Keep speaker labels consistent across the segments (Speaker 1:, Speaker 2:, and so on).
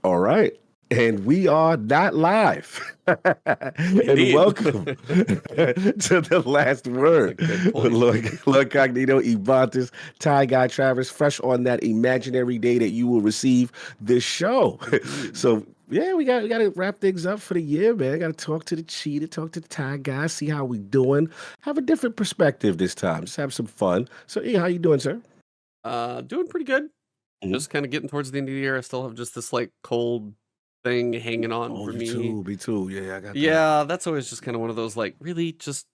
Speaker 1: All right. And we are not live. And
Speaker 2: Indeed.
Speaker 1: welcome to the last word
Speaker 2: That's a good
Speaker 1: with
Speaker 2: point.
Speaker 1: LordCognito, Ebontis, Ty Guy Travis, fresh on that imaginary day that you will receive this show.
Speaker 2: Indeed.
Speaker 1: So yeah, we got to wrap things up for the year, man. Got to talk to the cheetah, talk to the Ty Guy, see how we doing. Have a different perspective this time. Just have some fun. So, how you doing, sir?
Speaker 2: Doing pretty good.
Speaker 1: Mhm.
Speaker 2: Just kind of getting towards the end of the year. I still have just this like cold thing hanging on
Speaker 1: Oh,
Speaker 2: for
Speaker 1: you
Speaker 2: me.
Speaker 1: too. Me too. Yeah, I got that.
Speaker 2: Yeah, that's always just kind of one of those like, really just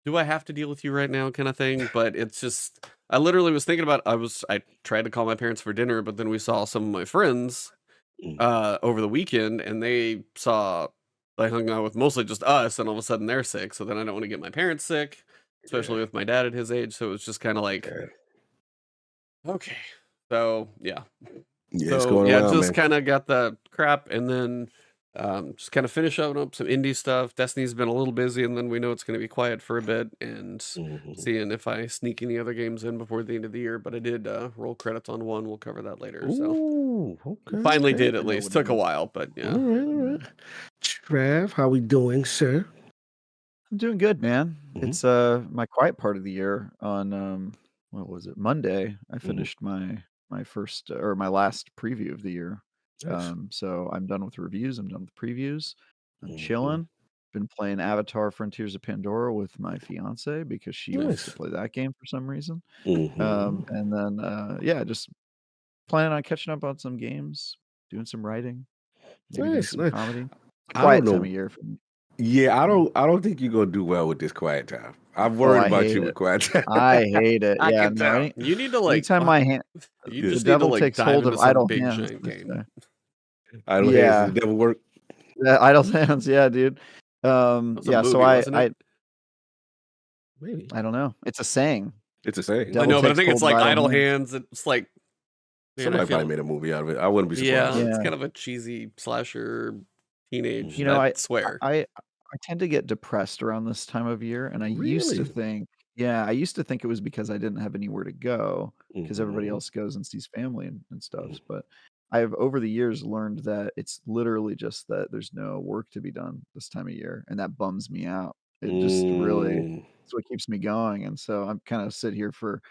Speaker 2: do I have to deal with you right now kind of thing? But it's just I literally was thinking about I tried to call my parents for dinner, but then we saw some of my friends
Speaker 1: Mm.
Speaker 2: over the weekend and they hung out with mostly just us and all of a sudden they're sick. So then I don't want to get my parents sick, especially
Speaker 1: Yeah.
Speaker 2: with my dad at his age. So it was just kind of like,
Speaker 1: Yeah.
Speaker 2: okay. So yeah.
Speaker 1: Yeah, it's
Speaker 2: So
Speaker 1: going
Speaker 2: yeah,
Speaker 1: around,
Speaker 2: just
Speaker 1: man.
Speaker 2: kind of got the crap and then just kind of finish up some indie stuff. Destiny's been a little busy and then we know it's going to be quiet for a bit and
Speaker 1: Mhm.
Speaker 2: seeing if I sneak any other games in before the end of the year. But I did roll credits on one. We'll cover that later. So
Speaker 1: Ooh, okay,
Speaker 2: finally
Speaker 1: okay.
Speaker 2: did at
Speaker 3: I know
Speaker 2: least.
Speaker 3: what it
Speaker 2: Took a
Speaker 3: is.
Speaker 2: while, but
Speaker 1: All
Speaker 2: yeah.
Speaker 1: right, all right. Trav, how we doing, sir?
Speaker 3: I'm doing good, man.
Speaker 1: Mhm.
Speaker 3: It's my quiet part of the year on what was it? Monday. I
Speaker 1: Mhm.
Speaker 3: finished my first or my last preview of the year.
Speaker 1: Nice.
Speaker 3: So I'm done with reviews, I'm done with previews. I'm
Speaker 1: Mhm.
Speaker 3: chilling. Been playing Avatar Frontiers of Pandora with my fiance because she wants to
Speaker 1: Nice.
Speaker 3: play that game for some reason.
Speaker 1: Mhm.
Speaker 3: And then yeah, just planning on catching up on some games, doing some writing, maybe doing
Speaker 1: Nice.
Speaker 3: some
Speaker 1: Nice.
Speaker 3: comedy. It's a
Speaker 1: I don't
Speaker 3: quiet time
Speaker 1: know.
Speaker 3: of year for me.
Speaker 1: Yeah, I
Speaker 3: Yeah.
Speaker 1: don't think you're gonna do well with this quiet time. I'm
Speaker 3: Oh,
Speaker 1: worried
Speaker 3: I
Speaker 1: about
Speaker 3: hate
Speaker 1: you
Speaker 3: it.
Speaker 1: with quiet time.
Speaker 3: I hate it.
Speaker 1: I
Speaker 3: Yeah,
Speaker 1: can
Speaker 3: no,
Speaker 1: tell.
Speaker 2: You need to like
Speaker 3: anytime my hand
Speaker 2: you
Speaker 1: Yeah.
Speaker 3: the
Speaker 2: just need to
Speaker 3: devil
Speaker 2: like
Speaker 3: takes
Speaker 2: dive
Speaker 3: hold
Speaker 2: into
Speaker 3: of
Speaker 2: some
Speaker 3: idle
Speaker 2: big
Speaker 3: hands,
Speaker 2: giant
Speaker 3: they
Speaker 2: game.
Speaker 3: say.
Speaker 1: Idle hands and
Speaker 3: Yeah.
Speaker 1: the devil work.
Speaker 3: Yeah, idle hands, yeah, dude.
Speaker 2: That was a
Speaker 3: Yeah, so
Speaker 2: movie, wasn't it?
Speaker 1: Maybe.
Speaker 3: I don't know. It's a saying.
Speaker 1: It's a saying.
Speaker 2: I
Speaker 3: Devil
Speaker 2: know, but I
Speaker 3: takes
Speaker 2: think it's
Speaker 3: hold of
Speaker 2: like
Speaker 3: idle
Speaker 2: idle
Speaker 3: hands.
Speaker 2: hands. It's like man, I
Speaker 1: Somebody probably
Speaker 2: feel
Speaker 1: made a movie out of it. I wouldn't be
Speaker 2: yeah,
Speaker 1: surprised.
Speaker 2: it's
Speaker 3: Yeah.
Speaker 2: kind of a cheesy slasher teenage
Speaker 3: You know,
Speaker 1: Mhm.
Speaker 2: that swear.
Speaker 3: I tend to get depressed around this time of year, and I used to
Speaker 1: Really?
Speaker 3: think yeah, I used to think it was because I didn't have anywhere to go because everybody
Speaker 1: Mhm.
Speaker 3: else goes and sees family and
Speaker 1: Mhm.
Speaker 3: stuff. But I've over the years learned that it's literally just that there's no work to be done this time of year, and that bums me out. It just really
Speaker 1: Mm.
Speaker 3: it's what keeps me going. And so I'm kind of sit here for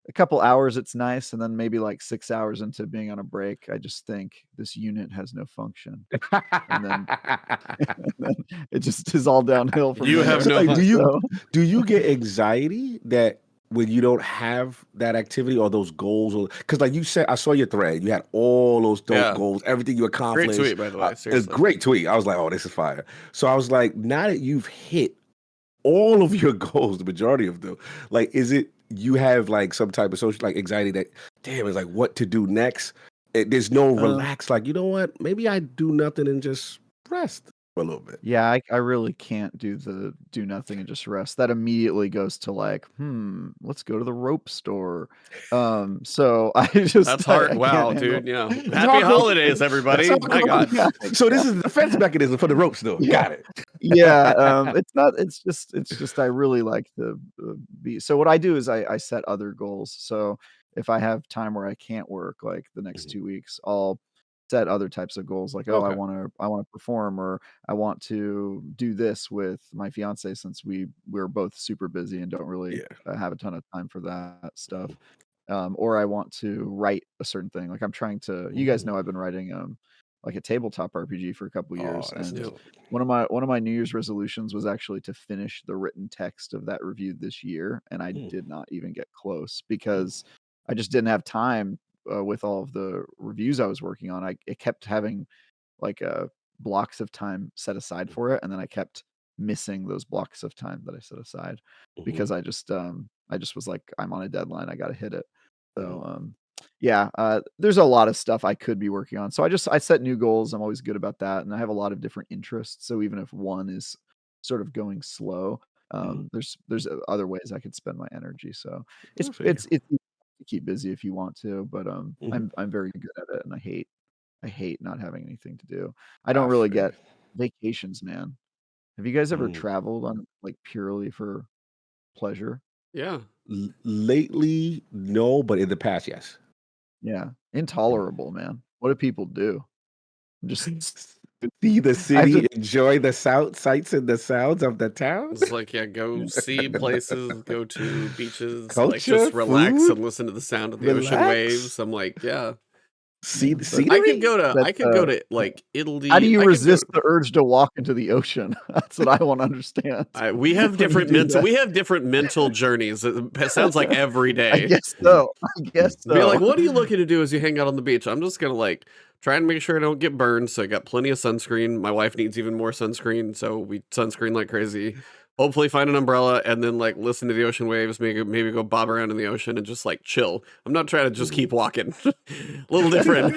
Speaker 3: a couple hours, it's nice, and then maybe like 6 hours into being on a break, I just think this unit has no function. And then and then it just is all downhill from
Speaker 2: You have
Speaker 3: there.
Speaker 1: So,
Speaker 2: no
Speaker 1: like,
Speaker 2: fun.
Speaker 3: So
Speaker 1: do you get anxiety that when you don't have that activity or those goals, or because like you said, I saw your thread, you had all those dope
Speaker 2: Yeah.
Speaker 1: goals, everything you
Speaker 2: Great
Speaker 1: accomplished.
Speaker 2: tweet, by the way.
Speaker 1: A
Speaker 2: Seriously.
Speaker 1: great tweet. I was like, oh, this is fire. So I was like, now that you've hit all of your goals, the majority of them, like, is it you have like some type of social like anxiety that, damn, it's like what to do next? There's no
Speaker 3: um,
Speaker 1: relax. Like, you know what? Maybe I do nothing and just rest for a little bit.
Speaker 3: yeah, I really can't do nothing and just rest. That immediately goes to like, let's go to the rope store. So I
Speaker 2: That's
Speaker 3: just
Speaker 2: hard.
Speaker 3: I can't
Speaker 2: Wow,
Speaker 3: handle
Speaker 2: dude. Yeah.
Speaker 1: That's
Speaker 2: Happy
Speaker 1: hardcore.
Speaker 2: holidays,
Speaker 1: That's
Speaker 2: everybody. My
Speaker 1: hardcore.
Speaker 2: God.
Speaker 3: yeah,
Speaker 1: So this is the defense mechanism for the ropes, though.
Speaker 3: yeah.
Speaker 1: Got it.
Speaker 3: Yeah, it's not it's just I really like to, be so what I do is I set other goals. So, if I have time where I can't work, like, the next
Speaker 1: Mhm.
Speaker 3: 2 weeks, I'll set other types of goals, like, "Oh,
Speaker 1: Okay.
Speaker 3: I wanna perform," or, "I want to do this with my fiancé," since we're both super busy and don't really,
Speaker 1: Yeah.
Speaker 3: have a ton of time for that stuff. Or I want to write a certain thing, like, I'm trying to you guys
Speaker 1: Mhm.
Speaker 3: know I've been writing, like, a tabletop RPG for a couple
Speaker 1: Oh,
Speaker 3: years,
Speaker 1: that's
Speaker 3: and
Speaker 2: Yep.
Speaker 1: dope.
Speaker 3: one of my New Year's resolutions was actually to finish the written text of that review this year, and I
Speaker 1: Mm,
Speaker 3: did not even get close
Speaker 1: mm,
Speaker 3: because I just didn't have time, with all of the reviews I was working on. It kept having, like, blocks of time set aside
Speaker 1: mm,
Speaker 3: for it, and then I kept missing those blocks of time that I set aside
Speaker 1: mhm,
Speaker 3: because I just was like, "I'm on a deadline, I gotta hit it."
Speaker 1: mhm.
Speaker 3: So, yeah, there's a lot of stuff I could be working on. So I set new goals. I'm always good about that, and I have a lot of different interests. So even if one is sort of going slow,
Speaker 1: Mhm.
Speaker 3: there's other ways I could spend my energy. So
Speaker 1: I feel you.
Speaker 3: it's easy to keep busy if you want to, but
Speaker 1: Mhm.
Speaker 3: I'm very good at it, and I hate not having anything to do. I don't
Speaker 1: I
Speaker 3: really
Speaker 1: feel you.
Speaker 3: get vacations, man. Have you guys ever
Speaker 1: Mm.
Speaker 3: traveled on like purely for pleasure?
Speaker 2: Yeah.
Speaker 1: Lately, no, but in the past, yes.
Speaker 3: Yeah,
Speaker 1: Mhm.
Speaker 3: intolerable, man. What do people do? Just
Speaker 1: See the
Speaker 3: I
Speaker 1: city,
Speaker 3: just
Speaker 1: enjoy the sights and the sounds of the town.
Speaker 2: It's like, yeah, go see places, go to beaches, like
Speaker 1: Culture,
Speaker 2: just relax
Speaker 1: food,
Speaker 2: and listen to the sound of the ocean
Speaker 1: relax,
Speaker 2: waves. I'm like, yeah,
Speaker 1: see the
Speaker 3: but
Speaker 1: scenery.
Speaker 2: I could go to like
Speaker 3: how do
Speaker 2: Italy.
Speaker 3: you
Speaker 2: I could go.
Speaker 3: resist the urge to walk into the ocean? That's what I want to understand
Speaker 2: We have
Speaker 3: when you
Speaker 2: different
Speaker 3: do
Speaker 2: mental.
Speaker 3: that.
Speaker 2: We have different mental journeys. It sounds like every
Speaker 3: I
Speaker 2: day.
Speaker 3: guess so. I guess
Speaker 2: Be like,
Speaker 3: so.
Speaker 2: what are you looking to do as you hang out on the beach? I'm just gonna like try and make sure I don't get burned. So I got plenty of sunscreen. My wife needs even more sunscreen, so we sunscreen like crazy. Hopefully find an umbrella and then like listen to the ocean waves, maybe go bob around in the ocean and just like chill. I'm not trying to just keep walking. A little different.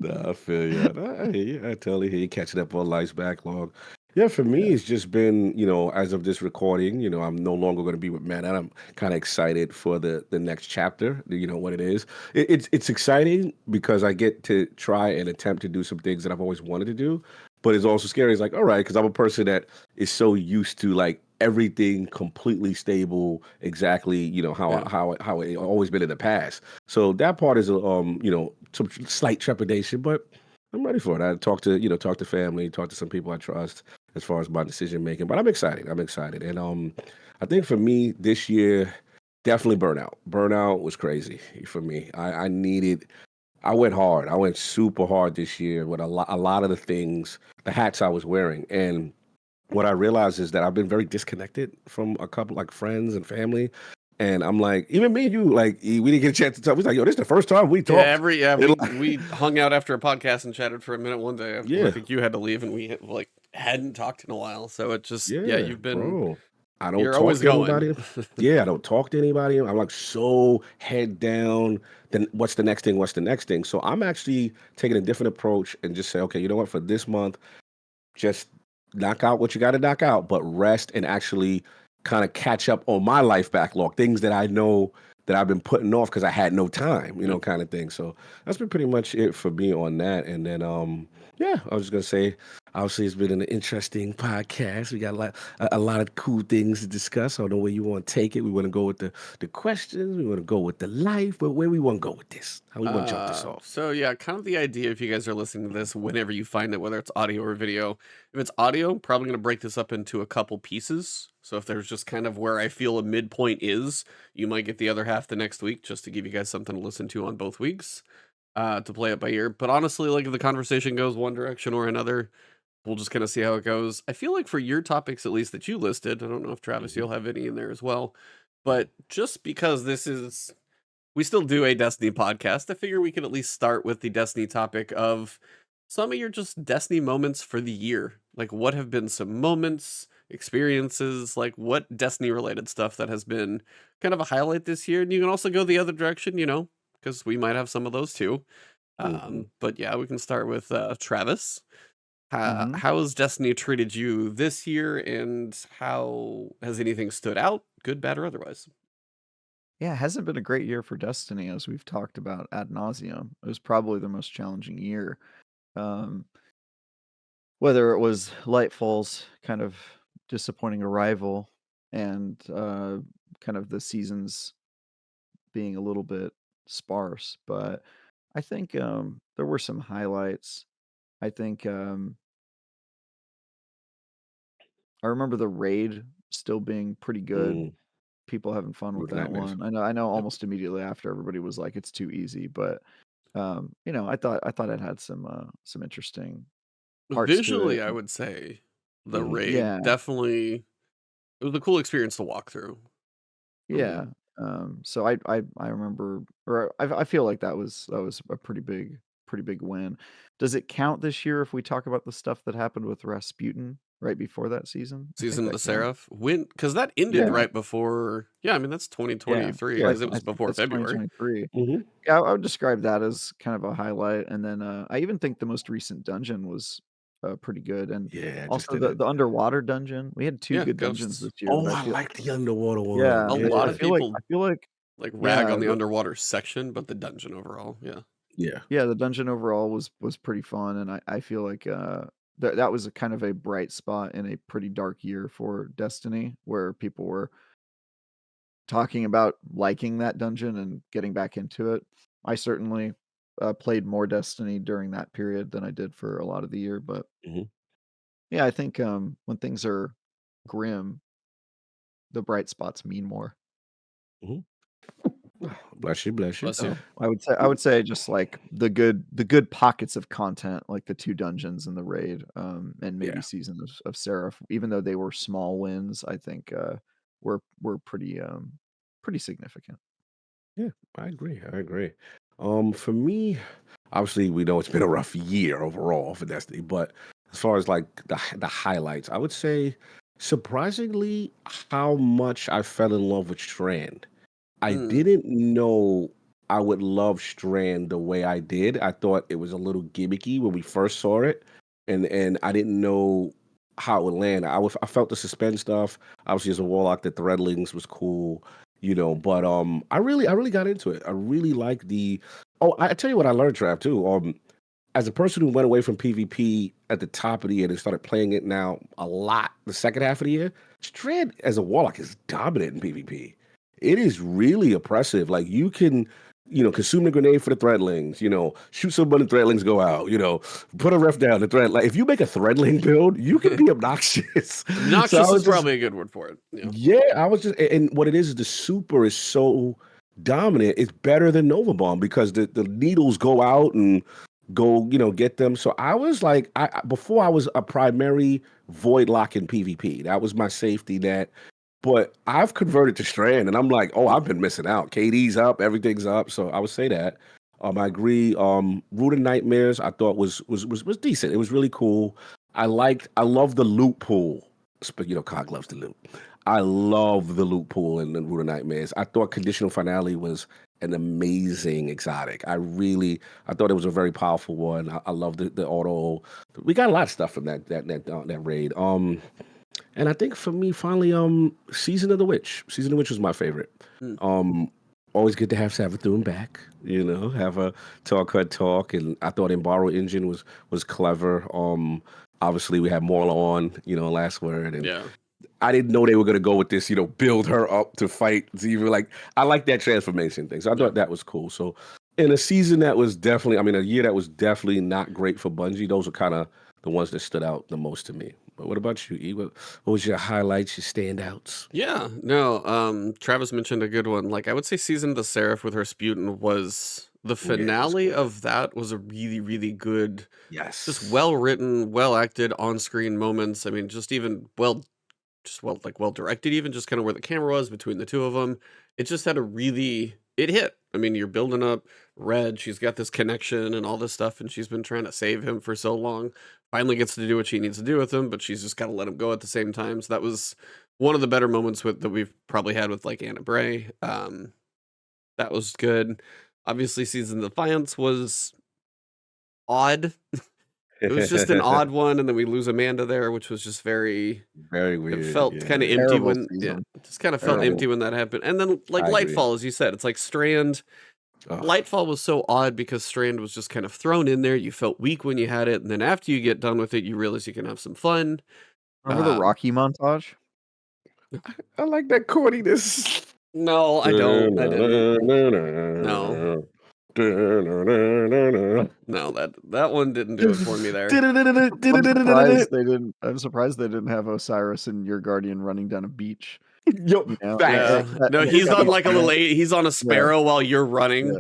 Speaker 1: Nah, I feel you. I hear you. I totally hear you catching up on life's backlog. Yeah, for me, it's just been, as of this recording, I'm no longer going to be with Matt, and I'm kind of excited for the next chapter. What it is. It's exciting because I get to try and attempt to do some things that I've always wanted to do, but it's also scary. It's like, all right, because I'm a person that is so used to like everything completely stable, exactly,
Speaker 2: Yeah.
Speaker 1: how it always been in the past. So that part is, some slight trepidation, but I'm ready for it. I talk to family, talk to some people I trust as far as my decision making. But I'm excited. I'm excited, and I think for me this year, definitely burnout. Burnout was crazy for me. I needed. I went hard. I went super hard this year with a lot of the things, the hats I was wearing, and what I realized is that I've been very disconnected from a couple like friends and family. And I'm like, even me and you, like, we didn't get a chance to talk. We was like, yo, this is the first time we talked.
Speaker 2: We hung out after a podcast and chatted for a minute one day. I
Speaker 1: Yeah,
Speaker 2: think you had to leave and we like hadn't talked in a while. So it just
Speaker 1: yeah,
Speaker 2: you've been
Speaker 1: bro. I don't
Speaker 2: you're
Speaker 1: talk
Speaker 2: always
Speaker 1: to
Speaker 2: going.
Speaker 1: anybody. Yeah, I don't talk to anybody. I'm like so head down. Then what's the next thing? What's the next thing? So I'm actually taking a different approach and just say, okay, you know what? For this month, just knock out what you got to knock out, but rest and actually kind of catch up on my life backlog, things that I know that I've been putting off because I had no time,
Speaker 2: Yep.
Speaker 1: kind of thing. So that's been pretty much it for me on that. And then, yeah, I was just gonna say, obviously, it's been an interesting podcast. We got a lot of cool things to discuss. I don't know where you want to take it. We want to go with the questions. We want to go with the life, but where we want to go with this? How we want to jump this off?
Speaker 2: So yeah, kind of the idea if you guys are listening to this whenever you find it, whether it's audio or video. If it's audio, probably going to break this up into a couple pieces. So if there's just kind of where I feel a midpoint is, you might get the other half the next week just to give you guys something to listen to on both weeks, to play it by ear. But honestly, like if the conversation goes one direction or another, we'll just kind of see how it goes. I feel like for your topics, at least that you listed, I don't know if Travis,
Speaker 1: Mhm.
Speaker 2: you'll have any in there as well, but just because we still do a Destiny podcast, I figure we could at least start with the Destiny topic of some of your just Destiny moments for the year. Like, what have been some moments, experiences, like what Destiny related stuff that has been kind of a highlight this year? And you can also go the other direction, because we might have some of those too.
Speaker 1: Mhm.
Speaker 2: But yeah, we can start with Travis.
Speaker 3: hmm
Speaker 2: How has Destiny treated you this year, and how has anything stood out, good, bad, or otherwise?
Speaker 3: Yeah, it hasn't been a great year for Destiny, as we've talked about ad nauseum. It was probably the most challenging year. Um, whether it was Lightfall's kind of disappointing arrival and kind of the seasons being a little bit sparse, but I think there were some highlights. I think I remember the raid still being pretty good.
Speaker 1: Mm,
Speaker 3: People having fun with
Speaker 1: with
Speaker 3: that
Speaker 1: nightmares.
Speaker 3: one. I know
Speaker 2: Yep.
Speaker 3: almost immediately after everybody was like it's too easy, but I thought it had some interesting parts to
Speaker 2: Visually,
Speaker 3: it.
Speaker 2: I would say the
Speaker 1: Mhm.
Speaker 2: raid
Speaker 3: Yeah,
Speaker 2: definitely it was a cool experience to walk through for me.
Speaker 3: yeah. So I remember, or I feel like that was a pretty big win. Does it count this year if we talk about the stuff that happened with Rasputin right before that season? I think
Speaker 2: Season of the
Speaker 3: that counts.
Speaker 2: Seraph, when because that ended
Speaker 3: Yeah,
Speaker 2: right before. Yeah, I mean that's
Speaker 3: yeah.
Speaker 2: 2023
Speaker 1: Yeah.
Speaker 2: because it
Speaker 3: I
Speaker 2: was
Speaker 3: think
Speaker 2: before
Speaker 3: that's
Speaker 2: February.
Speaker 3: 2023.
Speaker 1: Mhm.
Speaker 3: Yeah, I would describe that as kind of a highlight, and then, I even think the most recent dungeon was, pretty good, and
Speaker 1: Yeah, I just
Speaker 3: also
Speaker 1: did
Speaker 3: the
Speaker 1: it.
Speaker 3: the underwater dungeon. We had 2
Speaker 2: Yeah,
Speaker 3: good dungeons
Speaker 2: ghosts.
Speaker 3: this year
Speaker 1: Oh,
Speaker 3: that I
Speaker 1: I
Speaker 3: feel
Speaker 1: like the underwater one.
Speaker 3: yeah,
Speaker 2: A lot
Speaker 3: I
Speaker 2: of
Speaker 1: Yeah.
Speaker 3: feel like
Speaker 2: people like rag
Speaker 3: yeah,
Speaker 2: on the underwater section, but the dungeon overall, yeah.
Speaker 1: Yeah.
Speaker 3: the dungeon overall was pretty fun, and I feel like, that was a kind of a bright spot in a pretty dark year for Destiny, where people were talking about liking that dungeon and getting back into it. I certainly played more Destiny during that period than I did for a lot of the year. But
Speaker 1: Mhm,
Speaker 3: yeah, I think when things are grim, the bright spots mean more.
Speaker 1: mhm. Bless you, bless you.
Speaker 2: Bless you.
Speaker 3: So I would say just like the good pockets of content, like the 2 dungeons and the raid, and maybe
Speaker 1: Yeah,
Speaker 3: Season of Seraph, even though they were small wins, I think were pretty significant.
Speaker 1: yeah, I agree. I agree. For me, obviously, we know it's been a rough year overall for Destiny, but as far as like the highlights, I would say surprisingly how much I fell in love with Strand. I
Speaker 2: Mm.
Speaker 1: didn't know I would love Strand the way I did. I thought it was a little gimmicky when we first saw it, and I didn't know how it would land. I felt the suspense stuff. Obviously, as a warlock, the threadlings was cool, But I really got into it. I really like the. Oh, I tell you what I learned, Trav, too. As a person who went away from PvP at the top of the year and started playing it now a lot the second half of the year, Strand as a warlock is dominant in PvP. It is really oppressive. Like you can, consume the grenade for the threadlings, shoot somebody, the threadlings go out, put a ref down the thread. Like if you make a threadling build, you can be obnoxious. So I
Speaker 2: Obnoxious is
Speaker 1: was just
Speaker 2: probably a good word for it. Yeah.
Speaker 1: yeah, I was just, and what it is the super is so dominant. It's better than Nova Bomb because the needles go out and go, get them. So I was like, before I was a primary void lock in PvP. That was my safety net. But I've converted to Strand, and I'm like, oh, I've been missing out. KD's up, everything's up. So I would say that. I agree. Root of Nightmares, I thought was decent. It was really cool. I love the loot pool. But Cog loves the loot. I love the loot pool in the Root of Nightmares. I thought Conditional Finale was an amazing exotic. I thought it was a very powerful one. I love the auto. We got a lot of stuff from that raid. And I think for me, finally, Season of the Witch. Season of the Witch was my favorite.
Speaker 2: Mm.
Speaker 1: Always good to have Savathun back. Have a talk, and I thought Embaro Engine was clever. Obviously we had Morla on, last word, and
Speaker 2: Yeah.
Speaker 1: I didn't know they were gonna go with this, build her up to fight. It's even like I like that transformation thing, so I
Speaker 2: Yeah.
Speaker 1: thought that was cool. So in a season that was definitely, a year that was definitely not great for Bungie, those were kind of the ones that stood out the most to me. But what about you, E? What was your highlights, your standouts?
Speaker 2: Yeah. No, Travis mentioned a good one. Like I would say Season of the Seraph with her Sputin was the
Speaker 1: Yeah, it was
Speaker 2: finale
Speaker 1: good.
Speaker 2: of that was a really, really good, just
Speaker 1: Yes.
Speaker 2: well written, well acted on screen moments. I mean, just well directed, even just kind of where the camera was between the two of them. It just had it hit. I mean, you're building up Red. She's got this connection and all this stuff, and she's been trying to save him for so long. Finally gets to do what she needs to do with him, but she's just got to let him go at the same time. So that was one of the better moments that we've probably had with like Anna Bray. That was good. Obviously, Season of Defiance was odd. It was just an odd one, and then we lose Amanda there, which was just very.
Speaker 1: Very
Speaker 2: It
Speaker 1: weird.
Speaker 2: felt kind of
Speaker 1: Yeah,
Speaker 2: empty
Speaker 3: Terrible
Speaker 2: when yeah,
Speaker 3: season.
Speaker 2: it just kind of felt
Speaker 1: I
Speaker 2: empty
Speaker 3: Terrible.
Speaker 2: when that happened. And then like
Speaker 1: I agree.
Speaker 2: Lightfall, as you said, it's like Strand.
Speaker 1: Ugh.
Speaker 2: Lightfall was so odd because Strand was just kind of thrown in there. You felt weak when you had it, and then after you get done with it, you realize you can have some fun.
Speaker 3: Remember the Rocky montage?
Speaker 1: I like that corniness.
Speaker 2: No, I don't. I didn't. No, no, that one didn't do it for me there.
Speaker 3: I'm surprised they didn't have Osiris and your guardian running down a beach.
Speaker 1: Yo, facts.
Speaker 2: Yeah, no, he's on like a little. He's on a
Speaker 3: Yeah,
Speaker 2: sparrow while you're running.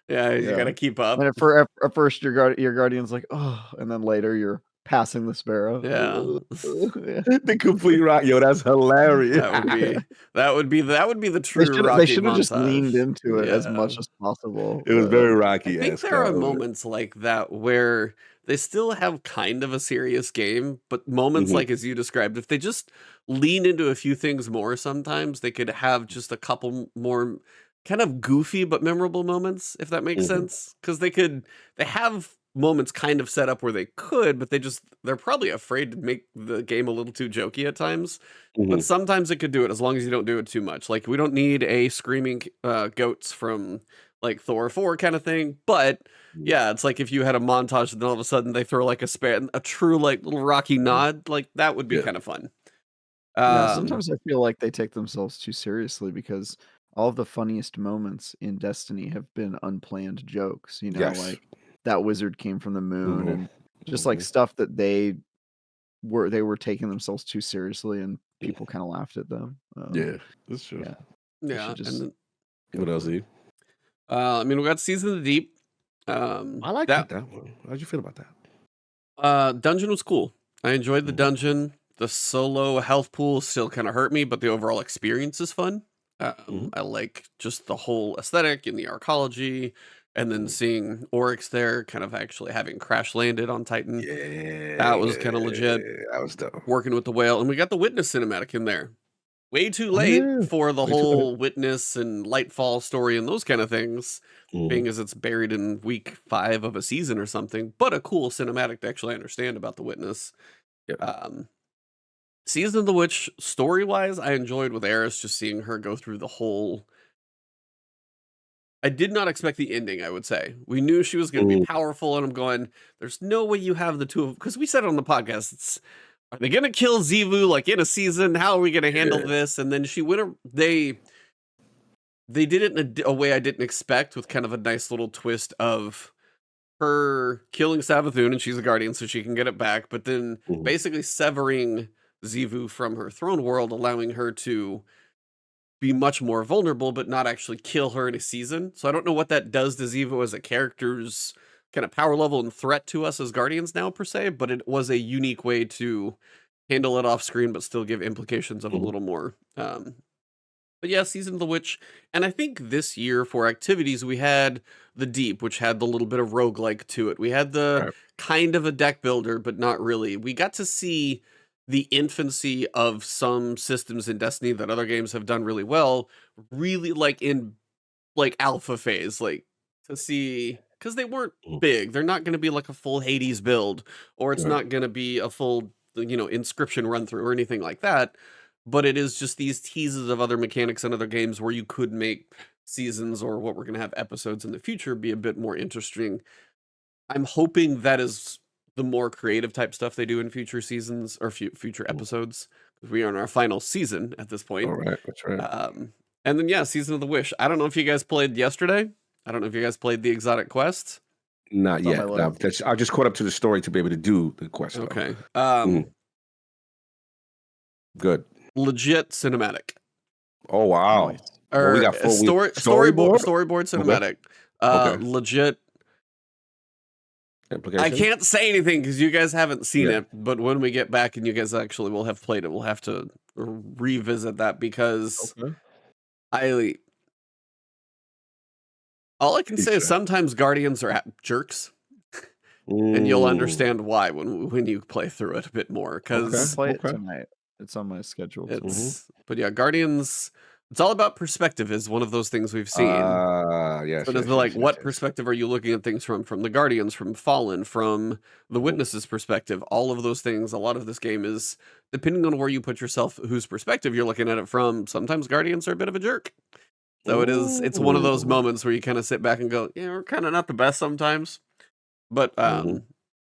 Speaker 3: yeah,
Speaker 2: Yeah, you got
Speaker 3: yeah.
Speaker 2: to keep up.
Speaker 3: And at first your guardian's like, oh, and then later you're passing the sparrow.
Speaker 2: Yeah.
Speaker 3: Yeah.
Speaker 1: The complete rock. Yo, that's hilarious.
Speaker 2: That would be the
Speaker 3: They
Speaker 2: true
Speaker 3: should they
Speaker 2: Rocky
Speaker 3: should have just leaned
Speaker 2: montage.
Speaker 3: into it as
Speaker 2: Yeah.
Speaker 3: much as possible.
Speaker 1: It was
Speaker 3: That
Speaker 1: very
Speaker 3: was
Speaker 2: I think
Speaker 1: Rocky-esque.
Speaker 2: there are moments like that where they still have kind of a serious game, but moments
Speaker 1: Mhm,
Speaker 2: like as you described, if they just lean into a few things more sometimes, they could have just a couple more kind of goofy but memorable moments, if that makes
Speaker 1: mhm,
Speaker 2: sense. Because they have moments kind of set up where they could, but they're probably afraid to make the game a little too jokey at times. But
Speaker 1: mhm,
Speaker 2: sometimes it could do it as long as you don't do it too much. Like we don't need a screaming goats from like Thor 4 kind of thing. But
Speaker 1: mhm.
Speaker 2: yeah, it's like if you had a montage and then all of a sudden they throw like a true like little Rocky nod, like that would be
Speaker 1: Yeah.
Speaker 2: kind of fun.
Speaker 3: Yeah,
Speaker 2: Um
Speaker 3: sometimes I feel like they take themselves too seriously because all of the funniest moments in Destiny have been unplanned jokes,
Speaker 1: Yes.
Speaker 3: like that wizard came from the moon and just like
Speaker 1: Mhm.
Speaker 3: stuff that they were taking themselves too seriously and people kind of laughed at them.
Speaker 1: Yeah, that's true.
Speaker 3: Yeah, they
Speaker 2: Yeah,
Speaker 3: should
Speaker 2: and
Speaker 3: just
Speaker 2: then
Speaker 3: go
Speaker 1: What else,
Speaker 3: for it.
Speaker 1: E?
Speaker 2: I mean, we got Season of the Deep.
Speaker 1: I like
Speaker 2: That
Speaker 1: that one. How'd you feel about that?
Speaker 2: dungeon was cool. I enjoyed the
Speaker 1: Mhm.
Speaker 2: dungeon. The solo health pool still kind of hurt me, but the overall experience is fun.
Speaker 1: Mhm.
Speaker 2: I like just the whole aesthetic and the arcology, and then
Speaker 1: Mhm.
Speaker 2: seeing Oryx there, kind of actually having crash landed on Titan. That was kind of legit.
Speaker 1: Yeah, that was dope.
Speaker 2: Working with the whale, and we got the Witness cinematic in there. Way too
Speaker 1: Oh,
Speaker 2: late
Speaker 1: yeah.
Speaker 2: for the
Speaker 1: Way too late.
Speaker 2: whole Witness and Lightfall story and those kind of things,
Speaker 1: Mhm.
Speaker 2: being as it's buried in week 5 of a season or something, but a cool cinematic to actually understand about the Witness.
Speaker 1: Yep.
Speaker 2: Season of the Witch, story-wise, I enjoyed with Eris, just seeing her go through the whole. I did not expect the ending, I would say. We knew she was gonna be
Speaker 1: Mm,
Speaker 2: powerful, and I'm going, "There's no way you have the two of," because we said it on the podcast, "Are they gonna kill Zivu, like, in a season? How are we gonna handle
Speaker 1: yeah.
Speaker 2: this?" And then she went a they did it in a way I didn't expect, with kind of a nice little twist of her killing Savathun, and she's a guardian, so she can get it back, but then
Speaker 1: Mhm.
Speaker 2: basically severing Zivu from her throne world, allowing her to be much more vulnerable, but not actually kill her in a season. So I don't know what that does to Zivu as a character's kind of power level and threat to us as guardians now, per se, but it was a unique way to handle it off screen, but still give implications of a
Speaker 1: Mhm.
Speaker 2: little more. But yeah, Season of the Witch. And I think this year for activities, we had the Deep, which had the little bit of roguelike to it. We had the
Speaker 1: Right.
Speaker 2: kind of a deck builder, but not really. We got to see the infancy of some systems in Destiny that other games have done really well, really like in like alpha phase, like to see, because they weren't
Speaker 1: Mhm.
Speaker 2: big. They're not going to be like a full Hades build, or it's
Speaker 1: Right.
Speaker 2: not going to be a full, inscription run through or anything like that. But it is just these teases of other mechanics and other games where you could make seasons, or what we're going to have episodes in the future, be a bit more interesting. I'm hoping that is the more creative type stuff they do in future seasons or future
Speaker 1: Mhm.
Speaker 2: episodes, because we are in our final season at this point.
Speaker 1: All right. That's right.
Speaker 2: And then yeah, Season of the Wish. I don't know if you guys played yesterday. I don't know if you guys played the Exotic Quest.
Speaker 1: Not
Speaker 3: It's on my
Speaker 1: yet. No,
Speaker 3: list.
Speaker 1: I just caught up to the story to be able to do the quest though.
Speaker 2: Okay.
Speaker 1: Mhm. Good.
Speaker 2: Legit cinematic.
Speaker 1: Oh wow.
Speaker 3: Nice.
Speaker 1: Well, we
Speaker 2: Or
Speaker 1: got
Speaker 2: a
Speaker 1: full we
Speaker 2: storyboard
Speaker 1: storyboard. Okay.
Speaker 2: cinematic.
Speaker 1: Okay.
Speaker 2: Legit. I
Speaker 1: Implications.
Speaker 2: can't say anything because you guys haven't seen
Speaker 1: Yeah.
Speaker 2: it, but when we get back and you guys actually will have played it, we'll have to revisit that, because
Speaker 1: Okay.
Speaker 2: I all I can say is
Speaker 1: Feature.
Speaker 2: sometimes Guardians are jerks, and you'll
Speaker 1: Mm.
Speaker 2: understand why when you play through it a bit more,
Speaker 3: I'm
Speaker 1: Okay.
Speaker 3: gonna
Speaker 2: because
Speaker 3: play it
Speaker 1: Okay.
Speaker 3: tonight. It's on my schedule tonight.
Speaker 1: Mhm.
Speaker 2: but yeah, Guardians, it's all about perspective, is one of those things we've seen.
Speaker 1: Yes,
Speaker 2: So does
Speaker 1: yes,
Speaker 2: the, like,
Speaker 1: yes, yes,
Speaker 2: what
Speaker 1: yes.
Speaker 2: perspective are you looking at things from the Guardians, from Fallen, from the
Speaker 1: Mhm.
Speaker 2: Witness's perspective? All of those things, a lot of this game is depending on where you put yourself, whose perspective you're looking at it from. Sometimes Guardians are a bit of a jerk. So it's one of those
Speaker 1: Ooh.
Speaker 2: moments where you kind of sit back and go, yeah, we're kind of not the best sometimes. But
Speaker 1: Mhm.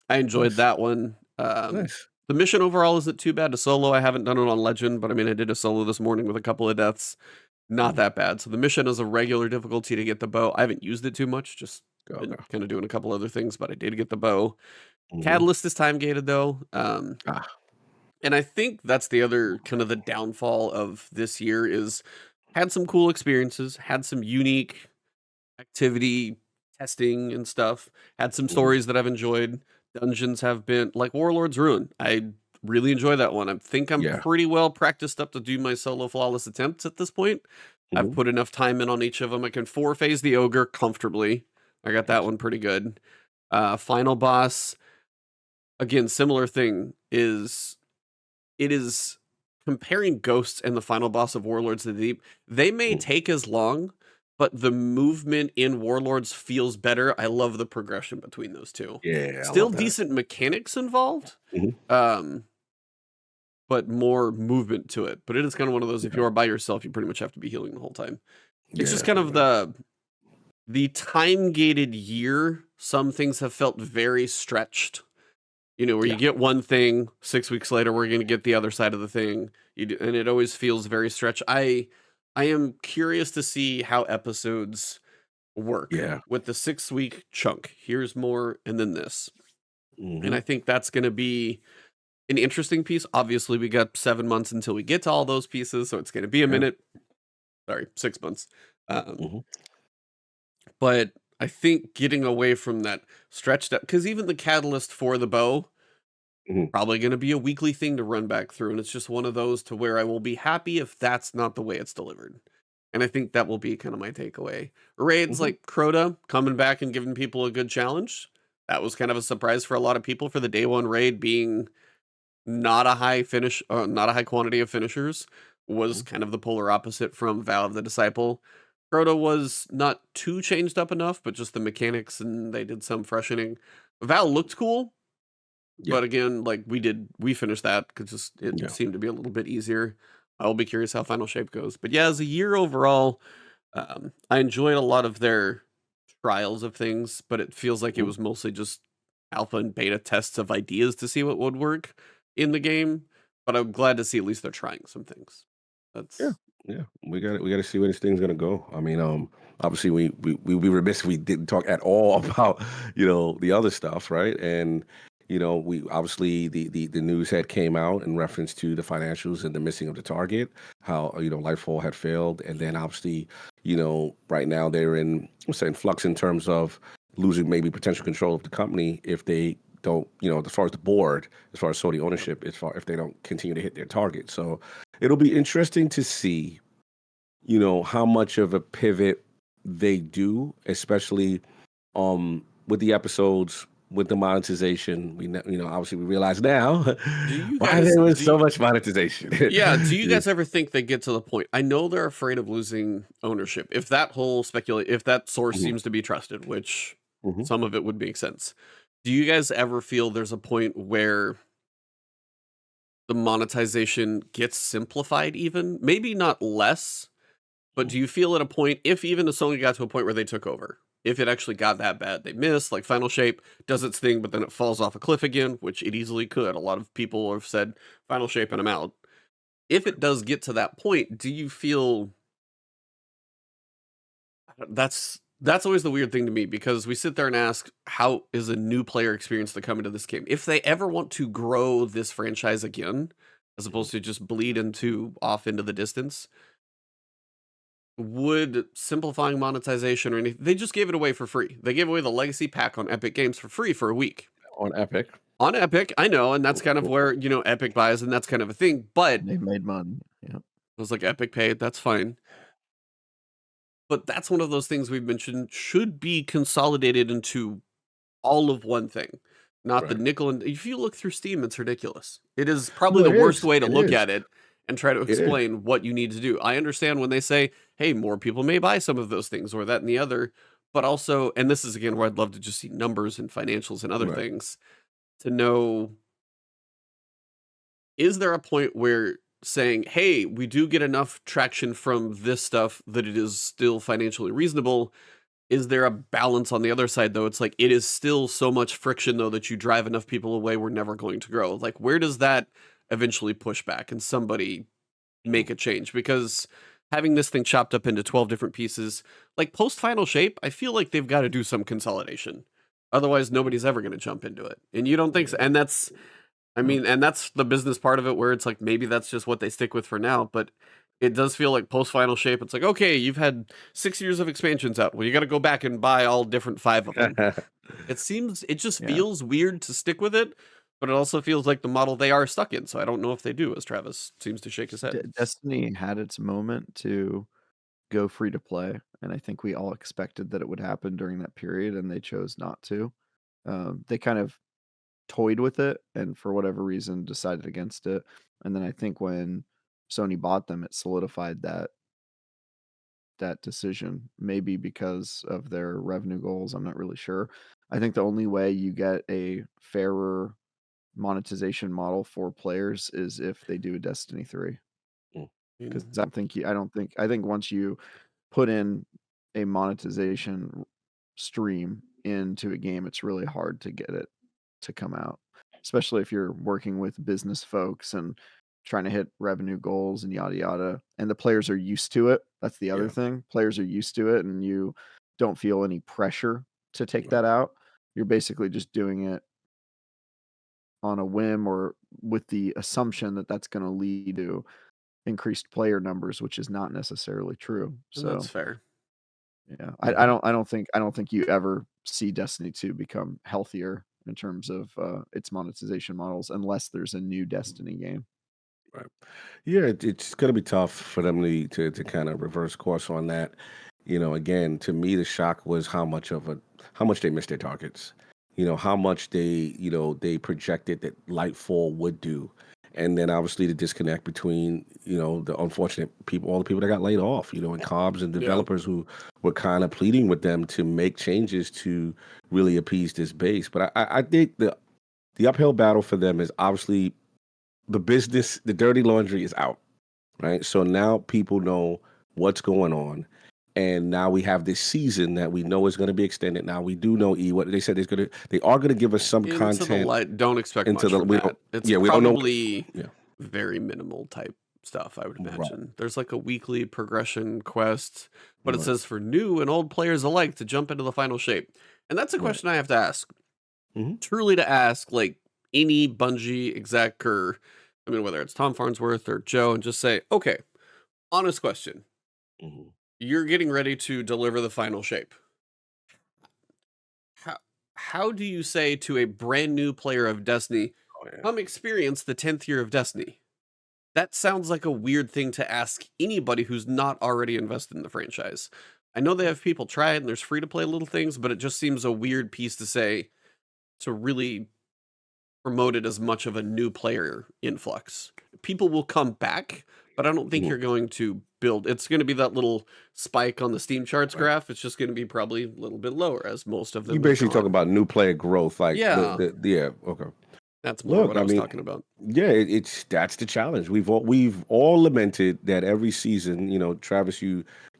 Speaker 2: I enjoyed
Speaker 1: Nice.
Speaker 2: that one.
Speaker 1: Nice.
Speaker 2: The mission overall isn't too bad to solo. I haven't done it on Legend, but I mean, I did a solo this morning with a couple of deaths. Not
Speaker 1: Mhm.
Speaker 2: that bad. So the mission is a regular difficulty to get the bow. I haven't used it too much, just been
Speaker 1: Okay.
Speaker 2: kind of doing a couple other things, but I did get the bow.
Speaker 1: Mhm.
Speaker 2: Catalyst is time gated though.
Speaker 1: Ah.
Speaker 2: And I think that's the other kind of the downfall of this year is had some cool experiences, had some unique activity testing and stuff, had some
Speaker 1: Mhm.
Speaker 2: stories that I've enjoyed. Dungeons have been like Warlord's Ruin. I really enjoy that one. I think I'm
Speaker 1: Yeah.
Speaker 2: pretty well practiced up to do my solo flawless attempts at this point. I've
Speaker 1: Mhm.
Speaker 2: put enough time in on each of them. I can 4-phase the ogre comfortably. I got that one pretty good. Final boss, again, similar thing, is it is comparing Ghosts and the final boss of Warlords of the Deep. They may
Speaker 1: Mhm.
Speaker 2: take as long, but the movement in Warlords feels better. I love the progression between those two.
Speaker 1: Yeah, I
Speaker 2: Still
Speaker 1: love that.
Speaker 2: decent mechanics involved,
Speaker 1: Mhm.
Speaker 2: um, but more movement to it. But it is kind of one of those, if
Speaker 1: Yeah.
Speaker 2: you are by yourself, you pretty much have to be healing the whole time. It's just
Speaker 1: Yeah,
Speaker 2: kind of
Speaker 1: yeah.
Speaker 2: the time gated year. Some things have felt very stretched. Where you
Speaker 1: Yeah.
Speaker 2: get one thing, 6 weeks later, we're going to get the other side of the thing. And it always feels very stretched. I am curious to see how episodes work
Speaker 1: Yeah.
Speaker 2: with the 6-week chunk. Here's more, and then this. And
Speaker 1: Hmm.
Speaker 2: I think that's going to be an interesting piece. Obviously, we got 7 months until we get to all those pieces, so it's going to be a
Speaker 1: Yeah.
Speaker 2: minute. Sorry, 6 months. Um,
Speaker 1: Hmm.
Speaker 2: but I think getting away from that stretched out, because even the catalyst for the bow,
Speaker 1: Hmm.
Speaker 2: probably going to be a weekly thing to run back through. And it's just one of those to where I will be happy if that's not the way it's delivered. And I think that will be kind of my takeaway. Raids
Speaker 1: Hmm.
Speaker 2: like Crota coming back and giving people a good challenge. That was kind of a surprise for a lot of people for the day one raid being not a high finish, not a high quantity of finishers, was kind of the polar opposite from Vow of the Disciple. Crota was not too changed up enough, but just the mechanics and they did some freshening. Vow looked cool,
Speaker 1: Yeah.
Speaker 2: but again, like we finished that because just it
Speaker 1: Yeah.
Speaker 2: seemed to be a little bit easier. I'll be curious how Final Shape goes. But yeah, as a year overall, I enjoyed a lot of their trials of things, but it feels like it
Speaker 1: Mhm.
Speaker 2: was mostly just alpha and beta tests of ideas to see what would work in the game. But I'm glad to see at least they're trying some things.
Speaker 1: Yeah,
Speaker 2: That's
Speaker 1: yeah. We got to see where this thing's gonna go. I mean, obviously we be remiss if we didn't talk at all about the other stuff, right? And we obviously the news had came out in reference to the financials and the missing of the target, how Lightfall had failed, and then obviously right now they're in flux in terms of losing maybe potential control of the company if they don't as far as the board, as far as Sony ownership, as far if they don't continue to hit their target. So it'll be interesting to see, how much of a pivot they do, especially with the episodes, with the monetization. Obviously we realize now
Speaker 2: do you
Speaker 1: why
Speaker 2: guys
Speaker 1: there was
Speaker 2: do
Speaker 1: so much monetization.
Speaker 2: yeah, do you
Speaker 1: Yeah.
Speaker 2: guys ever think they get to the point? I know they're afraid of losing ownership. If that source
Speaker 1: Mhm,
Speaker 2: seems to be trusted, which
Speaker 1: mhm.
Speaker 2: some of it would make sense. Do you guys ever feel there's a point where the monetization gets simplified even? Maybe not less, but do you feel at a point, if even if Sony got to a point where they took over, if it actually got that bad, they missed, like Final Shape does its thing, but then it falls off a cliff again, which it easily could. A lot of people have said Final Shape and I'm out. If it does get to that point, do you feel that's always the weird thing to me because we sit there and ask, how is a new player experience to come into this game? If they ever want to grow this franchise again, as
Speaker 1: Mhm.
Speaker 2: opposed to just bleed into off into the distance, would simplifying monetization or anything, they just gave it away for free. They gave away the legacy pack on Epic Games for free for a week.
Speaker 1: On Epic.
Speaker 2: On Epic, I know, and that's kind of where, Epic buys and that's kind of a thing, but
Speaker 3: They made money. Yeah.
Speaker 2: I was like, Epic paid, that's fine. But that's one of those things we've mentioned should be consolidated into all of one thing, not the
Speaker 1: Right.
Speaker 2: nickel and if you look through Steam, it's ridiculous. It is probably
Speaker 1: No,
Speaker 2: the
Speaker 1: it
Speaker 2: worst
Speaker 1: is.
Speaker 2: way to
Speaker 1: It
Speaker 2: look
Speaker 1: is.
Speaker 2: at it and try to
Speaker 1: It is.
Speaker 2: explain what you need to do. I understand when they say, "Hey, more people may buy some of those things or that and the other," but also and this is again where I'd love to just see numbers and financials and other
Speaker 1: Right.
Speaker 2: things to know, is there a point where saying, "Hey, we do get enough traction from this stuff that it is still financially reasonable." Is there a balance on the other side, though? It's like, it is still so much friction, though, that you drive enough people away, we're never going to grow. Like, where does that eventually push back and somebody
Speaker 1: Mm.
Speaker 2: make a change? Because having this thing chopped up into 12 different pieces, like post Final Shape, I feel like they've got to do some consolidation. Otherwise, nobody's ever going to jump into it. And you don't think so?
Speaker 1: Yeah.
Speaker 2: And that's, I
Speaker 3: No.
Speaker 2: mean, and that's the business part of it where it's like maybe that's just what they stick with for now, but it does feel like post Final Shape. It's like, okay, you've had 6 years of expansions out. Well, you got to go back and buy all different 5 of them. It just
Speaker 3: Yeah.
Speaker 2: feels weird to stick with it, but it also feels like the model they are stuck in. So I don't know if they do, as Travis seems to shake his head.
Speaker 3: Destiny had its moment to go free to play, and I think we all expected that it would happen during that period, and they chose not to. They kind of toyed with it, and for whatever reason decided against it. And then I think when Sony bought them, it solidified that decision. Maybe because of their revenue goals, I'm not really sure. I think the only way you get a fairer monetization model for players is if they do a Destiny 3.
Speaker 1: Mm.
Speaker 3: Because
Speaker 2: Mm.
Speaker 3: I think once you put in a monetization stream into a game, it's really hard to get it to come out, especially if you're working with business folks and trying to hit revenue goals and yada yada, and the players are used to it. That's the other
Speaker 1: Yeah.
Speaker 3: thing. Players are used to it, and you don't feel any pressure to take that out. You're basically just doing it on a whim or with the assumption that that's going to lead to increased player numbers, which is not necessarily true.
Speaker 2: And that's
Speaker 3: So
Speaker 2: fair.
Speaker 3: yeah, I don't think you ever see Destiny 2 become healthier in terms of its monetization models unless there's a new Destiny game.
Speaker 1: Right. Yeah, it's going to be tough for them to kind of reverse course on that. Again, to me, the shock was how much they missed their targets. How much they projected that Lightfall would do, and then obviously the disconnect between the unfortunate people, all the people that got laid off, and Cobbs and
Speaker 2: Yeah.
Speaker 1: developers who were kind of pleading with them to make changes to really appease this base. But I think the uphill battle for them is obviously the business, the dirty laundry is out, right? So now people know what's going on. And now we have this season that we know is going to be extended. Now we do know what they said they are going to give us some
Speaker 2: Into the
Speaker 1: content
Speaker 2: light. Don't expect
Speaker 1: into
Speaker 2: much
Speaker 1: the
Speaker 2: from
Speaker 1: we
Speaker 2: that.
Speaker 1: don't
Speaker 2: It's
Speaker 1: yeah, we don't know
Speaker 2: probably
Speaker 1: yeah.
Speaker 2: very minimal type stuff, I would
Speaker 1: Right.
Speaker 2: imagine. There's like a weekly progression quest, but it
Speaker 1: Right.
Speaker 2: says for new and old players alike to jump into the final shape. And that's a
Speaker 1: Right.
Speaker 2: question I have to ask.
Speaker 1: Mhm.
Speaker 2: Truly to ask, like any Bungie exec or, I mean, whether it's Tom Farnsworth or Joe, and just say, okay, honest question.
Speaker 1: Mhm.
Speaker 2: You're getting ready to deliver the final shape. How do you say to a brand new player of Destiny,
Speaker 1: Oh, yeah.
Speaker 2: come experience the 10th year of Destiny? That sounds like a weird thing to ask anybody who's not already invested in the franchise. I know they have people try it and there's free to play little things, but it just seems a weird piece to say to really promote it as much of a new player influx. People will come back, but I don't think
Speaker 1: Mhm.
Speaker 2: you're going to build. It's going to be that little spike on the Steam charts
Speaker 1: Right.
Speaker 2: graph. It's just going to be probably a little bit lower as most of them
Speaker 1: You
Speaker 2: have
Speaker 1: basically talk
Speaker 2: gone.
Speaker 1: about new player growth, like
Speaker 2: Yeah,
Speaker 1: okay.
Speaker 2: that's more
Speaker 1: Look,
Speaker 2: what I
Speaker 1: I
Speaker 2: was
Speaker 1: mean,
Speaker 2: talking about.
Speaker 1: yeah, that's the challenge. We've all lamented that every season, Travis,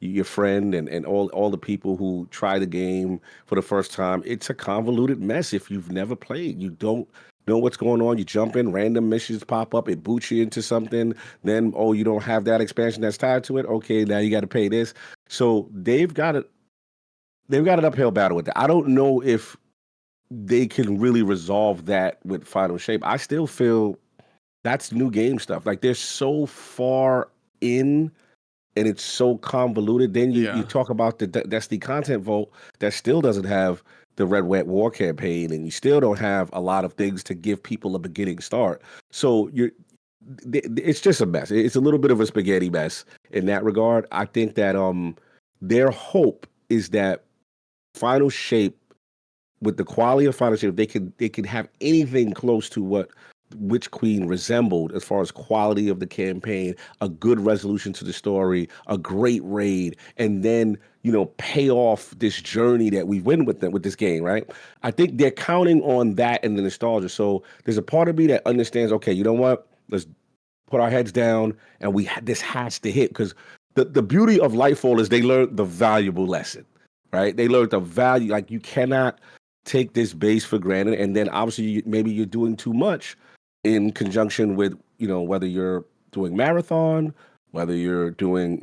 Speaker 1: your friend, and all the people who try the game for the first time, it's a convoluted mess. If you've never played, you don't know what's going on. You jump in, random missions pop up, it boots you into something. Then you don't have that expansion that's tied to it. Okay, now you got to pay this. So they've got an uphill battle with that. I don't know if they can really resolve that with Final Shape. I still feel that's new game stuff. Like they're so far in and it's so convoluted. Then you
Speaker 2: Yeah.
Speaker 1: talk about that's the content vault that still doesn't have the Red Wet War campaign, and you still don't have a lot of things to give people a beginning start. So it's just a mess. It's a little bit of a spaghetti mess in that regard. I think that their hope is that Final Shape, with the quality of Final Shape, they could have anything close to what Witch Queen resembled as far as quality of the campaign, a good resolution to the story, a great raid, and then pay off this journey that we win with them with this game, right? I think they're counting on that and the nostalgia. So there's a part of me that understands, okay, you know what? Let's put our heads down and this has to hit, because the beauty of Lightfall is they learned the valuable lesson, right? They learned the value. Like, you cannot take this base for granted, and then obviously maybe you're doing too much in conjunction with whether you're doing Marathon, whether you're doing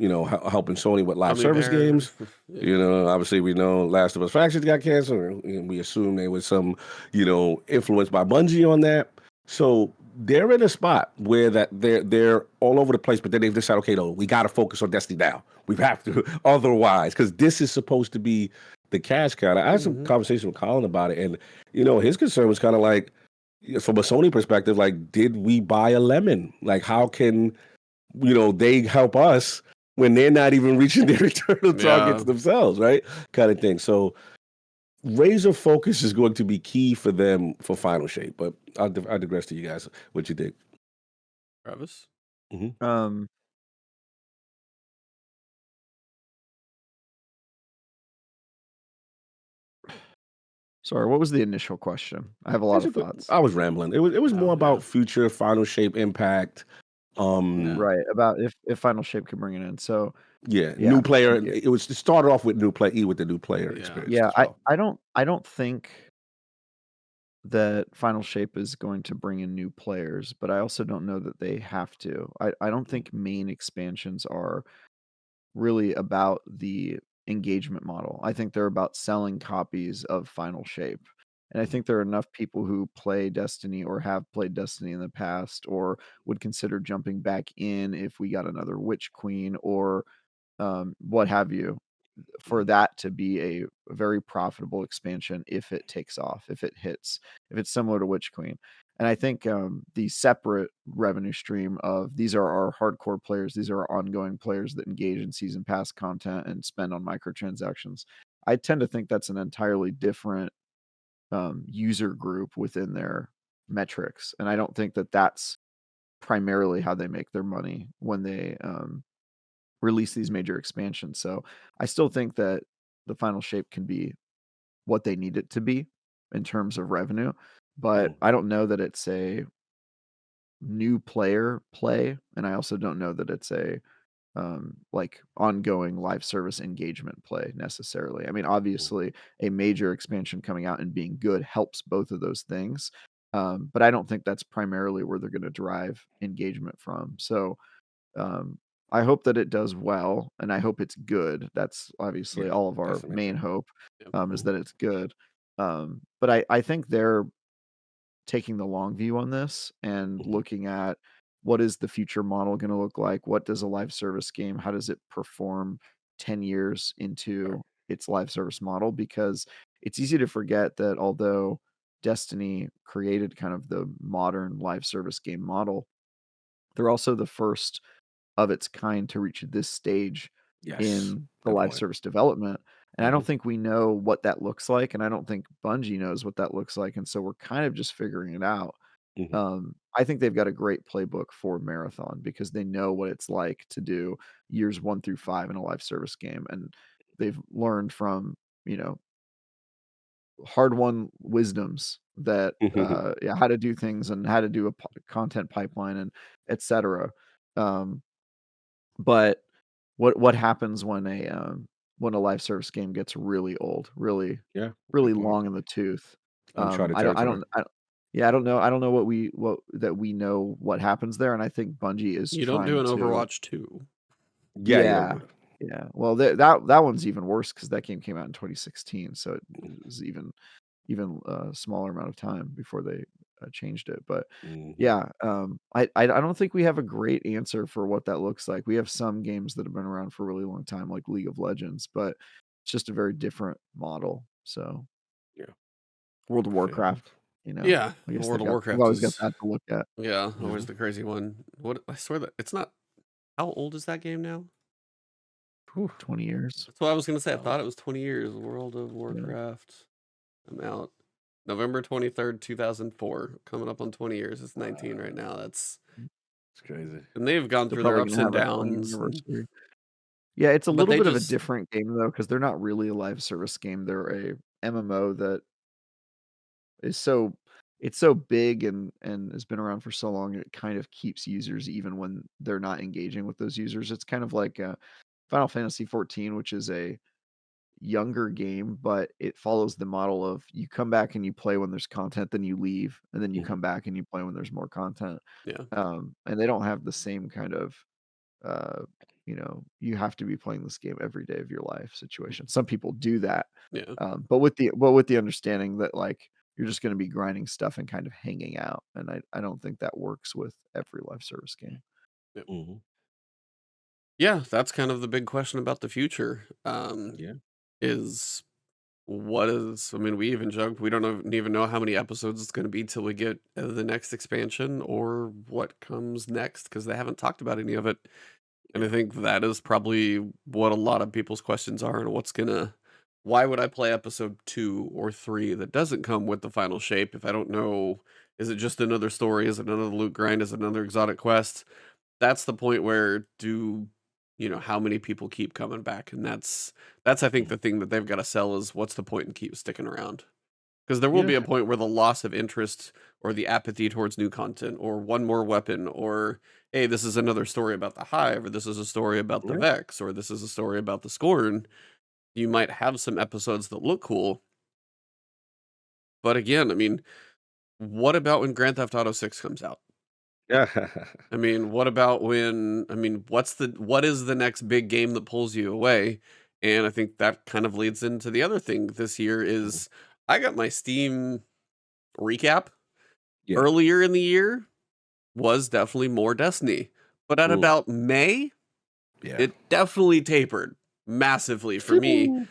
Speaker 1: helping Sony with live
Speaker 2: Gummy
Speaker 1: service
Speaker 2: bear.
Speaker 1: games.
Speaker 2: Yeah.
Speaker 1: Obviously we know Last of Us Factions got canceled, and we assume there was some influence by Bungie on that. So they're in a spot where that they're all over the place, but then they've decided, okay, no, we got to focus on Destiny now. We have to, otherwise, because this is supposed to be the cash cow. I had some conversation with Colin about it, and his concern was kind of like, from a Sony perspective, like, did we buy a lemon? Like, how can they help us when they're not even reaching their internal targets themselves, right? Kind of thing. So razor focus is going to be key for them for Final Shape. But I digress to you guys. What you think,
Speaker 2: Travis?
Speaker 3: Um, Sorry, what was the initial question? I have a lot of thoughts.
Speaker 1: I was rambling. It was more about
Speaker 2: Yeah.
Speaker 1: future Final Shape impact.
Speaker 2: Yeah.
Speaker 3: Right, about if Final Shape can bring it in. So
Speaker 1: Yeah,
Speaker 3: yeah,
Speaker 1: new player.
Speaker 3: yeah.
Speaker 1: It started off with new play with the new player
Speaker 2: Yeah.
Speaker 1: experience
Speaker 3: Yeah,
Speaker 1: as well.
Speaker 3: I don't think that Final Shape is going to bring in new players, but I also don't know that they have to. I don't think main expansions are really about the engagement model. I think they're about selling copies of Final Shape. And I think there are enough people who play Destiny or have played Destiny in the past or would consider jumping back in if we got another Witch Queen or what have you, for that to be a very profitable expansion if it takes off, if it hits, if it's similar to Witch Queen. And I think the separate revenue stream of these are our hardcore players, these are our ongoing players that engage in season pass content and spend on microtransactions. I tend to think that's an entirely different user group within their metrics. And I don't think that that's primarily how they make their money when they release these major expansions. So I still think that the Final Shape can be what they need it to be in terms of revenue, but I don't know that it's a new player play, and I also don't know that it's a like ongoing live service engagement play necessarily. I mean, obviously, a major expansion coming out and being good helps both of those things, but I don't think that's primarily where they're going to drive engagement from. So um, I hope that it does well, and I hope it's good. That's obviously
Speaker 1: Yeah,
Speaker 3: all of our
Speaker 1: definitely.
Speaker 3: main hope,
Speaker 2: Yep.
Speaker 3: is that it's good. But I think they're taking the long view on this and looking at what is the future model going to look like? What does a live service game, how does it perform 10 years into its live service model? Because it's easy to forget that although Destiny created kind of the modern live service game model, they're also the first of its kind to reach this stage
Speaker 1: Yes,
Speaker 3: in the live
Speaker 1: definitely.
Speaker 3: service development. And I don't
Speaker 1: Mhm,
Speaker 3: think we know what that looks like, and I don't think Bungie knows what that looks like, and so we're kind of just figuring it out.
Speaker 1: mhm.
Speaker 3: I think they've got a great playbook for Marathon because they know what it's like to do years 1 through 5 in a live service game, and they've learned from, you know, hard-won wisdoms that, yeah, how to do things and how to do a content pipeline and etcetera. Um, but what happens when a live service game gets really old, really
Speaker 1: Yeah,
Speaker 3: really
Speaker 1: good point.
Speaker 3: long in the tooth?
Speaker 1: Uncharted
Speaker 3: I don't I
Speaker 1: territory.
Speaker 3: don't I yeah, I don't know what that we know what happens there, and I think Bungie is
Speaker 2: You don't do
Speaker 3: trying
Speaker 2: an
Speaker 3: to.
Speaker 2: Overwatch 2.
Speaker 1: Yeah, yeah,
Speaker 3: Yeah.
Speaker 1: but
Speaker 3: Yeah. Well, that one's even worse because that game came out in 2016, so it was even a smaller amount of time before they changed it. But
Speaker 1: mhm.
Speaker 3: yeah, I don't think we have a great answer for what that looks like. We have some games that have been around for a really long time, like League of Legends, but it's just a very different model. So
Speaker 1: Yeah,
Speaker 3: World of
Speaker 1: fair enough.
Speaker 3: Warcraft, you know,
Speaker 2: Yeah,
Speaker 3: I guess
Speaker 2: World of
Speaker 3: they've
Speaker 2: Warcraft
Speaker 3: always got
Speaker 2: is
Speaker 3: that to look at.
Speaker 2: yeah, always
Speaker 1: Mhm.
Speaker 2: the crazy one. What I swear that it's not. How old is that game now?
Speaker 1: Whew.
Speaker 3: 20 years.
Speaker 2: That's what I was gonna say. I
Speaker 1: Wow.
Speaker 2: thought it was 20 years. World of
Speaker 3: Yeah.
Speaker 2: Warcraft. I'm out. November 23rd, 2004. Coming up on 20 years. It's 19 right now. That's
Speaker 1: It's crazy.
Speaker 2: and they've gone
Speaker 3: They're
Speaker 2: through their
Speaker 3: probably
Speaker 2: ups
Speaker 3: gonna
Speaker 2: and
Speaker 3: have a 20
Speaker 2: downs.
Speaker 3: anniversary. Yeah, it's a
Speaker 2: But
Speaker 3: little
Speaker 2: they
Speaker 3: bit of a
Speaker 2: just
Speaker 3: different game though, because they're not really a live service game. They're a MMO that is so it's so big and has been around for so long, it kind of keeps users even when they're not engaging with those users. It's kind of like Final Fantasy 14, which is a younger game, but it follows the model of you come back and you play when there's content, then you leave, and then you
Speaker 1: Mhm.
Speaker 3: come back and you play when there's more content.
Speaker 2: yeah,
Speaker 3: And they don't have the same kind of uh, you have to be playing this game every day of your life situation. Some people do that,
Speaker 2: yeah.
Speaker 3: but with the understanding that like you're just going to be grinding stuff and kind of hanging out, and I don't think that works with every live service game.
Speaker 2: Yep.
Speaker 1: Mhm.
Speaker 2: Yeah, that's kind of the big question about the future.
Speaker 1: Yeah.
Speaker 2: Is what is I mean, we even joked we don't even know how many episodes it's going to be till we get the next expansion or what comes next because they haven't talked about any of it. And I
Speaker 1: Yeah.
Speaker 2: think that is probably what a lot of people's questions are and why would I play episode 2 or 3 that doesn't come with the final shape if I don't know, is it just another story? Is it another loot grind? Is it another exotic quest? That's the point where how many people keep coming back? And that's I think
Speaker 1: Mhm.
Speaker 2: the thing that they've got to sell is what's the point in keep sticking around? Because there will
Speaker 1: Yeah.
Speaker 2: be a point where the loss of interest or the apathy towards new content or one more weapon or hey, this is another story about the Hive or this is a story about the
Speaker 1: Yeah.
Speaker 2: Vex or this is a story about the Scorn. You might have some episodes that look cool, but again, I mean, what about when Grand Theft Auto 6 comes out?
Speaker 1: Yeah.
Speaker 2: I mean, what about when I mean, what is the next big game that pulls you away? And I think that kind of leads into the other thing this year
Speaker 1: Mhm.
Speaker 2: is I got my Steam recap
Speaker 1: Yeah.
Speaker 2: earlier in the year was definitely more Destiny. But at
Speaker 1: Mm.
Speaker 2: about May,
Speaker 1: Yeah.
Speaker 2: it definitely tapered massively for me.
Speaker 1: Phew.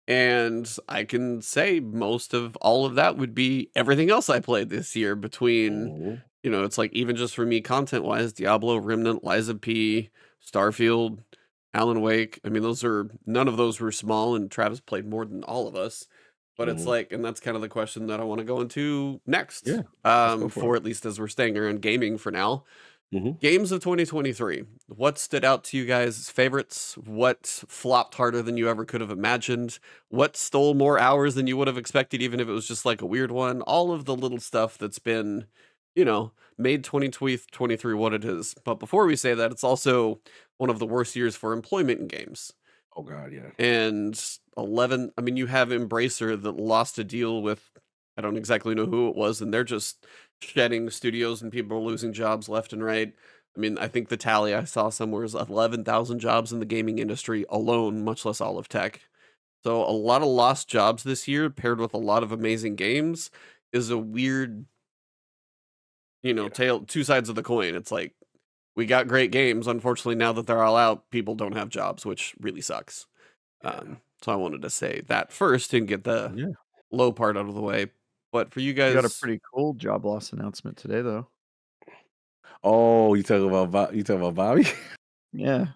Speaker 2: And I can say most of all of that would be everything else I played this year between,
Speaker 1: Mhm.
Speaker 2: it's like even just for me content wise, Diablo, Remnant, Liza P, Starfield, Alan Wake. I mean, none of those were small, and Travis played more than all of us. But it's
Speaker 1: Mhm.
Speaker 2: like, and that's kind of the question that I want to go into next.
Speaker 1: Yeah. Let's go for
Speaker 2: For
Speaker 1: it.
Speaker 2: at least as we're staying around gaming for now.
Speaker 1: Mhm.
Speaker 2: Games of 2023. What stood out to you guys as favorites? What flopped harder than you ever could have imagined? What stole more hours than you would have expected, even if it was just like a weird one? All of the little stuff that's been, made 2023 what it is. But before we say that, it's also one of the worst years for employment in games.
Speaker 1: Oh God, yeah.
Speaker 2: And 11, I mean, you have Embracer that lost a deal with, I don't exactly know who it was, and they're just shedding studios and people are losing jobs left and right. I mean, I think the tally I saw somewhere is 11,000 jobs in the gaming industry alone, much less all of tech. So a lot of lost jobs this year, paired with a lot of amazing games, is a weird,
Speaker 1: Yeah.
Speaker 2: tale, two sides of the coin. It's like we got great games. Unfortunately, now that they're all out, people don't have jobs, which really sucks.
Speaker 1: Yeah.
Speaker 2: So I wanted to say that first and get the
Speaker 1: Yeah.
Speaker 2: low part out of the way. But for you
Speaker 3: We got a
Speaker 2: guys,
Speaker 3: pretty cool job loss announcement today, though.
Speaker 1: Oh, you talking about Bobby?
Speaker 3: Yeah,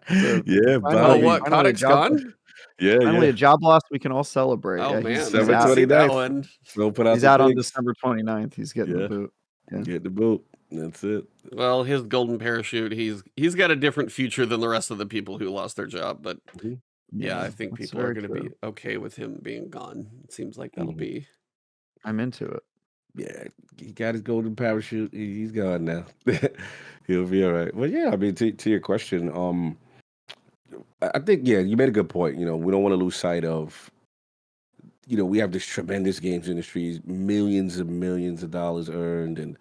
Speaker 3: it's a
Speaker 1: Yeah,
Speaker 2: oh,
Speaker 3: finally
Speaker 2: what?
Speaker 1: Bobby.
Speaker 3: finally a
Speaker 2: Kodak's
Speaker 3: job
Speaker 2: gone?
Speaker 1: Yeah,
Speaker 3: finally
Speaker 1: yeah.
Speaker 3: a job loss we can all celebrate.
Speaker 2: Oh
Speaker 3: Yeah,
Speaker 2: man, I
Speaker 3: he's
Speaker 1: December
Speaker 2: didn't
Speaker 3: out.
Speaker 2: see that
Speaker 1: 29th.
Speaker 2: one.
Speaker 1: Go put out
Speaker 3: He's
Speaker 1: the
Speaker 3: out on
Speaker 1: bigs.
Speaker 3: December 29th. He's getting the
Speaker 1: Yeah.
Speaker 3: boot. Yeah.
Speaker 1: Get the boot. That's it.
Speaker 2: Well, his golden parachute, he's got a different future than the rest of the people who lost their job. But
Speaker 1: Mhm.
Speaker 2: yeah,
Speaker 3: Yeah,
Speaker 2: I think
Speaker 3: that's
Speaker 2: people are
Speaker 3: very
Speaker 2: going to be
Speaker 3: true.
Speaker 2: okay with him being gone. It seems like that'll
Speaker 1: Mhm.
Speaker 2: be.
Speaker 3: I'm into it.
Speaker 1: Yeah, he got his golden parachute. He's gone now. He'll be all right. Well, yeah, I mean, to your question, I think yeah, you made a good point. We don't want to lose sight of. We have this tremendous games industry, millions and millions of dollars earned, and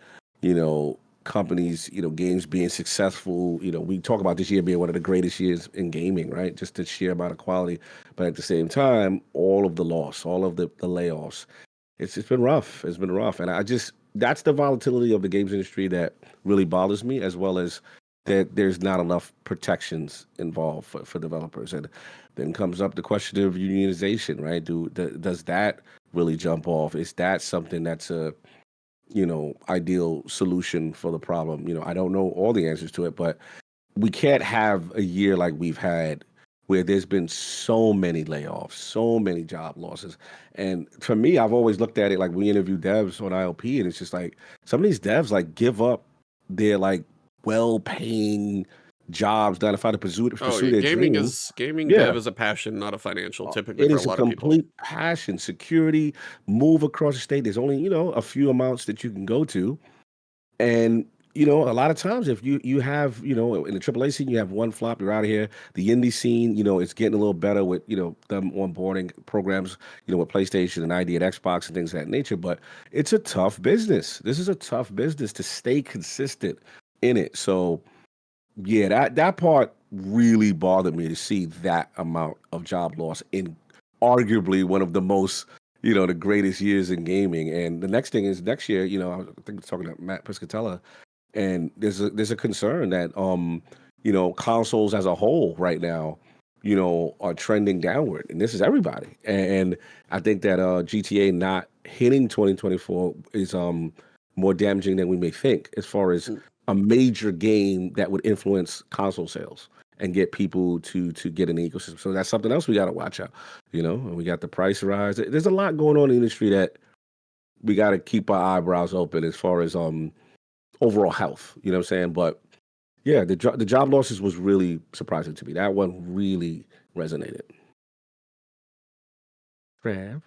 Speaker 1: companies, games being successful. We talk about this year being one of the greatest years in gaming, right? Just the sheer amount of quality, but at the same time, all of the loss, all of the layoffs. It's been rough. It's been rough, and that's the volatility of the games industry that really bothers me, as well as that there's not enough protections involved for developers, and then comes up the question of unionization, right? Does that really jump off? Is that something that's a ideal solution for the problem? I don't know all the answers to it, but we can't have a year like we've had where there's been so many layoffs, so many job losses. And for me, I've always looked at it like we interview devs on ILP, and it's just like some of these devs like give up their like well-paying jobs to try to
Speaker 2: Oh,
Speaker 1: pursue
Speaker 2: yeah,
Speaker 1: their dream.
Speaker 2: gaming
Speaker 1: Yeah.
Speaker 2: dev is a passion, not a financial, typically
Speaker 1: It
Speaker 2: for a
Speaker 1: is a
Speaker 2: lot of people.
Speaker 1: complete passion, security, move across the state. There's only, a few amounts that you can go to. And a lot of times if you have, in the AAA scene, you have one flop, you're out of here. The indie scene, it's getting a little better with, them onboarding programs, with PlayStation and ID and Xbox and things of that nature. But it's a tough business. This is a tough business to stay consistent in it. So yeah, that part really bothered me to see that amount of job loss in arguably one of the most, the greatest years in gaming. And the next thing is next year, I think I was talking to Matt Piscatella, and there's a concern that consoles as a whole right now, are trending downward, and this is everybody. And I think that GTA not hitting 2024 is more damaging than we may think, as far as
Speaker 2: Mm.
Speaker 1: a major game that would influence console sales and get people to get an ecosystem. So that's something else we got to watch out. And we got the price rise. There's a lot going on in the industry that we got to keep our eyebrows open as far as overall health. You know what I'm saying? But yeah, the job losses was really surprising to me. That one really resonated. Trav.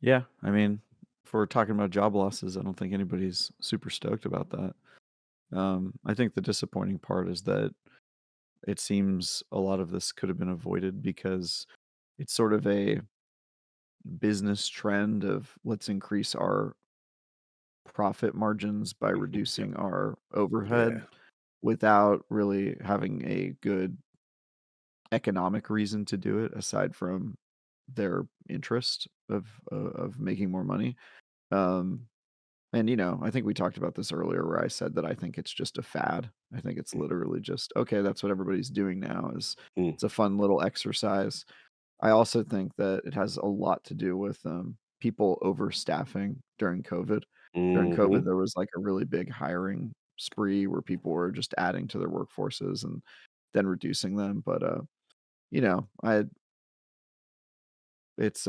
Speaker 3: Yeah, I mean, if we're talking about job losses, I don't think anybody's super stoked about that. I think the disappointing part is that it seems a lot of this could have been avoided because it's sort of a business trend of let's increase our profit margins by reducing our
Speaker 1: Yeah.
Speaker 3: overhead without really having a good economic reason to do it aside from their interest of making more money. Um, and I think we talked about this earlier where I said that I think it's just a fad. I think it's literally just okay, that's what everybody's doing now is
Speaker 1: Mm.
Speaker 3: it's a fun little exercise. I also think that it has a lot to do with people overstaffing during COVID. During
Speaker 1: Mm-hmm.
Speaker 3: COVID, there was like a really big hiring spree where people were just adding to their workforces and then reducing them. But I it's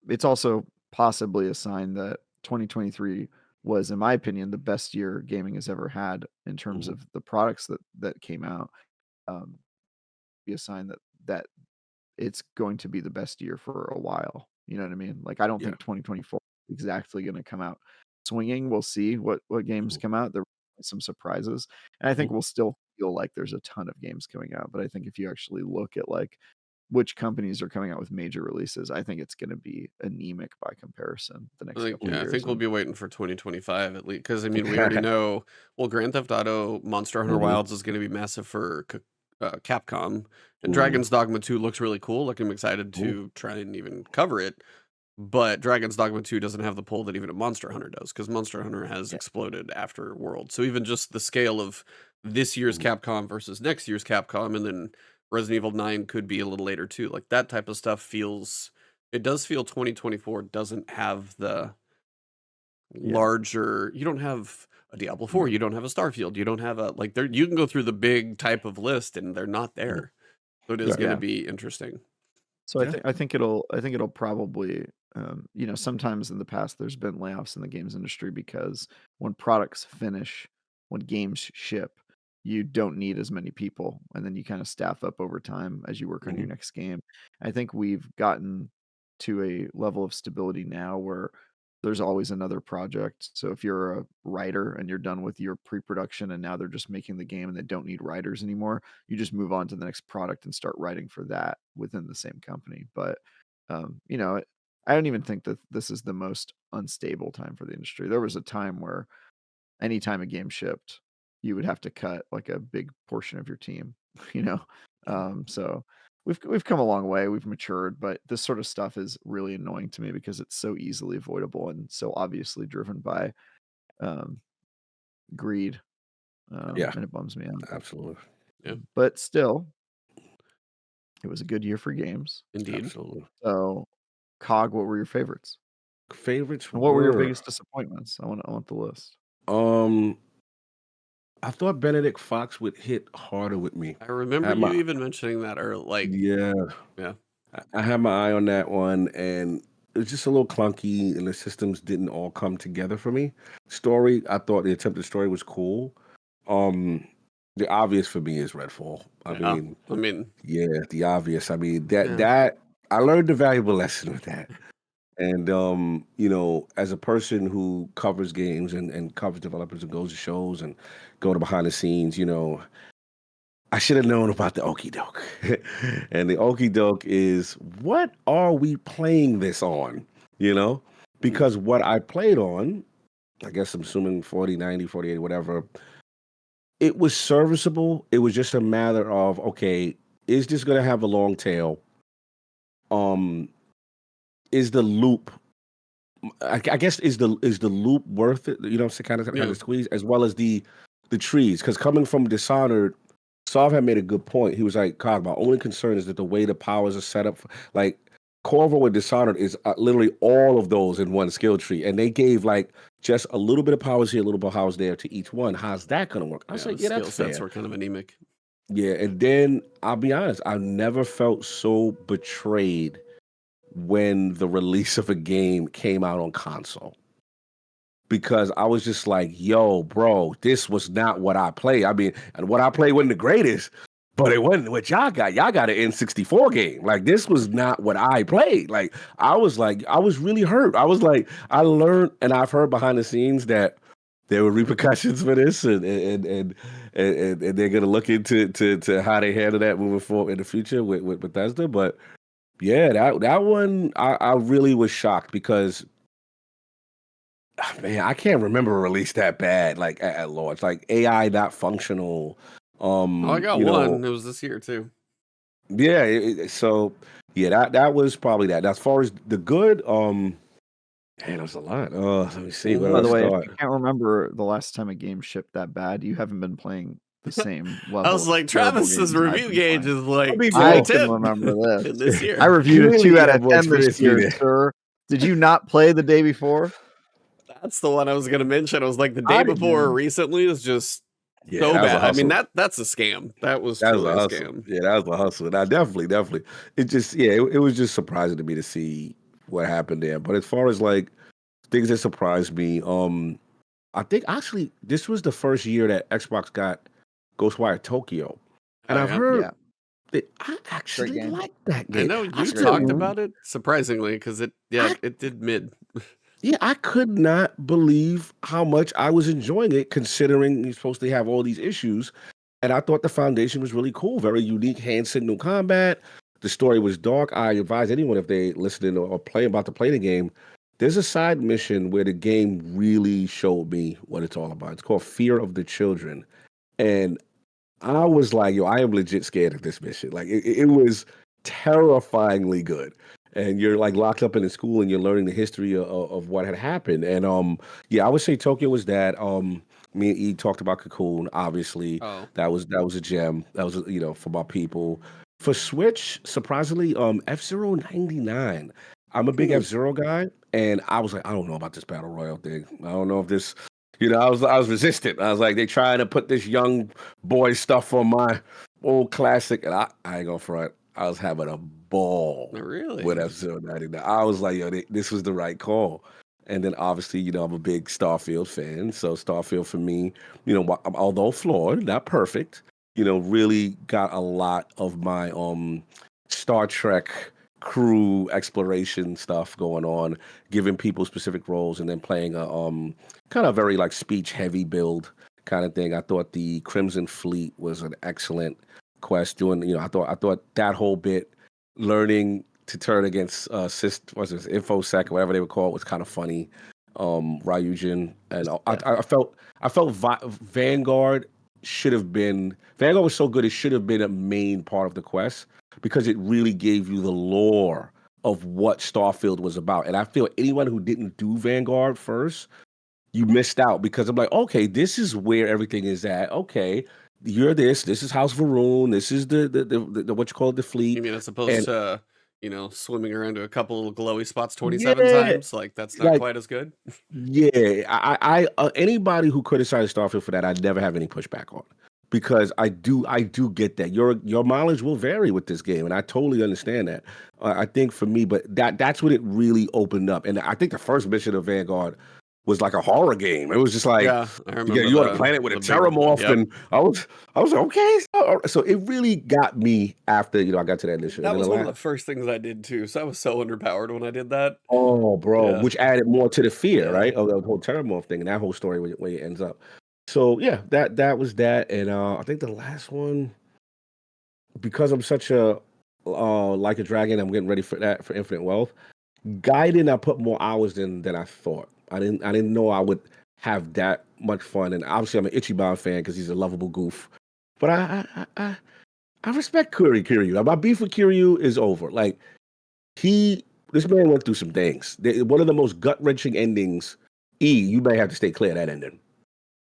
Speaker 3: it's also possibly a sign that 2023 was, in my opinion, the best year gaming has ever had in terms
Speaker 1: Mm-hmm.
Speaker 3: of the products that came out. Um, be a sign that it's going to be the best year for a while. You know what I mean? Like I don't
Speaker 1: Yeah.
Speaker 3: think 2024 is exactly going to come out swinging. We'll see what games
Speaker 1: Mm-hmm.
Speaker 3: come out. There are some surprises, and I think
Speaker 1: Mm-hmm.
Speaker 3: we'll still feel like there's a ton of games coming out. But I think if you actually look at like which companies are coming out with major releases, I think it's going to be anemic by comparison the next couple of
Speaker 2: I
Speaker 3: years.
Speaker 2: think we'll
Speaker 3: And
Speaker 2: be waiting for 2025 at least because I mean we already know. Well, Grand Theft Auto, Monster Hunter
Speaker 1: Mm-hmm.
Speaker 2: Wilds is going to be massive for Capcom, and
Speaker 1: Mm-hmm.
Speaker 2: Dragon's Dogma 2 looks really cool. Like I'm excited to try and even cover it. But Dragon's Dogma 2 doesn't have the pull that even a Monster Hunter does because Monster Hunter has
Speaker 3: yeah,
Speaker 2: exploded after World. So even just the scale of this year's
Speaker 1: Mm-hmm.
Speaker 2: Capcom versus next year's Capcom, and then Resident Evil 9 could be a little later too. Like that type of stuff feels. It does feel 2024 doesn't have the
Speaker 3: yeah,
Speaker 2: larger. You don't have a Diablo 4.
Speaker 1: Yeah.
Speaker 2: You don't have a Starfield. You don't have a like. There, you can go through the big type of list, and they're not there. So it is
Speaker 1: Yeah.
Speaker 2: going to
Speaker 3: yeah.
Speaker 2: be interesting.
Speaker 3: So
Speaker 1: Yeah.
Speaker 3: I think it'll probably sometimes in the past there's been layoffs in the games industry because when products finish, when games ship, you don't need as many people and then you kind of staff up over time as you work on your
Speaker 1: Mm-hmm.
Speaker 3: next game. I think we've gotten to a level of stability now where there's always another project. So if you're a writer and you're done with your pre-production and now they're just making the game and they don't need writers anymore, you just move on to the next product and start writing for that within the same company. But I don't even think that this is the most unstable time for the industry. There was a time where anytime a game shipped, you would have to cut like a big portion of your team, you know. So we've come a long way, we've matured, but this sort of stuff is really annoying to me because it's so easily avoidable and so obviously driven by um, greed,
Speaker 1: Yeah.
Speaker 3: and it bums me out.
Speaker 1: Absolutely.
Speaker 2: Yeah,
Speaker 3: But still, it was a good year for games.
Speaker 2: indeed.
Speaker 1: Absolutely.
Speaker 3: So, Cog, what were your favorites?
Speaker 1: Favorites
Speaker 3: And what were your
Speaker 1: were
Speaker 3: biggest disappointments? I want the list.
Speaker 1: um I thought Benedict Fox would hit harder with me.
Speaker 2: I remember
Speaker 1: Had
Speaker 2: you
Speaker 1: my
Speaker 2: even mentioning that, or like,
Speaker 1: Yeah,
Speaker 2: yeah,
Speaker 1: I had my eye on that one, and it was just a little clunky, and the systems didn't all come together for me. Story, I thought the attempted story was cool. Um, the obvious for me is Redfall. I
Speaker 2: yeah.
Speaker 1: mean,
Speaker 2: I mean,
Speaker 1: yeah, the obvious. I mean that
Speaker 2: yeah,
Speaker 1: that I learned a valuable lesson with that. And as a person who covers games and covers developers and goes to shows and go to behind the scenes, I should have known about the okey doke. And the okey doke is, what are we playing this on? You know? Because what I played on, I guess I'm assuming 40, 90, 48, whatever, it was serviceable. It was just a matter of, okay, is this gonna have a long tail? Um, is the loop I guess is the loop worth it? You know, what I'm saying, kind
Speaker 2: yeah,
Speaker 1: of squeeze, as well as the trees. Because coming from Dishonored, Sav had made a good point. He was like, "Cog, my only concern is that the way the powers are set up, like Corvo with Dishonored is literally all of those in one skill tree, and they gave like just a little bit of powers here, a little bit of powers there to each one. How's that gonna work?" I was
Speaker 2: yeah. The
Speaker 1: like, "Yeah, that's
Speaker 2: skill sets
Speaker 1: fair."
Speaker 2: were kind of anemic.
Speaker 1: Yeah, and then I'll be honest, I never felt so betrayed when the release of a game came out on console, because I was just like, yo, bro, this was not what I played. I mean, and what I played wasn't the greatest, but it wasn't what y'all got. Y'all got an N64 game. Like, this was not what I played. Like, I was really hurt. I was like, I learned, and I've heard behind the scenes that there were repercussions for this, and they're gonna look into to how they handle that moving forward in the future with Bethesda. But yeah, that one I really was shocked because Man, I can't remember a release that bad, like at launch, like AI not functional.
Speaker 2: Oh, I got
Speaker 1: You know,
Speaker 2: one. It was this year too.
Speaker 1: yeah. So yeah, that was probably that. Now, as far as the good, man, there's a lot. Let me see. Where do
Speaker 3: By
Speaker 1: I
Speaker 3: the
Speaker 2: Mhm.
Speaker 3: way, if
Speaker 1: start?
Speaker 3: you can't remember the last time a game shipped that bad, you haven't been playing the same
Speaker 2: I
Speaker 3: level
Speaker 2: was
Speaker 3: of
Speaker 2: like,
Speaker 3: terrible
Speaker 2: Travis's
Speaker 3: games I've
Speaker 2: review
Speaker 3: been
Speaker 2: gauge
Speaker 3: playing.
Speaker 2: is
Speaker 1: I
Speaker 2: like
Speaker 1: mean,
Speaker 2: 2 out
Speaker 3: I
Speaker 2: of
Speaker 1: yo,
Speaker 3: can
Speaker 2: 10
Speaker 3: remember
Speaker 2: in
Speaker 3: this.
Speaker 2: this
Speaker 3: I
Speaker 2: year.
Speaker 3: reviewed a
Speaker 1: clearly
Speaker 3: 2
Speaker 1: you
Speaker 3: out of
Speaker 1: have more
Speaker 3: 10 this
Speaker 1: experience than
Speaker 3: year,
Speaker 1: me there.
Speaker 3: sir. Did you not play the day before?
Speaker 2: That's the one I was gonna mention. I was like, the day
Speaker 3: I
Speaker 2: before or
Speaker 3: didn't.
Speaker 2: recently is just
Speaker 1: Yeah,
Speaker 2: so
Speaker 1: that was a
Speaker 2: bad. I mean,
Speaker 1: hustle.
Speaker 2: that's a scam. That was
Speaker 1: That was
Speaker 2: truly
Speaker 1: a
Speaker 2: a
Speaker 1: hustle.
Speaker 2: scam.
Speaker 1: Yeah, that was a hustle. Now, definitely. It just, yeah, it was just surprising to me to see what happened there. But as far as like things that surprised me, I think actually this was the first year that Xbox got Ghostwire Tokyo, and
Speaker 2: Oh
Speaker 1: I've
Speaker 2: yeah.
Speaker 1: heard
Speaker 3: Yeah,
Speaker 1: that I
Speaker 3: great
Speaker 1: actually
Speaker 3: game.
Speaker 1: like that
Speaker 2: I
Speaker 1: game.
Speaker 2: know
Speaker 1: I
Speaker 2: you
Speaker 3: Great
Speaker 1: still,
Speaker 2: talked
Speaker 3: game.
Speaker 2: about it surprisingly because
Speaker 1: I
Speaker 2: it did mid.
Speaker 1: yeah, I could not believe how much I was enjoying it, considering you're supposed to have all these issues. And I thought the foundation was really cool, very unique hand signal combat. The story was dark. I advise anyone if they listening or about to play the game. There's a side mission where the game really showed me what it's all about. It's called Fear of the Children, and I was like, yo, I am legit scared of this mission. Like it was terrifyingly good. And you're like locked up in a school and you're learning the history of what had happened. And yeah, I would say Tokyo was that. Me and E talked about Cocoon, obviously.
Speaker 2: Oh,
Speaker 1: That was a gem. That was for my people. For Switch, surprisingly, F-Zero 99. I'm a big
Speaker 2: ooh,
Speaker 1: F-Zero guy, and I was like, I don't know about this battle royale thing. I don't know if this I was resistant. I was like, they trying to put this young boy stuff on my old classic, and I ain't gonna front. I was having a ball with
Speaker 2: really?
Speaker 1: F-Zero 99. I was like, yo, this was the right call. And then obviously, I'm a big Starfield fan. So Starfield for me, although flawed, not perfect, really got a lot of my Star Trek crew exploration stuff going on, giving people specific roles and then playing a kind of very like speech heavy build kind of thing. I thought the Crimson Fleet was an excellent quest. Doing, I thought that whole bit, learning to turn against what's this, InfoSec, whatever they would call it, was kind of funny. Ryujin, and
Speaker 3: Yeah.
Speaker 1: I felt Vanguard was so good it should have been a main part of the quest because it really gave you the lore of what Starfield was about. And I feel anyone who didn't do Vanguard first, you missed out because I'm like, okay, this is where everything is at. Okay, you're this. This is House Varun. This is the what you call it, the
Speaker 2: You
Speaker 1: fleet.
Speaker 2: mean as opposed
Speaker 1: And
Speaker 2: to swimming around to a couple little glowy spots 27
Speaker 1: yeah,
Speaker 2: times? Like that's not
Speaker 1: like
Speaker 2: quite as good.
Speaker 1: yeah, anybody who criticized Starfield for that, I never have any pushback on because I do get that your mileage will vary with this game, and I totally understand that. I think for me, but that's what it really opened up, and I think the first mission of Vanguard was like a horror game. It was just like,
Speaker 2: Yeah, I
Speaker 1: yeah,
Speaker 2: remember
Speaker 1: you on a planet with a
Speaker 2: the big
Speaker 1: terramorph,
Speaker 2: yep.
Speaker 1: and I was like, okay, so it really got me after I got to that mission, and
Speaker 2: That
Speaker 1: then
Speaker 2: was
Speaker 1: the
Speaker 2: one of
Speaker 1: last.
Speaker 2: the first things I did too. So I was so underpowered when I did that.
Speaker 1: Oh, bro,
Speaker 2: Yeah.
Speaker 1: which added more to the fear,
Speaker 2: Yeah.
Speaker 1: right? Of the whole Terramorph thing and that whole story where it ends up. So yeah, that was that, and I think the last one, because I'm such a like a dragon, I'm getting ready for that for Infinite Wealth. Gaiden, I put more hours than I thought. I didn't know I would have that much fun, and obviously I'm an Ichiban fan because he's a lovable goof. But I respect Kiryu. My beef with Kiryu is over. Like he this man went through some things. One of the most gut wrenching endings. You may have to stay clear of that ending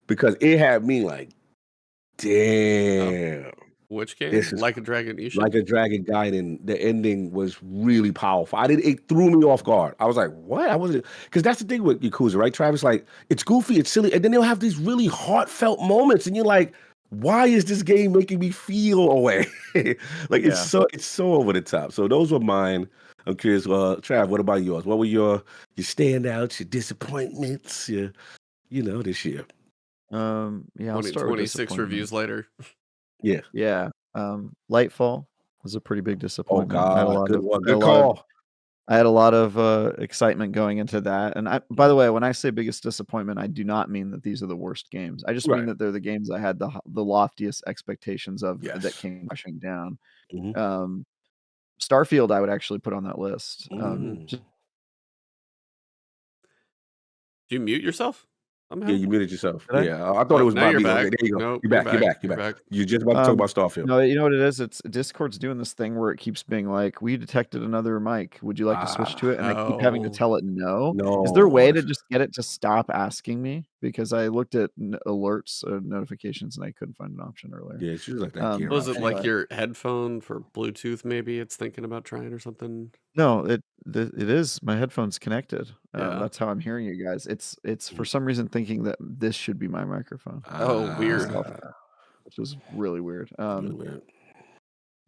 Speaker 1: because it had me like,
Speaker 2: Oh,
Speaker 1: damn,
Speaker 2: which
Speaker 1: this
Speaker 2: game?
Speaker 1: is
Speaker 2: Like a Dragon
Speaker 1: like
Speaker 2: Ishin?
Speaker 1: a Dragon Gaiden. The ending was really powerful. It threw me off guard. I was like, what? I wasn't because that's the thing with Yakuza, right, Travis? Like it's goofy, it's silly, and then they'll have these really heartfelt moments, and you're like, why is this game making me feel away? Like
Speaker 3: Yeah.
Speaker 1: it's so over the top. So those were mine. I'm curious, Trav, what about yours? What were your standouts, your disappointments, this year?
Speaker 3: Yeah, I'll start with
Speaker 2: 26
Speaker 3: disappointment.
Speaker 2: reviews later.
Speaker 1: Yeah.
Speaker 3: Yeah. Lightfall was a pretty big
Speaker 1: Oh
Speaker 3: disappointment.
Speaker 1: God, good one,
Speaker 3: I had a
Speaker 1: good
Speaker 3: lot of
Speaker 1: call.
Speaker 3: I had a lot of excitement going into that. And by the way, when I say biggest disappointment, I do not mean that these are the worst games. I just mean
Speaker 1: Right.
Speaker 3: that they're the games I had the loftiest expectations of that
Speaker 1: Yes.
Speaker 3: came crashing down.
Speaker 1: Hmm.
Speaker 3: Um, Starfield, I would actually put on that list.
Speaker 1: Mm.
Speaker 3: Just
Speaker 2: Did you mute yourself
Speaker 1: Yeah,
Speaker 2: somehow?
Speaker 1: you muted yourself.
Speaker 3: Did I?
Speaker 1: Yeah, I thought it
Speaker 2: Oh,
Speaker 1: was
Speaker 2: now
Speaker 1: by
Speaker 2: you're
Speaker 1: me. Okay,
Speaker 2: back.
Speaker 1: there you go.
Speaker 2: Nope,
Speaker 1: You're
Speaker 2: you're
Speaker 1: back. You're
Speaker 2: back.
Speaker 1: back. You're
Speaker 2: You're
Speaker 1: back.
Speaker 2: back.
Speaker 1: You're just about to talk about Starfield.
Speaker 3: No, you know what it is? It's Discord's doing this thing where it keeps being like, "We detected another mic. Would you like to switch to it?" And I keep having to
Speaker 2: Oh,
Speaker 3: tell it no. Is there a
Speaker 1: No,
Speaker 3: way to just get it to stop asking me? Because I looked at alerts, notifications, and I couldn't find an option earlier.
Speaker 1: yeah, she was like that gear
Speaker 2: was
Speaker 1: out
Speaker 2: it
Speaker 1: shit.
Speaker 2: like
Speaker 3: Anyway,
Speaker 2: your headphone for Bluetooth? Maybe it's thinking about trying or something.
Speaker 3: no, it is my headphones connected.
Speaker 2: Yeah.
Speaker 3: That's how I'm hearing you guys. It's for some reason thinking that this should be my microphone,
Speaker 2: Oh, weird.
Speaker 3: which is really weird.
Speaker 1: Really weird.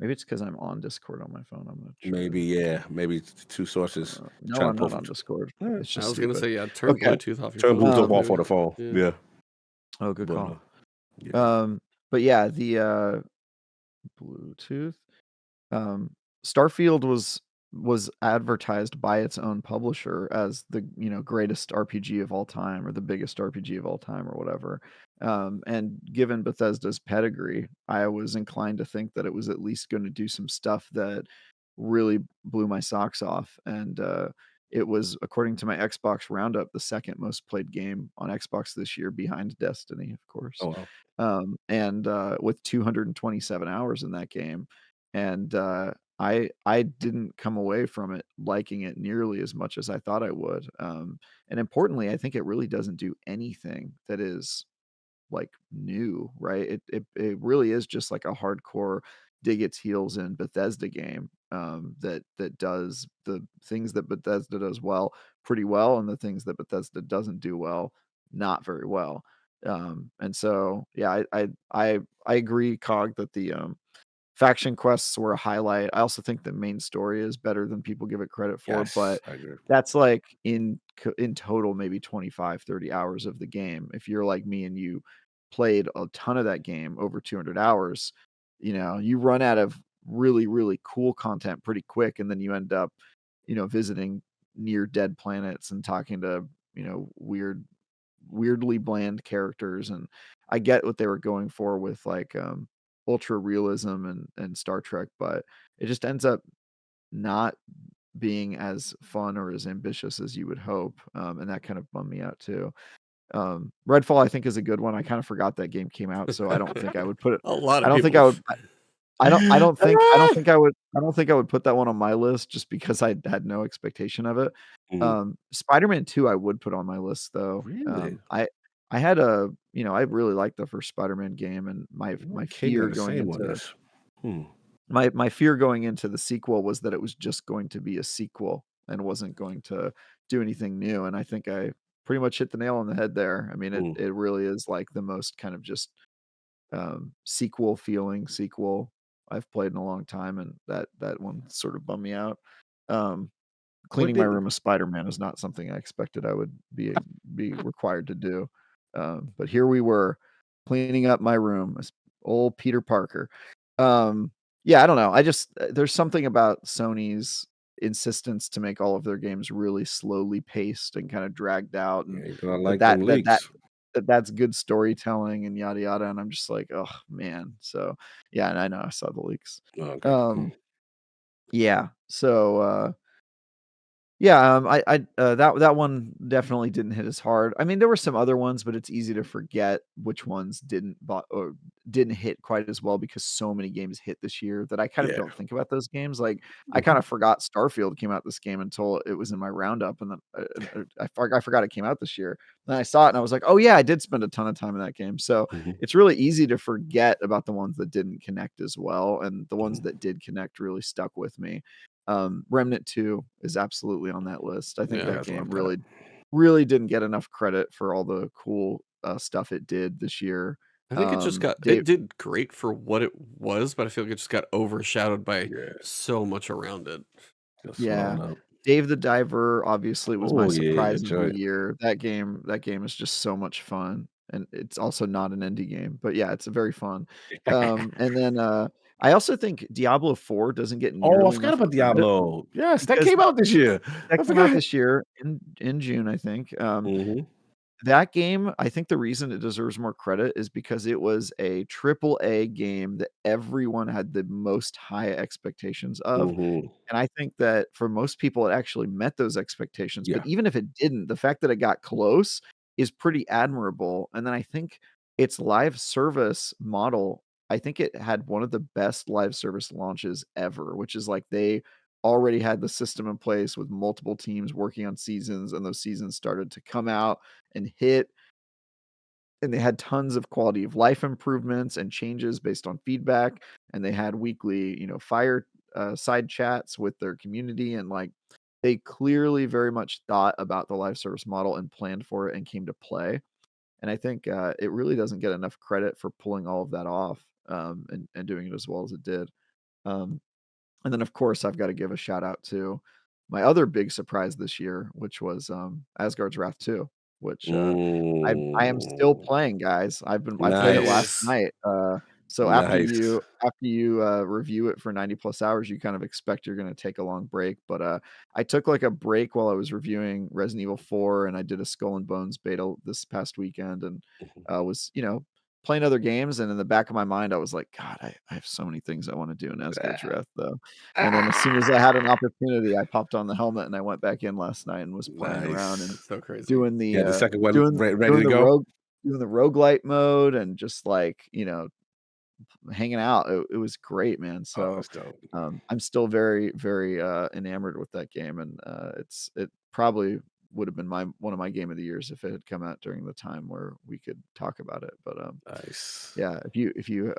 Speaker 3: Maybe it's because I'm on Discord on my phone. I'm gonna try.
Speaker 1: Maybe, yeah. Maybe two sources.
Speaker 3: No,
Speaker 1: trying
Speaker 3: I'm
Speaker 1: to pull
Speaker 3: not on
Speaker 1: from.
Speaker 3: Discord.
Speaker 1: Alright.
Speaker 3: It's
Speaker 2: I
Speaker 3: just
Speaker 2: was gonna
Speaker 3: stupid.
Speaker 2: say, yeah, turn
Speaker 3: Okay.
Speaker 2: Bluetooth off your
Speaker 1: Turn
Speaker 2: phone.
Speaker 1: Bluetooth off
Speaker 2: maybe.
Speaker 1: on the phone.
Speaker 2: Yeah.
Speaker 1: Yeah.
Speaker 3: Oh, good
Speaker 1: But,
Speaker 3: call.
Speaker 1: yeah.
Speaker 3: But yeah, the Bluetooth. Starfield was advertised by its own publisher as the greatest RPG of all time or the biggest RPG of all time or whatever. And given Bethesda's pedigree, I was inclined to think that it was at least going to do some stuff that really blew my socks off. And it was, according to my Xbox Roundup, the second most played game on Xbox this year, behind Destiny, of course.
Speaker 1: Oh, wow.
Speaker 3: And with 227 hours in that game. And I didn't come away from it liking it nearly as much as I thought I would. And importantly, I think it really doesn't do anything that is like new, right? It really is just like a hardcore dig its heels in Bethesda game that does the things that Bethesda does well pretty well, and the things that Bethesda doesn't do well not very well. And so yeah, I agree, Cog, that the faction quests were a highlight. I also think the main story is better than people give it credit for,
Speaker 1: Yes,
Speaker 3: but
Speaker 1: I agree.
Speaker 3: that's like in total maybe 25-30 hours of the game. If you're like me and you played a ton of that game, over 200 hours, you run out of really, really cool content pretty quick, and then you end up, visiting near dead planets and talking to, weirdly bland characters. And I get what they were going for with like ultra realism and Star Trek, but it just ends up not being as fun or as ambitious as you would hope. And that kind of bummed me out too. Redfall, I think, is a good one. I kind of forgot that game came out, so I don't think I would put it.
Speaker 2: A lot
Speaker 3: I
Speaker 2: of
Speaker 3: don't think
Speaker 2: people.
Speaker 3: I would. I don't think I would put that one on my list just because I had no expectation of it. Spider-Man 2 I would put on my list though.
Speaker 1: Really?
Speaker 3: I had I really liked the first Spider-Man game, and my
Speaker 1: King
Speaker 3: fear
Speaker 1: got the
Speaker 3: going
Speaker 1: same on
Speaker 3: into
Speaker 1: this.
Speaker 3: my fear going into the sequel was that it was just going to be a sequel and wasn't going to do anything new. And I think I pretty much hit the nail on the head there. I mean, it really is like the most kind of just sequel feeling sequel I've played in a long time, and that one sort of bummed me out. Cleaning my room with Spider-Man is not something I expected I would be required to do. But here we were cleaning up my room, old Peter Parker. Yeah, I don't know. I just there's something about Sony's insistence to make all of their games really slowly paced and kind of dragged out, and
Speaker 1: Yeah, you're gonna like them leaks.
Speaker 3: that's good storytelling and yada yada. And I'm just like, oh man. So yeah, and I know I saw the leaks.
Speaker 1: Okay, cool.
Speaker 3: Yeah. So yeah, that one definitely didn't hit as hard. I mean, there were some other ones, but it's easy to forget which ones didn't hit quite as well because so many games hit this year that I kind of
Speaker 1: Yeah.
Speaker 3: don't think about those games. Like I kind of forgot Starfield came out this game until it was in my roundup, and then I forgot it came out this year. Then I saw it and I was like, oh yeah, I did spend a ton of time in that game. So it's really easy to forget about the ones that didn't connect as well, and the ones that did connect really stuck with me. Remnant 2 is absolutely on that list. I think
Speaker 2: Yeah,
Speaker 3: that game really didn't get enough credit for all the cool stuff it did this year.
Speaker 2: I think it just got it did great for what it was, but I feel like it just got overshadowed by so much around it.
Speaker 3: Yeah. Dave the Diver obviously was my surprise of the
Speaker 1: joint.
Speaker 3: year. That game is just so much fun, and it's also not an indie game, but yeah, it's very fun. And then I also think Diablo 4 doesn't get
Speaker 1: Oh, I
Speaker 3: nearly
Speaker 1: forgot
Speaker 3: enough
Speaker 1: about
Speaker 3: credit
Speaker 1: Diablo. Yes, that
Speaker 3: because
Speaker 1: came out this year.
Speaker 3: that
Speaker 1: I
Speaker 3: came out
Speaker 1: forgot.
Speaker 3: this year in June, I think. That game, I think the reason it deserves more credit is because it was a triple A game that everyone had the most high expectations of.
Speaker 1: Mhm.
Speaker 3: And I think that for most people, it actually met those expectations. But
Speaker 1: Yeah.
Speaker 3: even if it didn't, the fact that it got close is pretty admirable. And then I think its live service model, I think it had one of the best live service launches ever, which is like they already had the system in place with multiple teams working on seasons, and those seasons started to come out and hit, and they had tons of quality of life improvements and changes based on feedback, and they had weekly, fire side chats with their community, and like they clearly very much thought about the live service model and planned for it and came to play. And I think it really doesn't get enough credit for pulling all of that off, and doing it as well as it did. Um, and then, of course, I've got to give a shout out to my other big surprise this year, which was Asgard's Wrath 2, which I am still
Speaker 1: Mm.
Speaker 3: playing, guys. I played it last
Speaker 1: Nice.
Speaker 2: Nice.
Speaker 3: night. So
Speaker 1: Nice.
Speaker 3: after you review it for 90 plus hours, you kind of expect you're going to take a long break. But I took like a break while I was reviewing Resident Evil 4, and I did a Skull and Bones beta this past weekend, and
Speaker 1: Mhm.
Speaker 3: was playing other games. And in the back of my mind, I was like, God, I have so many things I want to do in Asgard's
Speaker 1: Ah.
Speaker 3: Wrath, though. And then as soon as I had an
Speaker 1: Ah!
Speaker 3: opportunity, I popped on the helmet and I went back in last night and was playing around and
Speaker 1: Nice.
Speaker 2: So crazy.
Speaker 3: doing
Speaker 1: You
Speaker 3: the
Speaker 1: had the second one
Speaker 3: doing
Speaker 1: ready
Speaker 3: doing
Speaker 1: to
Speaker 3: the
Speaker 1: go?
Speaker 3: roguelite mode, and just like, hanging out. It was great, man.
Speaker 1: Oh,
Speaker 3: So
Speaker 1: that's dope.
Speaker 3: I'm still very, very enamored with that game, and it probably would have been one of my game of the years if it had come out during the time where we could talk about it. But
Speaker 1: Nice.
Speaker 3: yeah, if you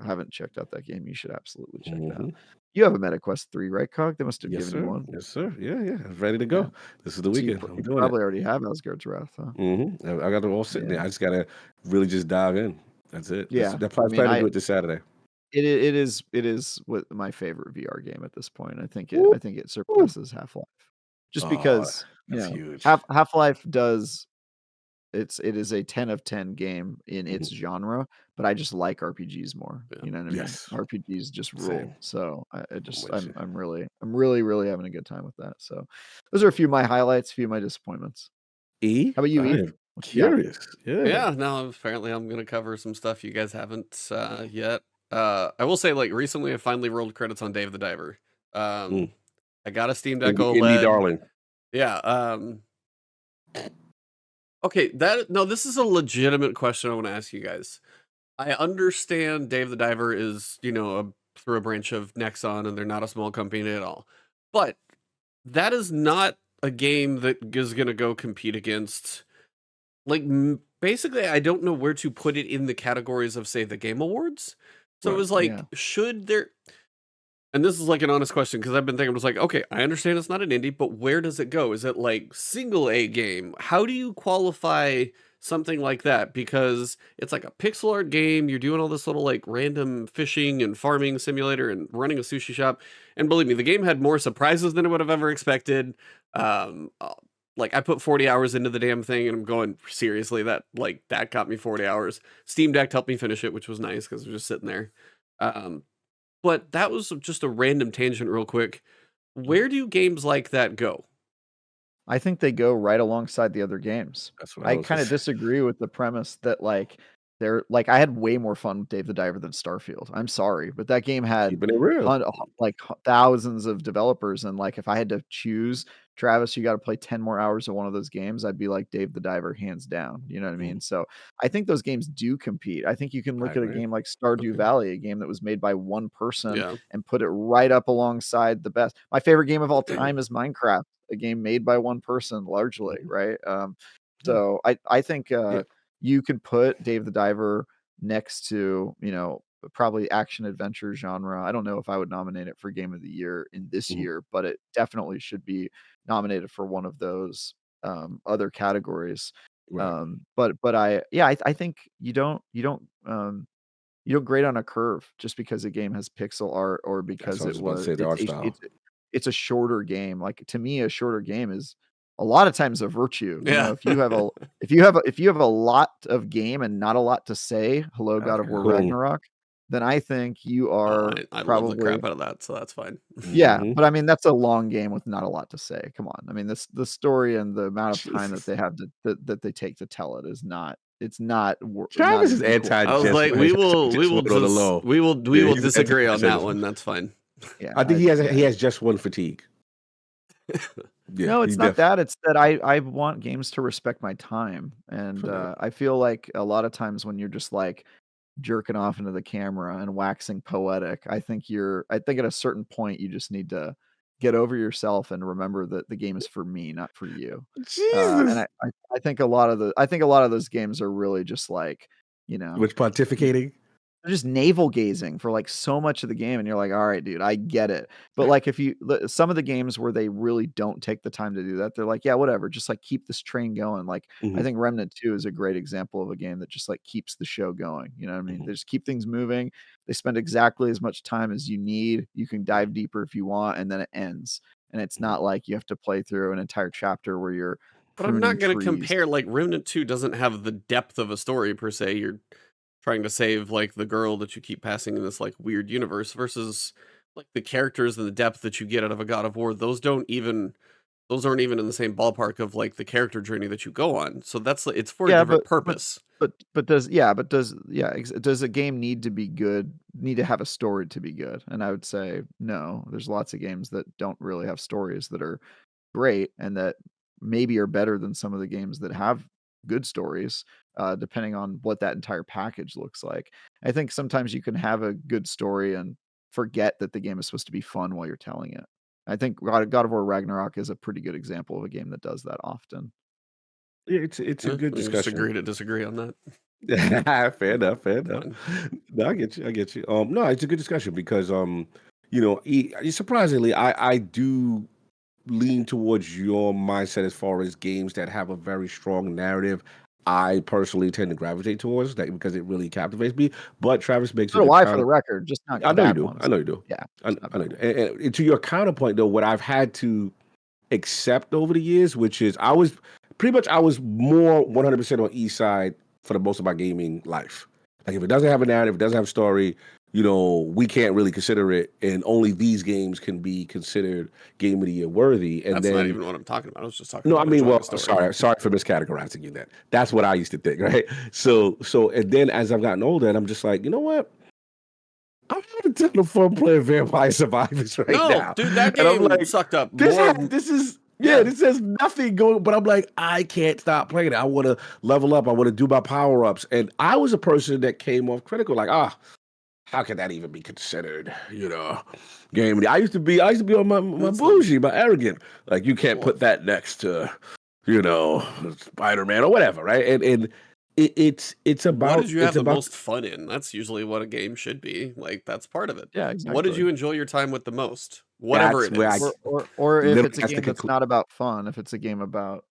Speaker 3: haven't checked out that game, you should absolutely check it out.
Speaker 1: Mhm.
Speaker 3: You have a MetaQuest 3, right, Cog? They must have
Speaker 1: Yes,
Speaker 3: given you
Speaker 1: sir.
Speaker 3: one.
Speaker 1: Yes, sir. Yeah, yeah. Ready to
Speaker 3: Yeah.
Speaker 1: go. This is the
Speaker 3: So
Speaker 1: weekend. I'm
Speaker 3: you
Speaker 1: doing it.
Speaker 3: probably already have Asgard's Wrath, huh?
Speaker 1: Mhm. I got them all sitting there.
Speaker 3: Yeah.
Speaker 1: I just gotta really just dive in. That's it.
Speaker 3: Yeah.
Speaker 1: I
Speaker 3: I mean,
Speaker 1: plan to do it this Saturday.
Speaker 3: it is what my favorite VR game at this point.
Speaker 1: Woo!
Speaker 3: I think it surpasses Half-Life. Just
Speaker 1: Oh,
Speaker 3: because,
Speaker 1: that's huge.
Speaker 3: Half-Life does it is a 10 of 10 game in its
Speaker 1: Mhm.
Speaker 3: genre, but I just like RPGs more,
Speaker 2: Yeah.
Speaker 3: you know what I mean?
Speaker 1: Yes.
Speaker 3: RPGs just
Speaker 1: Same.
Speaker 3: rule. So
Speaker 1: I'm with you.
Speaker 3: I'm really, really having a good time with that. So those are a few of my highlights, a few of my disappointments.
Speaker 1: E?
Speaker 3: How about you,
Speaker 1: I
Speaker 3: E?
Speaker 1: am
Speaker 3: What you got?
Speaker 1: curious. Yeah.
Speaker 2: Yeah, no, apparently I'm gonna cover some stuff you guys haven't yet. I will say, like, recently I finally rolled credits on Dave the Diver.
Speaker 1: Mm.
Speaker 2: I got a Steam Deck
Speaker 1: Indie
Speaker 2: OLED.
Speaker 1: darling.
Speaker 2: Yeah. Okay, this is a legitimate question I want to ask you guys. I understand Dave the Diver is, through a branch of Nexon, and they're not a small company at all. But that is not a game that is going to go compete against, like, basically, I don't know where to put it in the categories of, say, the Game Awards. So it
Speaker 1: Right.
Speaker 2: was like,
Speaker 3: Yeah.
Speaker 2: should there, and this is like an honest question because I've been thinking, I was like, okay, I understand it's not an indie, but where does it go? Is it like single A game? How do you qualify something like that? Because it's like a pixel art game. You're doing all this little like random fishing and farming simulator and running a sushi shop. And believe me, the game had more surprises than I would have ever expected. Um, uh, like I put 40 hours into the damn thing and I'm going, seriously, that got me 40 hours. Steam Deck helped me finish it, which was nice because it was just sitting there. Um, but that was just a random tangent real quick. Where do games like that go?
Speaker 3: I think they go right alongside the other games.
Speaker 1: That's what I
Speaker 3: I
Speaker 1: was gonna
Speaker 3: kinda
Speaker 1: say.
Speaker 3: disagree with the premise that, like, they're like, I had way more fun with Dave the Diver than Starfield. I'm sorry, but that game had
Speaker 1: Keeping it real.
Speaker 3: thousands of developers, and, like, if I had to choose, "Travis, you gotta play 10 more hours of one of those games," I'd be like, "Dave the Diver, hands down." You know what I
Speaker 1: Mm,
Speaker 3: mean? So, I think those games do compete. I think you can
Speaker 1: I
Speaker 3: look at a
Speaker 1: agree.
Speaker 3: game like Stardew
Speaker 1: Okay.
Speaker 3: Valley, a game that was made by one person,
Speaker 2: Yeah.
Speaker 3: and put it right up alongside the best. My favorite game of all time is Minecraft, a game made by one person largely,
Speaker 1: Mhm.
Speaker 3: right?
Speaker 1: Yeah.
Speaker 3: So I think
Speaker 1: Yeah.
Speaker 3: you could put Dave the Diver next to, probably action adventure genre. I don't know if I would nominate it for game of the year in this
Speaker 1: Mhm.
Speaker 3: year, but it definitely should be nominated for one of those other categories.
Speaker 1: Right.
Speaker 3: But I think you don't grade on a curve just because a game has pixel art, or
Speaker 1: That's what
Speaker 3: because
Speaker 1: I was just about to say, the art style.
Speaker 3: it's a shorter game. Like, to me, a shorter game is a lot of times a virtue.
Speaker 2: Yeah.
Speaker 3: If you have a lot of game and not a lot to say, hello, God of War
Speaker 1: Boom.
Speaker 3: Ragnarok. then I think you
Speaker 2: Oh,
Speaker 3: are
Speaker 2: I love the
Speaker 3: probably
Speaker 2: crap out of that, so that's fine.
Speaker 3: yeah,
Speaker 1: Mhm.
Speaker 3: but I mean that's a long game with not a lot to say. Come on, I mean the story and the amount of time that they have that they take to tell it is not. It's not
Speaker 1: Travis
Speaker 3: an
Speaker 1: is
Speaker 3: equal.
Speaker 2: I was
Speaker 1: anti-just
Speaker 2: like,
Speaker 1: just one on the low.
Speaker 2: we
Speaker 1: Yeah,
Speaker 2: will
Speaker 1: he's
Speaker 2: disagree on that
Speaker 1: anti-just.
Speaker 2: one. That's fine.
Speaker 3: Yeah,
Speaker 1: I think he has just one fatigue. Yeah,
Speaker 3: no,
Speaker 1: he
Speaker 3: it's not
Speaker 1: def
Speaker 3: that. It's that I want games to respect my time, and
Speaker 1: fair.
Speaker 3: I feel like a lot of times when you're just like jerking off into the camera and waxing poetic, I think at a certain point you just need to get over yourself and remember that the game is for me, not for you. And
Speaker 1: Jesus.
Speaker 3: I think a lot of those games are really just like, you know,
Speaker 1: Which pontificating?
Speaker 3: they're just navel gazing for like so much of the game, and you're like, all right, dude, I get it. But like if you some of the games where they really don't take the time to do that, they're like, yeah, whatever, just like keep this train going. Like I
Speaker 1: Mhm,
Speaker 3: think Remnant 2 is a great example of a game that just like keeps the show going. You know what I mean?
Speaker 1: mhm,
Speaker 3: They just keep things moving. They spend exactly as much time as you need. You can dive deeper if you want, and then it ends. And it's
Speaker 1: mhm.
Speaker 3: not like you have to play through an entire chapter where you're
Speaker 2: But I'm
Speaker 3: pruning
Speaker 2: not gonna
Speaker 3: trees.
Speaker 2: compare, like, Remnant 2 doesn't have the depth of a story per se. You're trying to save, like, the girl that you keep passing in this, like, weird universe versus, like, the characters and the depth that you get out of a God of War. Those aren't even in the same ballpark of, like, the character journey that you go on. So that's it's for a
Speaker 3: Yeah,
Speaker 2: different purpose.
Speaker 3: does a game need to be good, need to have a story to be good? And I would say no. There's lots of games that don't really have stories that are great and that maybe are better than some of the games that have good stories, depending on what that entire package looks like. I think sometimes you can have a good story and forget that the game is supposed to be fun while you're telling it. I think God of War Ragnarok is a pretty good example of a game that does that often.
Speaker 1: Yeah, it's a
Speaker 2: Yeah,
Speaker 1: good
Speaker 2: we can just
Speaker 1: discussion.
Speaker 2: agree to disagree on that.
Speaker 1: Fair enough, fair enough.
Speaker 2: Fine.
Speaker 1: No, I get you, I get you. No, it's a good discussion because, you know, surprisingly, I do lean towards your mindset as far as games that have a very strong narrative. I personally tend to gravitate towards that because it really captivates me. But Travis makes a
Speaker 3: So do
Speaker 1: good
Speaker 3: I, for the
Speaker 1: counter.
Speaker 3: record, just not
Speaker 1: I know you
Speaker 3: bad
Speaker 1: do. I
Speaker 3: ones.
Speaker 1: know you do.
Speaker 3: Yeah,
Speaker 1: I,
Speaker 3: just not
Speaker 1: I know
Speaker 3: bad
Speaker 1: you do.
Speaker 3: ones.
Speaker 1: And to your counterpoint, though, what I've had to accept over the years, which is I was more 100% on East Side for the most of my gaming life. Like if it doesn't have a narrative, it doesn't have a story, you know, we can't really consider it, and only these games can be considered game of the year worthy. And
Speaker 2: That's not
Speaker 1: then
Speaker 2: even what I'm talking about. I was just talking
Speaker 1: no, I
Speaker 2: about
Speaker 1: mean,
Speaker 2: enjoying a
Speaker 1: well,
Speaker 2: story.
Speaker 1: sorry for miscategorizing you. That's what I used to think, right? So, and then as I've gotten older, and I'm just like, you know what? I'm having a ton of fun playing Vampire Survivors right
Speaker 2: No,
Speaker 1: now,
Speaker 2: dude, that
Speaker 1: and I'm
Speaker 2: game
Speaker 1: like,
Speaker 2: sucked up more.
Speaker 1: this is yeah,
Speaker 2: Yeah,
Speaker 1: this has nothing going, but I'm like, I can't stop playing it. I want to level up. I want to do my power ups, and I was a person that came off critical, like, how can that even be considered? You know, game. I used to be on my
Speaker 2: that's the
Speaker 1: bougie, my arrogant. Like, you can't
Speaker 2: well.
Speaker 1: put that next to, you know, Spider Man or whatever, right? And it's
Speaker 2: What
Speaker 1: about
Speaker 2: did you have the most fun in? That's usually what a game should be. Like that's part of it.
Speaker 3: Yeah,
Speaker 2: What did
Speaker 3: exactly.
Speaker 2: you enjoy your time with the most? Whatever
Speaker 1: that's
Speaker 2: it
Speaker 1: where I
Speaker 2: is.
Speaker 3: Or if
Speaker 1: literally
Speaker 3: it's a
Speaker 1: that's the
Speaker 3: game that's
Speaker 1: conclusion.
Speaker 3: not about fun, if it's a game about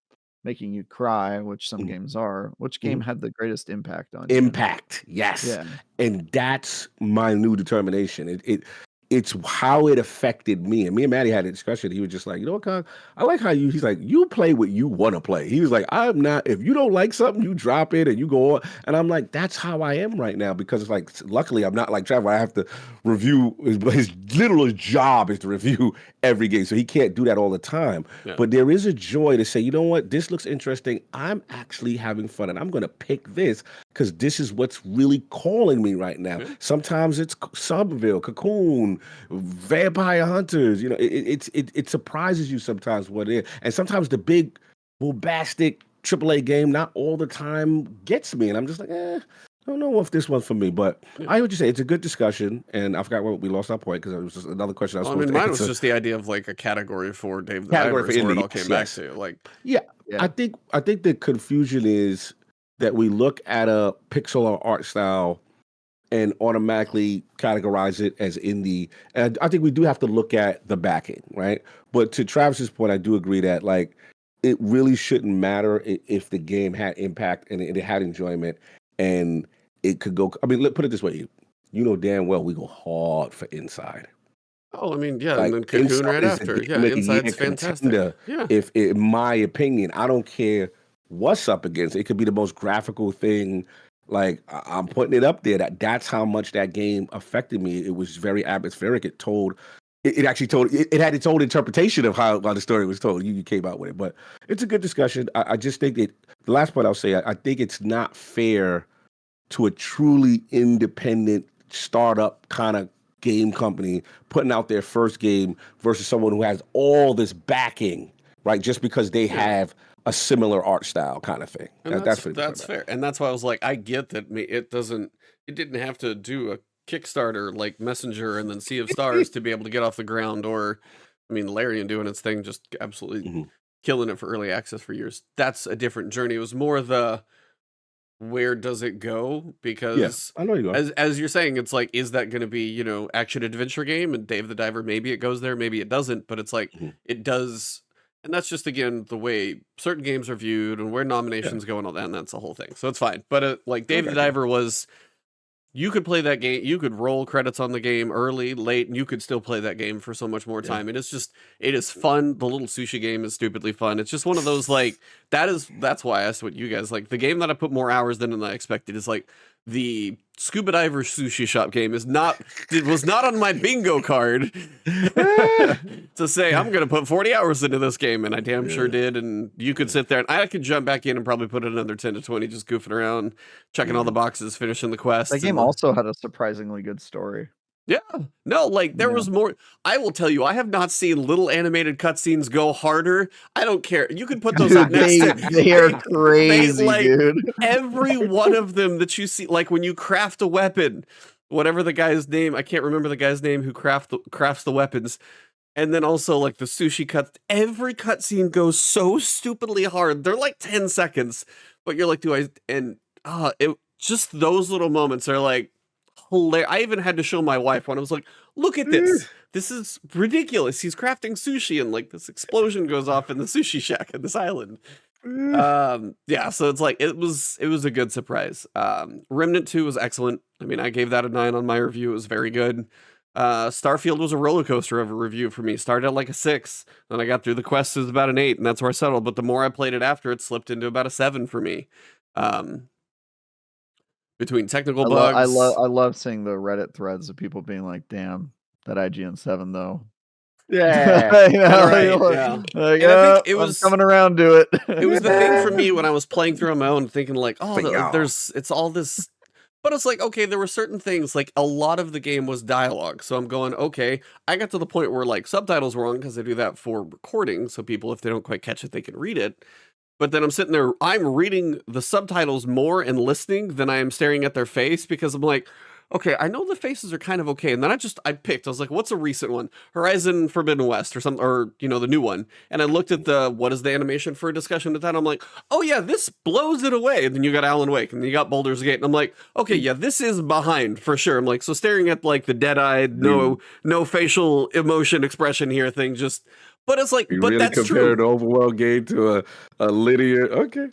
Speaker 3: making you cry, which some games are, which game had the greatest impact on you?
Speaker 1: Impact, yes,
Speaker 3: Yeah.
Speaker 1: and that's my new determination. It's how it affected me. And me and Maddie had a discussion. He was just like, you know what, Con? I like how he's like, you play what you want to play. He was like, I'm not, if you don't like something, you drop it and you go on. And I'm like, that's how I am right now because it's like, luckily, I'm not like Trevor. I have to review, his literal job is to review every game. So he can't do that all the time.
Speaker 2: Yeah.
Speaker 1: But there is a joy to say, you know what, this looks interesting. I'm actually having fun and I'm going to pick this because this is what's really calling me right now.
Speaker 2: Yeah.
Speaker 1: Sometimes it's Somerville, Cocoon, Vampire Hunters. You know, it surprises you sometimes what it is, and sometimes the big bombastic AAA game not all the time gets me, and I'm just like, I don't know if this one's for me. But
Speaker 2: Yeah.
Speaker 1: I would just say it's a good discussion, and I forgot what we lost our point because it was just another question I was
Speaker 2: Well, I
Speaker 1: supposed
Speaker 2: mean,
Speaker 1: to
Speaker 2: mine was
Speaker 1: answer.
Speaker 2: just the idea of like a category for Dave the
Speaker 1: Category
Speaker 2: Diver
Speaker 1: for
Speaker 2: is where it
Speaker 1: indie,
Speaker 2: all came back
Speaker 1: yes.
Speaker 2: to. Like,
Speaker 1: Yeah,
Speaker 3: Yeah.
Speaker 1: I think the confusion is that we look at a pixel art style and automatically categorize it as indie. And I think we do have to look at the backing, right? But to Travis's point, I do agree that like it really shouldn't matter if the game had impact and it had enjoyment and it could go. I mean, put it this way: you know damn well we go hard for Inside.
Speaker 2: oh, I mean, yeah, and
Speaker 1: Like
Speaker 2: then Cocoon
Speaker 1: Inside
Speaker 2: right
Speaker 1: is the
Speaker 2: after. Yeah,
Speaker 1: game of the year
Speaker 2: Inside's fantastic.
Speaker 1: contender.
Speaker 2: Yeah.
Speaker 1: If in my opinion, I don't care what's up against. It could be the most graphical thing Like I'm putting it up there. That's how much that game affected me. It was very atmospheric. It actually told it had its own interpretation of how the story was told. You came out with it, but it's a good discussion. I just think that the last part I'll say, I think it's not fair to a truly independent startup kind of game company putting out their first game versus someone who has all this backing, right? Just because they have a similar art style kind of thing.
Speaker 2: And
Speaker 1: That's
Speaker 2: fair. And that's why I was like, I get that it didn't have to do a Kickstarter like Messenger and then Sea of Stars to be able to get off the ground, or I mean Larian doing its thing, just absolutely killing it for early access for years. That's a different journey. It was more the where does it go? Because
Speaker 1: I know you are.
Speaker 2: as you're saying, it's like, is that going to be, action adventure game? And Dave the Diver, maybe it goes there, maybe it doesn't, but it's like it does. And that's just, again, the way certain games are viewed and where nominations go and all that, and that's the whole thing. So it's fine. But like Dave the Diver was, you could play that game, you could roll credits on the game early, late, and you could still play that game for so much more time. And it is fun. The little sushi game is stupidly fun. It's just one of those, like, that's why I asked what you guys like. The game that I put more hours than I expected is like the Scuba Diver Sushi Shop game was not on my bingo card to say I'm gonna put 40 hours into this game, and I damn sure did. And you could sit there and I could jump back in and probably put another 10 to 20 just goofing around, checking all the boxes, finishing the quest.
Speaker 3: That game also had a surprisingly good story.
Speaker 2: Yeah. No, like there was more. I will tell you, I have not seen little animated cutscenes go harder. I don't care. You can put those up next to
Speaker 3: They are crazy, dude.
Speaker 2: Every one of them that you see, like when you craft a weapon, whatever the guy's name, I can't remember the guy's name who crafts the weapons. And then also like the sushi cuts, every cutscene goes so stupidly hard. They're like 10 seconds, but you're like, just those little moments are like hilarious. I even had to show my wife when I was like, look at this. This is ridiculous. He's crafting sushi and like this explosion goes off in the sushi shack at this island. So it's like it was a good surprise. Remnant 2 was excellent. I mean, I gave that a 9 on my review. It was very good. Starfield was a roller coaster of a review for me. Started at like a 6, then I got through the quest, it was about an 8, and that's where I settled. But the more I played it after, it slipped into about a 7 for me. Between technical bugs,
Speaker 3: I love seeing the Reddit threads of people being like, "Damn, that IGN 7 though."
Speaker 1: Yeah,
Speaker 2: right.
Speaker 3: Like,
Speaker 2: and I think it was
Speaker 3: coming around to it.
Speaker 2: It was the thing for me when I was playing through on my own, thinking like, it's all this. But it's like, okay, there were certain things, like a lot of the game was dialogue. So I'm going, okay, I got to the point where like subtitles were on because they do that for recording. So people, if they don't quite catch it, they can read it. But then I'm sitting there, I'm reading the subtitles more and listening than I am staring at their face, because I'm like, okay, I know the faces are kind of okay. And then I picked, I was like, what's a recent one? Horizon Forbidden West or something, or, the new one. And I looked at what is the animation for a discussion at that? I'm like, oh yeah, this blows it away. And then you got Alan Wake and then you got Baldur's Gate. And I'm like, okay, yeah, this is behind for sure. I'm like, so staring at like the dead-eyed, no facial emotion expression here thing, just... But it's like, but really that's true.
Speaker 1: Compare an overworld game to a linear. Okay,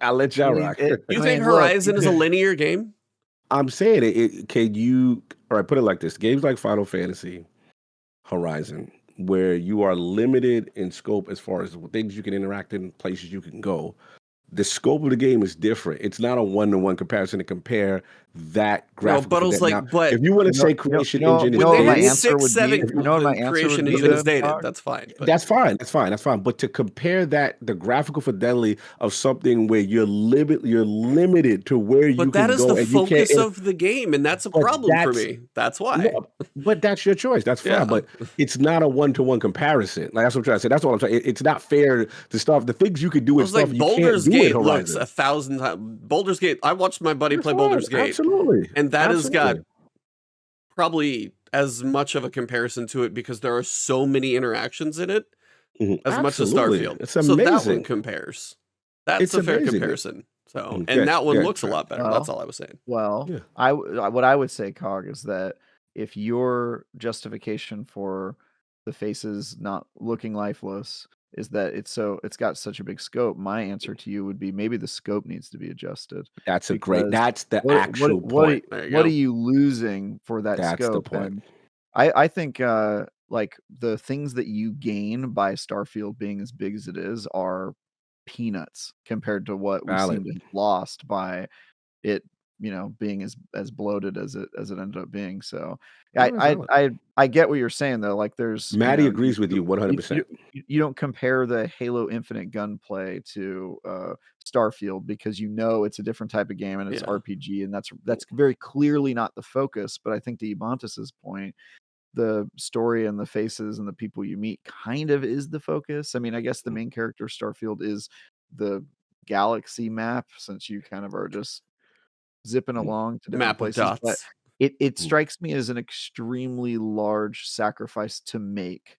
Speaker 1: I'll let y'all rock.
Speaker 2: You think Horizon is a linear game?
Speaker 1: I'm saying it. Can you? All right, put it like this: games like Final Fantasy, Horizon, where you are limited in scope as far as things you can interact in, places you can go. The scope of the game is different. It's not a one-to-one comparison to compare that graphic.
Speaker 2: No, but it was like, but
Speaker 1: if you want to say creation engine,
Speaker 2: when they had 6, 7, creation engine is dated. That's fine. But.
Speaker 1: That's fine. But to compare the graphical fidelity of something where you're limited to where you can go,
Speaker 2: but that is the focus of the game, and that's a problem for me. That's why.
Speaker 1: No, but that's your choice. That's fine. Yeah. But it's not a one-to-one comparison. Like that's what I'm trying to say. That's all I'm trying. It's not fair to stuff. The things you could do with stuff like
Speaker 2: Baldur's Gate looks 1,000 times. Baldur's Gate. I watched my buddy play Baldur's Gate.
Speaker 1: Absolutely.
Speaker 2: And that has got probably as much of a comparison to it because there are so many interactions in it as much as Starfield.
Speaker 1: It's amazing.
Speaker 2: So that one compares. That's a fair comparison. So, and that one looks a lot better. That's all I was saying.
Speaker 3: Well, what I would say, Cog, is that if your justification for the faces not looking lifeless is that it's got such a big scope, my answer to you would be maybe the scope needs to be adjusted.
Speaker 1: That's the actual point.
Speaker 3: What are you losing for that scope? That's the point. And I think like the things that you gain by Starfield being as big as it is are peanuts compared to what we seem to have lost by it being as bloated as it ended up being. So
Speaker 1: No, it's valid.
Speaker 3: I get what you're saying though. Like there's
Speaker 1: Maddie agrees with you 100%.
Speaker 3: you don't compare the Halo Infinite gunplay to Starfield because it's a different type of game and it's
Speaker 2: Yeah.
Speaker 3: RPG, and that's very clearly not the focus. But I think to Ebontis's point, the story and the faces and the people you meet kind of is the focus. I mean, I guess the main character Starfield is the galaxy map, since you kind of are just zipping along to different
Speaker 2: Map of
Speaker 3: places. But
Speaker 2: dots.
Speaker 3: it strikes me as an extremely large sacrifice to make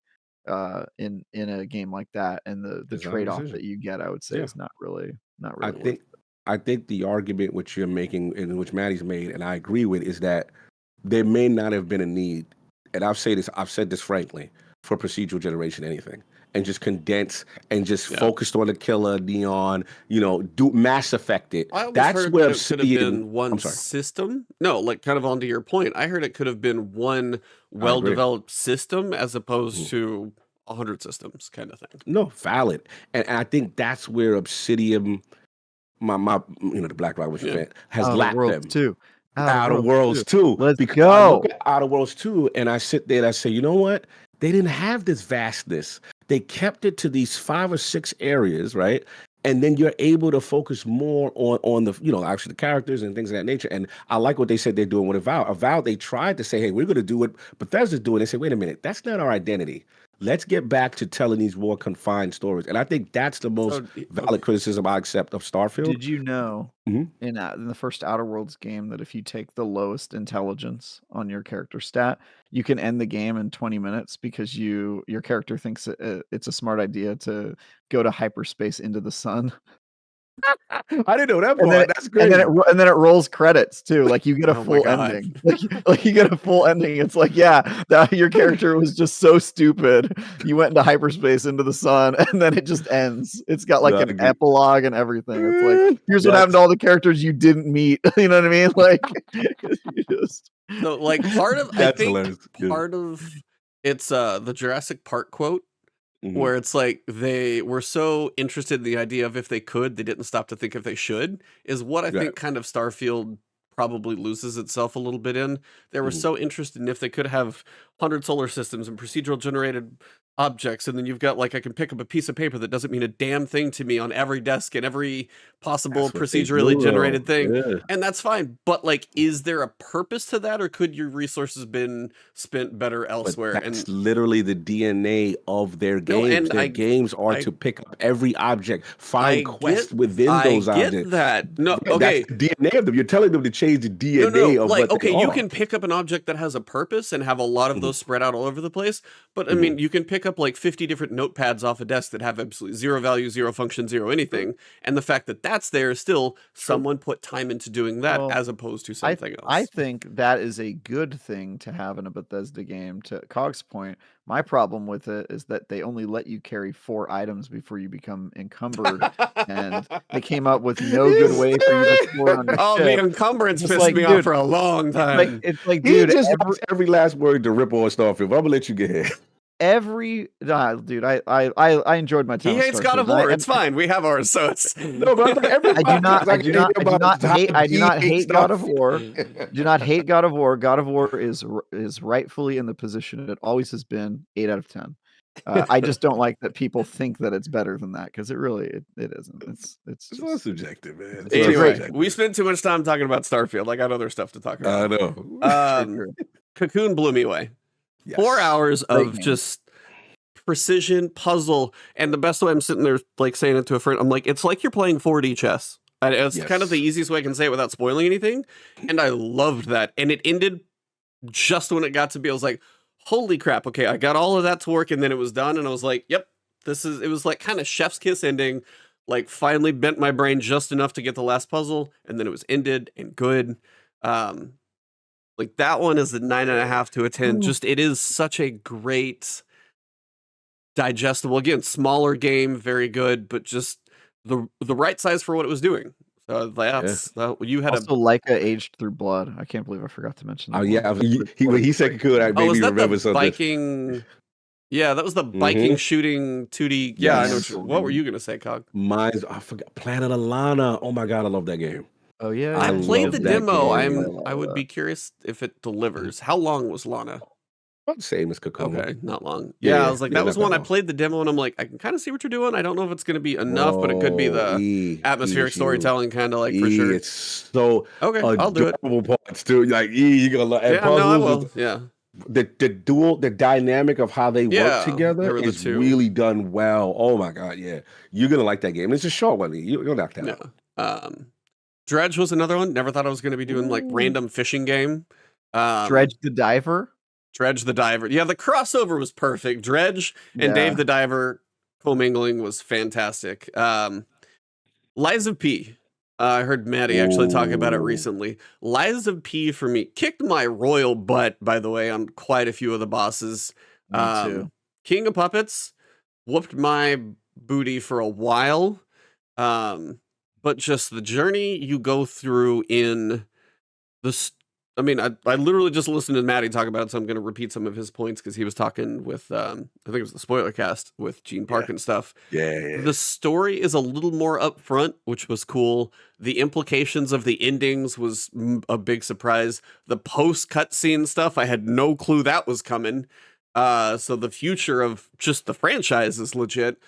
Speaker 3: in a game like that, and the
Speaker 1: Design
Speaker 3: trade-off
Speaker 1: decision.
Speaker 3: that you get, I would say,
Speaker 1: Yeah.
Speaker 3: is not really
Speaker 1: I
Speaker 3: worth
Speaker 1: think I think the argument which you're making and which Maddie's made, and I agree with, is that there may not have been a need, and I've said this frankly, for procedural generation anything. And just condense and just focused on the killer, Neon, do Mass Effect it.
Speaker 2: I always
Speaker 1: That's
Speaker 2: heard
Speaker 1: where
Speaker 2: that it could have been one
Speaker 1: I'm sorry.
Speaker 2: system. No, like kind of onto your point. I heard it could have been one well-developed system as opposed to 100 systems kind of thing.
Speaker 1: No, valid. And I think that's where Obsidian, my the Black Rock was fan, has lapped them.
Speaker 3: Too.
Speaker 1: Outer Worlds 2.
Speaker 3: Let's
Speaker 1: because
Speaker 3: go.
Speaker 1: I look at Outer Worlds 2 and I sit there and I say, you know what? They didn't have this vastness. They kept it to these 5 or 6 areas, right? And then you're able to focus more on the, actually the characters and things of that nature. And I like what they said they're doing with Avowed. Avowed, they tried to say, hey, we're going to do what Bethesda's doing. They said, wait a minute, that's not our identity. Let's get back to telling these more confined stories. And I think that's the most valid criticism I accept of Starfield.
Speaker 3: Did you know in the first Outer Worlds game that if you take the lowest intelligence on your character stat, you can end the game in 20 minutes because your character thinks it's a smart idea to go to hyperspace into the sun?
Speaker 1: I didn't know that part. That's great.
Speaker 3: And then it rolls credits too. Like you get a full ending. Like you get a full ending. It's like, your character was just so stupid. You went into hyperspace into the sun, and then it just ends. It's got like an epilogue and everything. It's like, here's what happened to all the characters you didn't meet. You know what I mean? Like,
Speaker 2: so like part of
Speaker 1: that's hilarious.
Speaker 2: Part of it's the Jurassic Park quote. Where it's like they were so interested in the idea of if they could, they didn't stop to think if they should, is what I think kind of Starfield probably loses itself a little bit in. They were so interested in if they could have 100 solar systems and procedural generated objects, and then you've got like I can pick up a piece of paper that doesn't mean a damn thing to me on every desk and every possible procedurally generated thing, and that's fine. But like, is there a purpose to that, or could your resources been spent better elsewhere?
Speaker 1: But that's literally the DNA of their games. Their games are to pick up every object, find quests within those objects.
Speaker 2: I get that. No,
Speaker 1: that's the DNA of them. You're telling them to change the DNA of
Speaker 2: like,
Speaker 1: what they are.
Speaker 2: you can pick up an object that has a purpose and have a lot of those spread out all over the place. But I mean, you can pick up like 50 different notepads off a desk that have absolutely zero value, zero function, zero anything. And the fact that that's there is still someone put time into doing that as opposed to something else.
Speaker 3: I think that is a good thing to have in a Bethesda game. To Cog's point, my problem with it is that they only let you carry 4 items before you become encumbered, and they came up with no good way for you to store on your ship.
Speaker 2: The encumbrance pissed me off for a long time.
Speaker 3: It's like, dude,
Speaker 1: he just every last word to rip on Starfield. I'm gonna let you get here.
Speaker 3: Dude, I enjoyed my time.
Speaker 2: He hates God of War. It's fine. We have ours, so it's
Speaker 1: no. But
Speaker 3: I do not hate God of War. Do not hate God of War. God of War is rightfully in the position it always has been. 8 out of 10. I just don't like that people think that it's better than that, because it really it isn't. It's
Speaker 1: all subjective, man.
Speaker 2: Anyway, we spent too much time talking about Starfield. I got other stuff to talk about.
Speaker 1: I know.
Speaker 2: Cocoon blew me away. Yes. 4 hours of just precision puzzle, and the best way I'm sitting there like saying it to a friend, I'm like, it's like you're playing 4D chess. And it's kind of the easiest way I can say it without spoiling anything. And I loved that. And it ended just when it got to be, I was like, holy crap, okay, I got all of that to work, and then it was done, and I was like, yep, it was like kind of chef's kiss ending, like finally bent my brain just enough to get the last puzzle, and then it was ended and good. Like that one is a 9.5 to a 10. Just, it is such a great digestible, again, smaller game, very good, but just the right size for what it was doing. So you had
Speaker 3: also Leica aged through blood. I can't believe I forgot to mention that.
Speaker 1: Oh yeah, when he said could, I made me remember something.
Speaker 2: Biking. Yeah, that was the biking shooting 2D. Yeah, I know. What were you gonna say, Cog?
Speaker 1: I forgot. Planet Alana. Oh my god, I love that game.
Speaker 3: Oh yeah,
Speaker 2: I
Speaker 1: I
Speaker 3: yeah.
Speaker 2: played
Speaker 1: love
Speaker 2: the
Speaker 1: that
Speaker 2: demo.
Speaker 1: game.
Speaker 2: I would be curious if it delivers. How long was Lana?
Speaker 1: About the same as Kokomo.
Speaker 2: Okay, not long.
Speaker 1: Yeah,
Speaker 2: Yeah, I
Speaker 1: yeah,
Speaker 2: was like,
Speaker 1: yeah,
Speaker 2: that was
Speaker 1: not that
Speaker 2: one I
Speaker 1: long.
Speaker 2: played the demo and I'm like, I can kind of see what you're doing. I don't know if it's going to be enough, but it could be
Speaker 1: Bro,
Speaker 2: the
Speaker 1: E
Speaker 2: atmospheric
Speaker 1: is huge.
Speaker 2: storytelling kind of like for
Speaker 1: E,
Speaker 2: sure.
Speaker 1: it's so
Speaker 2: Okay, I'll do it.
Speaker 1: adorable parts too. Like E, you gonna love and
Speaker 2: Yeah, no, I
Speaker 1: puzzles.
Speaker 2: will. Yeah.
Speaker 1: The dynamic of how they work
Speaker 2: Yeah,
Speaker 1: together
Speaker 2: there were the
Speaker 1: is
Speaker 2: two.
Speaker 1: really done well. Oh my god, yeah, you're gonna like that game. It's a short one. You'll knock that
Speaker 2: Yeah.
Speaker 1: out.
Speaker 2: Dredge was another one. Never thought I was going to be doing like
Speaker 1: Ooh.
Speaker 2: random fishing game.
Speaker 3: Dredge the Diver.
Speaker 2: Dredge the Diver. Yeah, the crossover was perfect. Dredge and Dave the Diver commingling was fantastic. Lies of P. I heard Maddie actually talk about it
Speaker 1: Ooh.
Speaker 2: recently. Lies of P for me kicked my royal butt, by the way, on quite a few of the bosses.
Speaker 3: Me too.
Speaker 2: King of Puppets whooped my booty for a while. But just the journey you go through in the I mean, I literally just listened to Maddie talk about it, so I'm going to repeat some of his points because he was talking with, I think it was the spoiler cast with Gene Park and stuff.
Speaker 1: Yeah.
Speaker 2: The story is a little more upfront, which was cool. The implications of the endings was a big surprise. The post cutscene stuff, I had no clue that was coming. So the future of just the franchise is legit.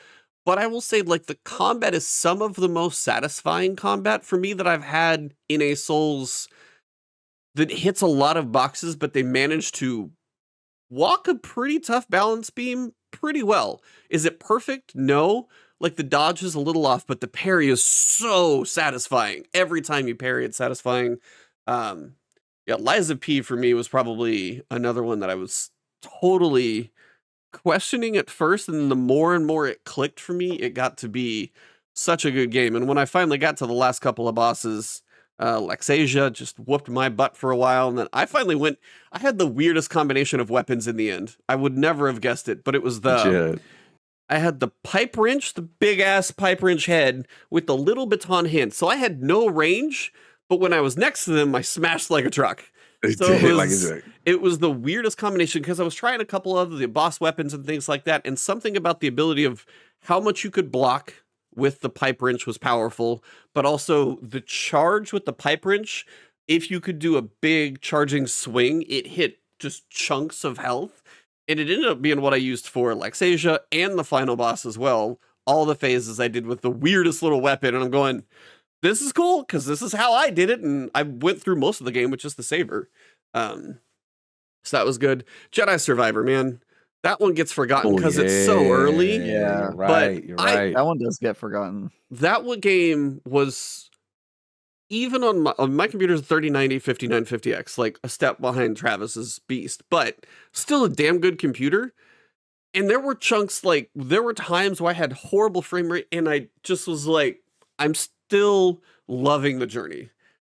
Speaker 2: But I will say, like, the combat is some of the most satisfying combat for me that I've had in a Souls that hits a lot of boxes, but they manage to walk a pretty tough balance beam pretty well. Is it perfect? No. Like, the dodge is a little off, but the parry is so satisfying. Every time you parry, it's satisfying. Yeah, Liza P for me was probably another one that I was totally questioning at first, and the more and more it clicked for me, it got to be such a good game. And when I finally got to the last couple of bosses, Lexasia just whooped my butt for a while, and then I finally went. I had the weirdest combination of weapons in the end. I would never have guessed it, but it was
Speaker 1: Legit.
Speaker 2: I had the pipe wrench, the big ass pipe wrench head with the little baton hand. So I had no range, but when I was next to them, I smashed like a truck. So it was the weirdest combination because I was trying a couple of the boss weapons and things like that, and something about the ability of how much you could block with the pipe wrench was powerful, but also the charge with the pipe wrench, if you could do a big charging swing, it hit just chunks of health. And it ended up being what I used for Lexasia and the final boss as well. All the phases I did with the weirdest little weapon, and I'm going, this is cool because this is how I did it, and I went through most of the game with just the saber. So that was good. Jedi Survivor, man, that one gets forgotten because it's so early.
Speaker 3: Yeah,
Speaker 1: you're right. You're right.
Speaker 3: That one does get forgotten.
Speaker 2: That one game was even on my computer's 3090 5950X, like a step behind Travis's beast, but still a damn good computer. And there were chunks, like, there were times where I had horrible frame rate, and I just was like, I'm still loving the journey.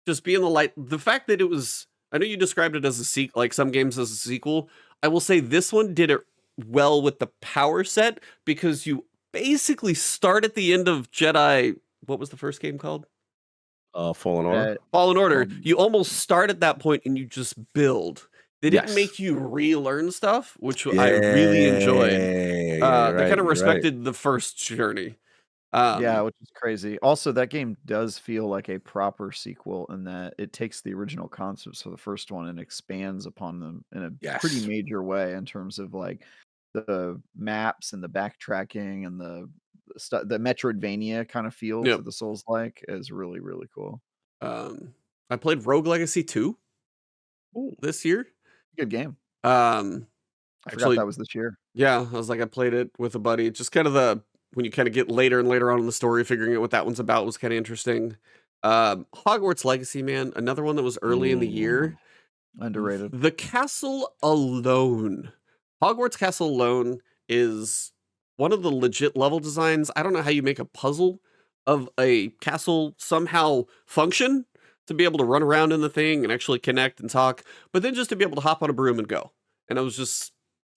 Speaker 2: Just being the fact that it was, I know you described it as a sequel, like some games as a sequel. I will say this one did it well with the power set because you basically start at the end of Jedi. What was the first game called?
Speaker 1: Fallen Order.
Speaker 2: Fallen Order. You almost start at that point and you just build. They didn't
Speaker 1: Yes.
Speaker 2: make you relearn stuff, which I really enjoyed. They kind of respected the first journey.
Speaker 3: Yeah, which is crazy. Also, that game does feel like a proper sequel in that it takes the original concepts for the first one and expands upon them in a pretty major way in terms of like the maps and the backtracking and the Metroidvania kind of feel to the Souls-like is really, really cool.
Speaker 2: I played Rogue Legacy 2 this year.
Speaker 3: Good game.
Speaker 2: I
Speaker 3: forgot that was this year.
Speaker 2: Yeah, I was like, I played it with a buddy. Just kind of when you kind of get later and later on in the story, figuring out what that one's about was kind of interesting. Hogwarts Legacy, man, another one that was early in the year.
Speaker 3: Underrated.
Speaker 2: The castle alone. Hogwarts Castle alone is one of the legit level designs. I don't know how you make a puzzle of a castle somehow function to be able to run around in the thing and actually connect and talk, but then just to be able to hop on a broom and go. And I was just,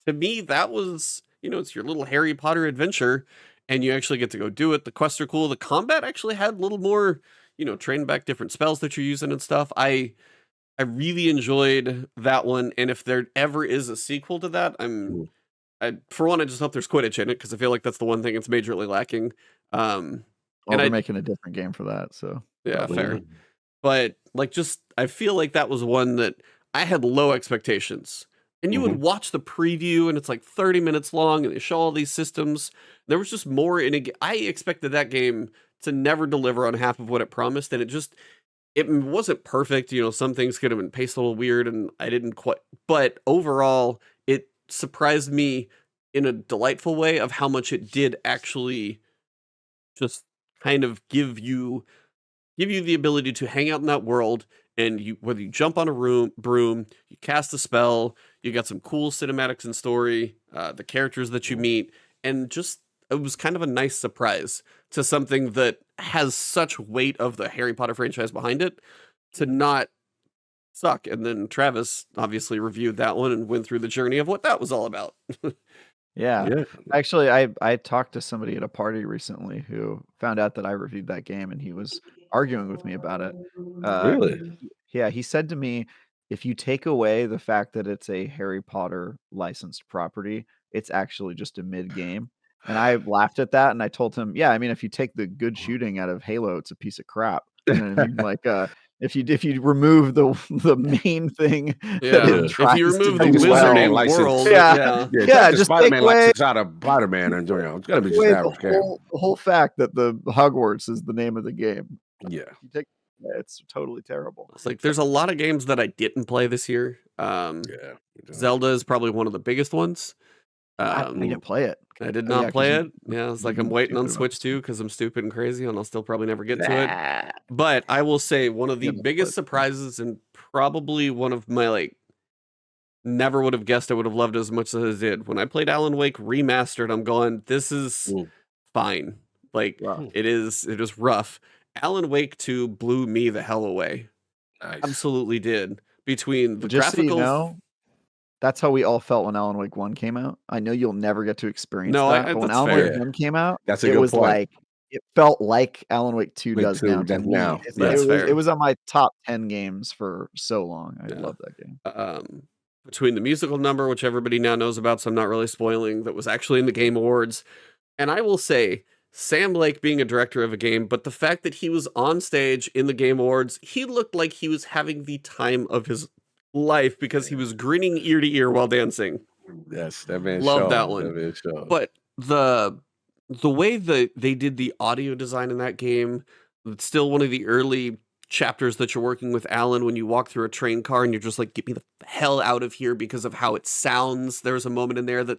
Speaker 2: to me, that was, it's your little Harry Potter adventure, and you actually get to go do it. The quests are cool. The combat actually had a little more, train back different spells that you're using and stuff. I really enjoyed that one, and if there ever is a sequel to that, for one, I just hope there's Quidditch in it, because I feel like that's the one thing it's majorly lacking.
Speaker 3: Well, they're making a different game for that, so.
Speaker 2: Yeah, fair. but like just I feel like that was one that I had low expectations. And you would
Speaker 1: Mhm.
Speaker 2: watch the preview and it's like 30 minutes long and they show all these systems. There was just more in it. I expected that game to never deliver on half of what it promised, and it wasn't perfect. You know, some things could have been paced a little weird and I didn't quite, but overall it surprised me in a delightful way of how much it did actually just kind of give you the ability to hang out in that world, and you whether you jump on a broom, you cast a spell, you got some cool cinematics and story, the characters that you meet, and just it was kind of a nice surprise to something that has such weight of the Harry Potter franchise behind it to not suck. And then Travis obviously reviewed that one and went through the journey of what that was all about.
Speaker 3: Yeah.
Speaker 1: Yeah.
Speaker 3: Actually, I talked to somebody at a party recently who found out that I reviewed that game, and he was arguing with me about it.
Speaker 1: Really?
Speaker 3: Yeah, he said to me, if you take away the fact that it's a Harry Potter licensed property, it's actually just a mid game. And I laughed at that and I told him, yeah, I mean, if you take the good shooting out of Halo, it's a piece of crap. You know what I mean? Like, if you remove the main thing that
Speaker 2: Yeah.
Speaker 3: it
Speaker 1: Yeah.
Speaker 2: If you
Speaker 3: tries to
Speaker 2: remove the
Speaker 1: Take
Speaker 3: do
Speaker 1: the
Speaker 3: well,
Speaker 1: Spider-Man
Speaker 2: wizarding
Speaker 1: license.
Speaker 2: world,
Speaker 3: yeah,
Speaker 2: yeah.
Speaker 1: Yeah,
Speaker 3: yeah,
Speaker 1: take the
Speaker 3: just take
Speaker 1: Spider-Man
Speaker 3: away
Speaker 1: license out of Spider-Man and you know, it's gotta be just
Speaker 3: away
Speaker 1: average game.
Speaker 3: the whole fact that the Hogwarts is the name of the game.
Speaker 1: Yeah.
Speaker 3: You take it's totally terrible.
Speaker 2: It's like there's a lot of games that I didn't play this year.
Speaker 1: Yeah.
Speaker 2: Zelda is probably one of the biggest ones.
Speaker 3: I
Speaker 2: Um,
Speaker 3: didn't play it.
Speaker 2: I did
Speaker 3: Oh, yeah,
Speaker 2: not
Speaker 3: 'cause
Speaker 2: play
Speaker 3: you
Speaker 2: it. Yeah, it's
Speaker 3: you've
Speaker 2: like I'm
Speaker 3: been
Speaker 2: waiting on
Speaker 3: stupid about
Speaker 2: Switch
Speaker 3: this
Speaker 2: too
Speaker 3: one.
Speaker 2: because I'm stupid and crazy, and I'll still probably never get to it.
Speaker 3: Nah.
Speaker 2: But I will say one of the
Speaker 3: You haven't played
Speaker 2: biggest
Speaker 3: it.
Speaker 2: surprises and probably one of my like never would have guessed I would have loved as much as I did when I played Alan Wake remastered. I'm going, this is
Speaker 1: Mm.
Speaker 2: fine. Like
Speaker 3: Rough.
Speaker 2: it is rough. Alan Wake 2 blew me the hell away.
Speaker 1: Nice.
Speaker 2: Absolutely did. Between the
Speaker 3: Just so you
Speaker 2: graphical
Speaker 3: know, that's how we all felt when Alan Wake 1 came out. I know you'll never get to experience
Speaker 2: No,
Speaker 3: that, but when
Speaker 2: that's
Speaker 3: Alan Wake
Speaker 2: fair.
Speaker 3: 1 came out,
Speaker 1: That's a
Speaker 3: it
Speaker 1: good
Speaker 3: was
Speaker 1: point.
Speaker 3: like it felt like Alan Wake 2
Speaker 1: Wake
Speaker 3: does
Speaker 1: 2
Speaker 3: now to
Speaker 1: does
Speaker 3: me.
Speaker 1: now.
Speaker 3: It's like
Speaker 2: That's
Speaker 3: it
Speaker 2: fair.
Speaker 3: was on my top 10 games for so long. I
Speaker 2: Yeah.
Speaker 3: love that game.
Speaker 2: Between the musical number, which everybody now knows about, so I'm not really spoiling, that was actually in the Game Awards. And I will say, Sam Lake being a director of a game, but the fact that he was on stage in the Game Awards, he looked like he was having the time of his life because he was grinning ear to ear while dancing.
Speaker 1: Yes, that man
Speaker 2: Love
Speaker 1: Shaw.
Speaker 2: that one.
Speaker 1: That man Shaw.
Speaker 2: But the way that they did the audio design in that game, it's still one of the early chapters that you're working with Alan when you walk through a train car and you're just like, get me the hell out of here because of how it sounds. There's a moment in there that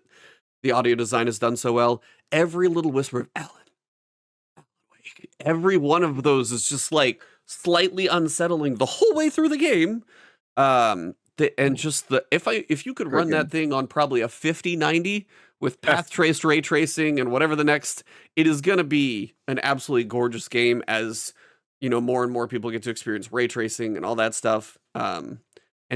Speaker 2: the audio design is done so well. Every little whisper of Alan, every one of those is just like slightly unsettling the whole way through the game. And just if you could
Speaker 3: Great
Speaker 2: run that
Speaker 3: game.
Speaker 2: thing on probably a 5090 with path traced ray tracing and whatever the next, it is going to be an absolutely gorgeous game as you know more and more people get to experience ray tracing and all that stuff. And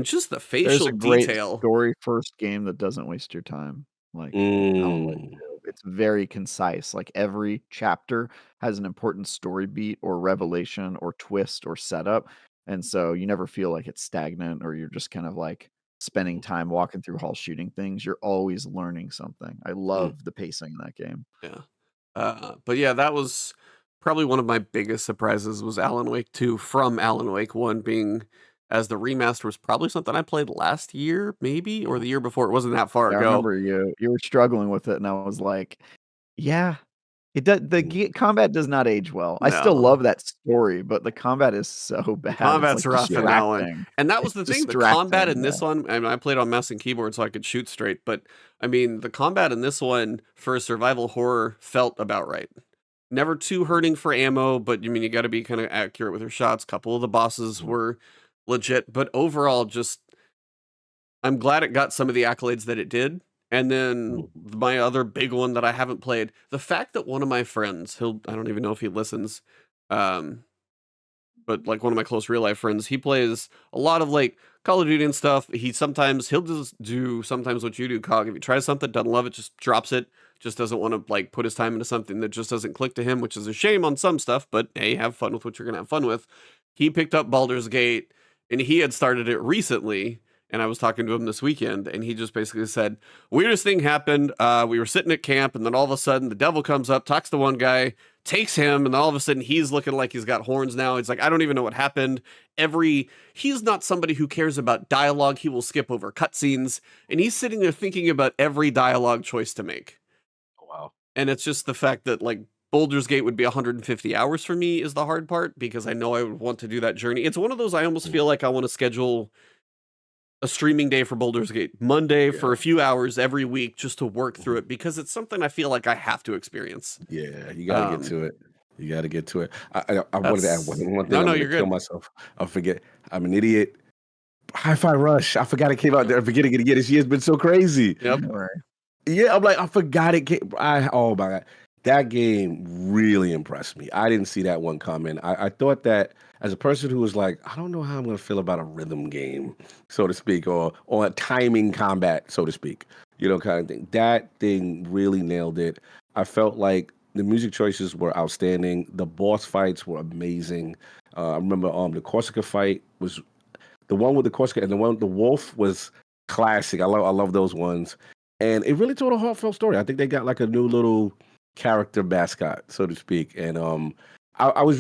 Speaker 2: just the
Speaker 3: There's
Speaker 2: facial
Speaker 3: a great
Speaker 2: detail.
Speaker 3: story first game that doesn't waste your time. Like Alan Wake 2. It's very concise. Like every chapter has an important story beat or revelation or twist or setup. And so you never feel like it's stagnant or you're just kind of like spending time walking through halls shooting things. You're always learning something. I love the pacing in that game.
Speaker 2: Yeah. But yeah, that was probably one of my biggest surprises was Alan Wake 2 from Alan Wake 1 being as the remaster was probably something I played last year, maybe, or the year before. It wasn't that far
Speaker 3: I
Speaker 2: ago.
Speaker 3: remember you were struggling with it and I was like, yeah, it does combat does not age well. I still
Speaker 2: No.
Speaker 3: love that story, but the combat is so bad.
Speaker 2: Combat's
Speaker 3: it's like
Speaker 2: rough in that one.
Speaker 3: distracting.
Speaker 2: And that was the thing. The combat in this one, I mean, I played on mouse and keyboard so I could shoot straight, but I mean, the combat in this one for a survival horror felt about right. Never too hurting for ammo, but you mean you got to be kind of accurate with your shots. A couple of the bosses were legit, but overall, just I'm glad it got some of the accolades that it did. And then my other big one that I haven't played, the fact that one of my friends, I don't even know if he listens, but like one of my close real life friends, he plays a lot of like Call of Duty and stuff. He'll just do sometimes what you do, Cog. If he tries something, doesn't love it, just drops it, just doesn't want to like put his time into something that just doesn't click to him, which is a shame on some stuff, but hey, have fun with what you're gonna have fun with. He picked up Baldur's Gate and he had started it recently. And I was talking to him this weekend, and he just basically said, weirdest thing happened. We were sitting at camp, and then all of a sudden, the devil comes up, talks to one guy, takes him, and all of a sudden he's looking like he's got horns now. It's like, I don't even know what happened. He's not somebody who cares about dialogue. He will skip over cutscenes, and he's sitting there thinking about every dialogue choice to make.
Speaker 1: Oh, wow.
Speaker 2: And it's just the fact that, like, Baldur's Gate would be 150 hours for me is the hard part, because I know I would want to do that journey. It's one of those I almost feel like I want to schedule a streaming day for Baldur's Gate, Monday for a few hours every week just to work through it, because it's something I feel like I have to experience.
Speaker 1: Yeah, you got to get to it. You got to get to it. I wanted to add one thing. I'm going to kill myself. I forget. I'm an idiot. Hi-Fi Rush. I forgot it came out there. I'm forgetting it again. This year's been so crazy.
Speaker 2: Yep.
Speaker 1: Yeah, I'm like, I forgot it. Oh my God. That game really impressed me. I didn't see that one coming. I thought that as a person who was like, I don't know how I'm going to feel about a rhythm game, so to speak, or a timing combat, so to speak, kind of thing. That thing really nailed it. I felt like the music choices were outstanding. The boss fights were amazing. I remember the Corsica fight was the one with the Corsica, and the wolf was classic. I love those ones. And it really told a heartfelt story. I think they got like a new little character mascot, so to speak. And I was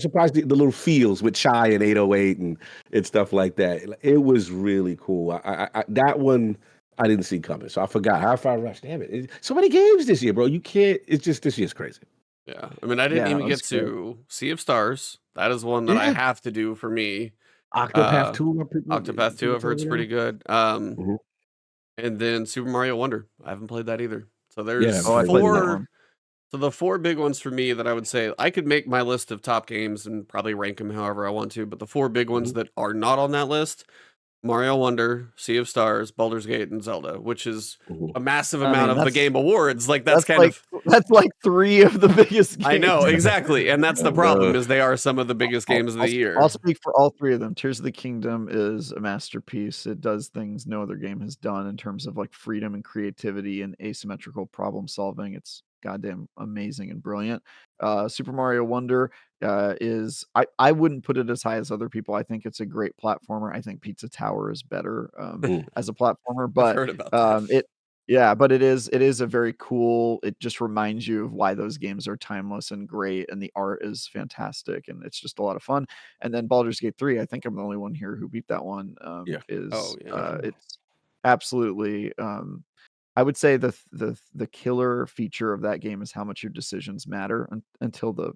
Speaker 1: surprised the little feels with Shy and 808 and stuff like that. It was really cool. I that one I didn't see coming, so I forgot. Hi-Fi Rush, damn it! So many games this year, bro. You can't. It's just this year's crazy.
Speaker 2: Yeah, I mean, I didn't even get to Sea of Stars. That is one that I have to do for me.
Speaker 1: Octopath 2.
Speaker 2: Octopath 2, I've heard it's pretty good. And then Super Mario Wonder. I haven't played that either. So there's four. So the four big ones for me that I would say, I could make my list of top games and probably rank them however I want to, but the four big ones that are not on that list: Mario Wonder, Sea of Stars, Baldur's Gate, and Zelda, which is a massive amount of the Game Awards. Like that's
Speaker 3: like 3 of the biggest games.
Speaker 2: I know, exactly. And that's the problem, is they are some of the biggest games of the year.
Speaker 3: I'll speak for all 3 of them. Tears of the Kingdom is a masterpiece. It does things no other game has done in terms of like freedom and creativity and asymmetrical problem solving. It's goddamn amazing and brilliant. Super Mario Wonder is I wouldn't put it as high as other people. I think it's a great platformer. I think Pizza Tower is better as a platformer, but
Speaker 2: I've heard about that.
Speaker 3: But it is a very cool. It just reminds you of why those games are timeless and great, and the art is fantastic, and it's just a lot of fun. And then Baldur's Gate 3, I think I'm the only one here who beat that one. It's absolutely. I would say the killer feature of that game is how much your decisions matter until the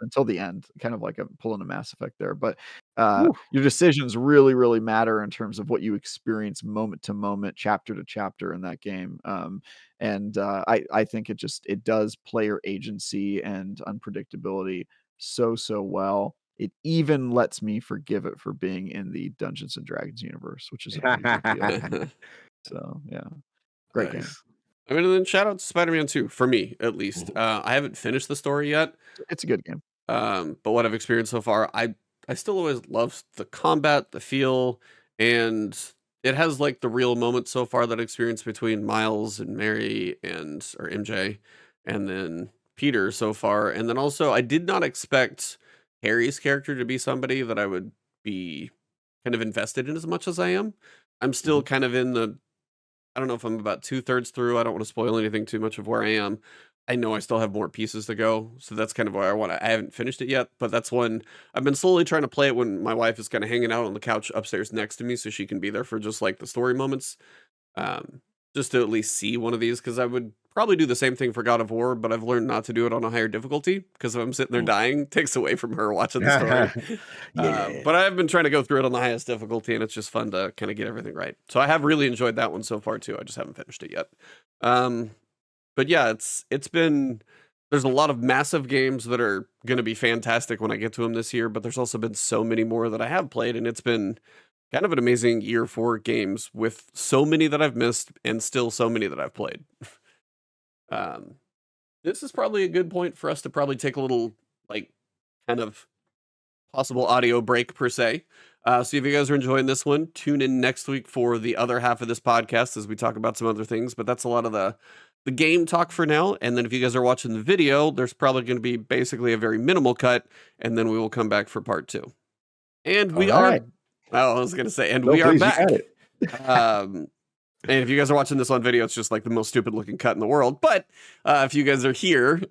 Speaker 3: until the end, kind of like I'm pulling a Mass Effect there. But your decisions really, really matter in terms of what you experience moment to moment, chapter to chapter in that game. I think it does player agency and unpredictability so well. It even lets me forgive it for being in the Dungeons and Dragons universe, which is a pretty big deal. So yeah. Great game.
Speaker 2: I mean, and then shout out to Spider-Man 2 for me, at least. I haven't finished the story yet.
Speaker 3: It's a good game.
Speaker 2: But what I've experienced so far, I still always love the combat, the feel, and it has like the real moment so far that I experienced between Miles and Mary or MJ, and then Peter so far. And then also, I did not expect Harry's character to be somebody that I would be kind of invested in as much as I am. I'm still kind of I don't know if I'm about 2/3 through. I don't want to spoil anything too much of where I am. I know I still have more pieces to go, so that's kind of where I haven't finished it yet, but that's one I've been slowly trying to play it when my wife is kind of hanging out on the couch upstairs next to me, so she can be there for just like the story moments, just to at least see one of these, because I would probably do the same thing for God of War, but I've learned not to do it on a higher difficulty, because if I'm sitting there dying, it takes away from her watching the story. But I've been trying to go through it on the highest difficulty, and it's just fun to kind of get everything right. So I have really enjoyed that one so far too. I just haven't finished it yet. But yeah, it's been, there's a lot of massive games that are going to be fantastic when I get to them this year, but there's also been so many more that I have played, and it's been kind of an amazing year for games, with so many that I've missed and still so many that I've played. This is probably a good point for us to probably take a little, like, kind of possible audio break per se. So if you guys are enjoying this one, tune in next week for the other half of this podcast as we talk about some other things, but that's a lot of the game talk for now. And then if you guys are watching the video, there's probably going to be basically a very minimal cut, and then we will come back for part 2. And we are, I was going to say, and we are back. And if you guys are watching this on video, it's just like the most stupid looking cut in the world. But if you guys are here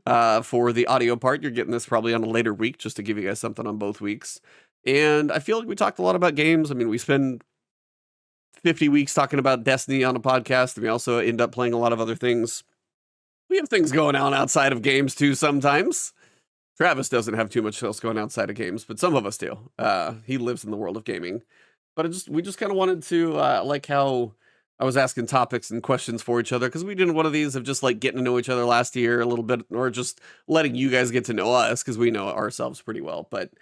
Speaker 2: for the audio part, you're getting this probably on a later week just to give you guys something on both weeks. And I feel like we talked a lot about games. I mean, we spend 50 weeks talking about Destiny on a podcast. And we also end up playing a lot of other things. We have things going on outside of games too sometimes. Travis doesn't have too much else going outside of games, but some of us do. He lives in the world of gaming. But we just kind of wanted to, like how I was asking topics and questions for each other, because we did one of these of just like getting to know each other last year a little bit, or just letting you guys get to know us, because we know ourselves pretty well. But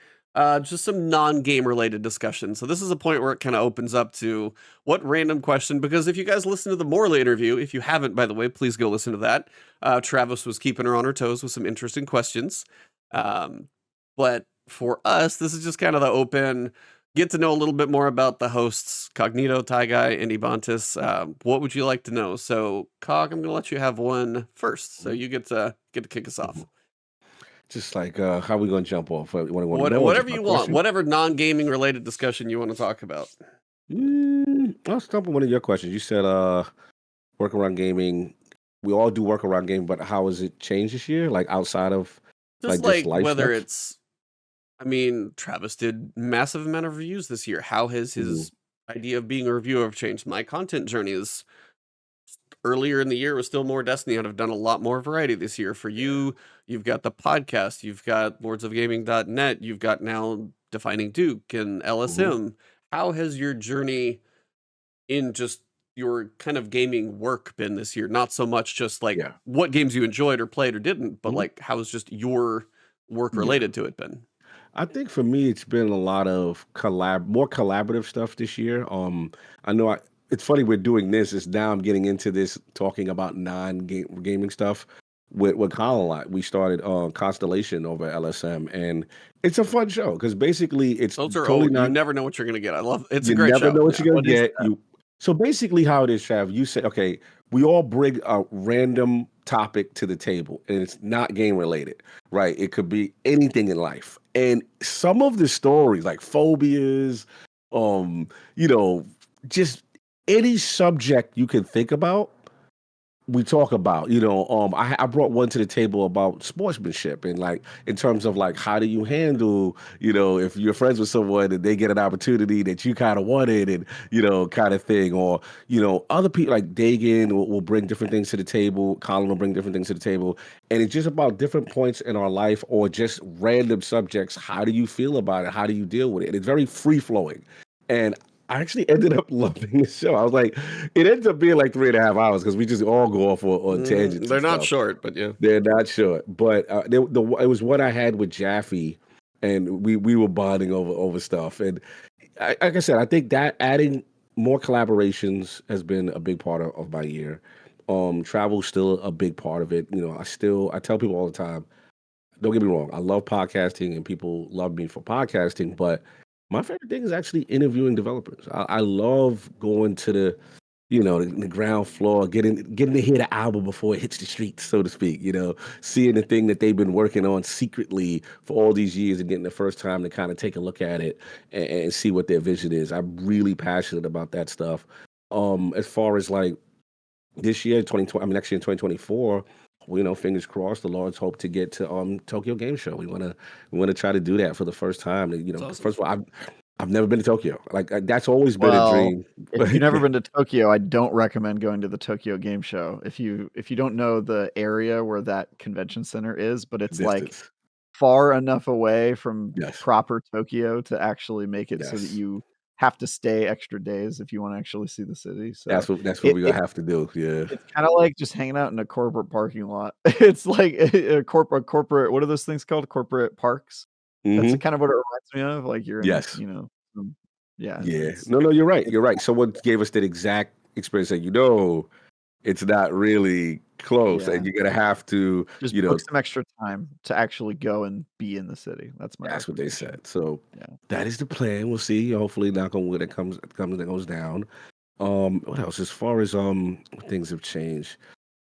Speaker 2: just some non-game related discussion. So this is a point where it kind of opens up to what random question, because if you guys listen to the Morley interview, if you haven't, by the way, please go listen to that. Travis was keeping her on her toes with some interesting questions. But for us, this is just kind of the open, get to know a little bit more about the hosts, Cognito, Taigai, and Ebontis. What would you like to know? So, Cog, I'm going to let you have one first. So you get to kick us off.
Speaker 1: Just like, how are we going to jump off?
Speaker 2: Whatever you want. Whatever non-gaming related discussion you want to talk about.
Speaker 1: I'll start with one of your questions. You said work around gaming. We all do work around gaming, but how has it changed this year? Like outside of
Speaker 2: just
Speaker 1: like
Speaker 2: like whether
Speaker 1: stuff?
Speaker 2: it's, I mean, Travis did massive amount of reviews this year. How has his idea of being a reviewer changed? My content journey is earlier in the year was still more Destiny. I'd have done a lot more variety this year. For you, you've got the podcast, you've got lordsofgaming.net, you've got now Defining Duke and LSM. How has your journey in just your kind of gaming work been this year? Not so much just like what games you enjoyed or played or didn't, but like how has just your work related to it been?
Speaker 1: I think for me, it's been a lot of more collaborative stuff this year. I know it's funny we're doing this. Is now I'm getting into this talking about non-gaming stuff with Colin a lot. We started Constellation over at LSM, and it's a fun show because basically it's
Speaker 2: Those are
Speaker 1: totally
Speaker 2: you never know what you're gonna get. I love it's
Speaker 1: you
Speaker 2: a great
Speaker 1: never
Speaker 2: show.
Speaker 1: know what you're gonna
Speaker 3: What is
Speaker 1: get. So basically, how it is, Trav, you say, okay, we all bring a random topic to the table, and it's not game related, right? It could be anything in life, and some of the stories, like phobias, just any subject you can think about, we talk about. I brought one to the table about sportsmanship and like in terms of like how do you handle, if you're friends with someone and they get an opportunity that you kind of wanted and kind of thing, or other people like Dagan will bring different things to the table, Colin will bring different things to the table, and it's just about different points in our life or just random subjects. How do you feel about it? How do you deal with it? And it's very free flowing, and I actually ended up loving the show. I was like, it ends up being like 3.5 hours because we just all go off on tangents.
Speaker 2: They're not short, but yeah.
Speaker 1: They're not short. But it was one I had with Jaffe, and we were bonding over stuff. And like I said, I think that adding more collaborations has been a big part of my year. Travel's still a big part of it. I tell people all the time, don't get me wrong, I love podcasting and people love me for podcasting, but my favorite thing is actually interviewing developers. I love going to the ground floor, getting to hear the album before it hits the streets, so to speak. Seeing the thing that they've been working on secretly for all these years and getting the first time to kind of take a look at it and see what their vision is. I'm really passionate about that stuff. As far as like this year, next year in 2024. Fingers crossed. The Lord's hope to get to Tokyo Game Show. We want to try to do that for the first time.
Speaker 2: Awesome.
Speaker 1: First of all, I've never been to Tokyo. Like that's always been a dream.
Speaker 3: If you've never been to Tokyo, I don't recommend going to the Tokyo Game Show. If you don't know the area where that convention center is, but it's like far enough away from proper Tokyo to actually make it so that you have to stay extra days if you want to actually see the city. So
Speaker 1: that's what we're gonna have to do. Yeah,
Speaker 3: it's kind of like just hanging out in a corporate parking lot. It's like a corporate. What are those things called? Corporate parks. That's kind of what it reminds me of. Like you're in,
Speaker 1: No, you're right. You're right. Someone gave us that exact experience that it's not really close, and you're gonna have to
Speaker 3: just book some extra time to actually go and be in the city. That's
Speaker 1: what they said. So that is the plan. We'll see. Hopefully, knock on wood, it comes and goes down. What else? As far as things have changed,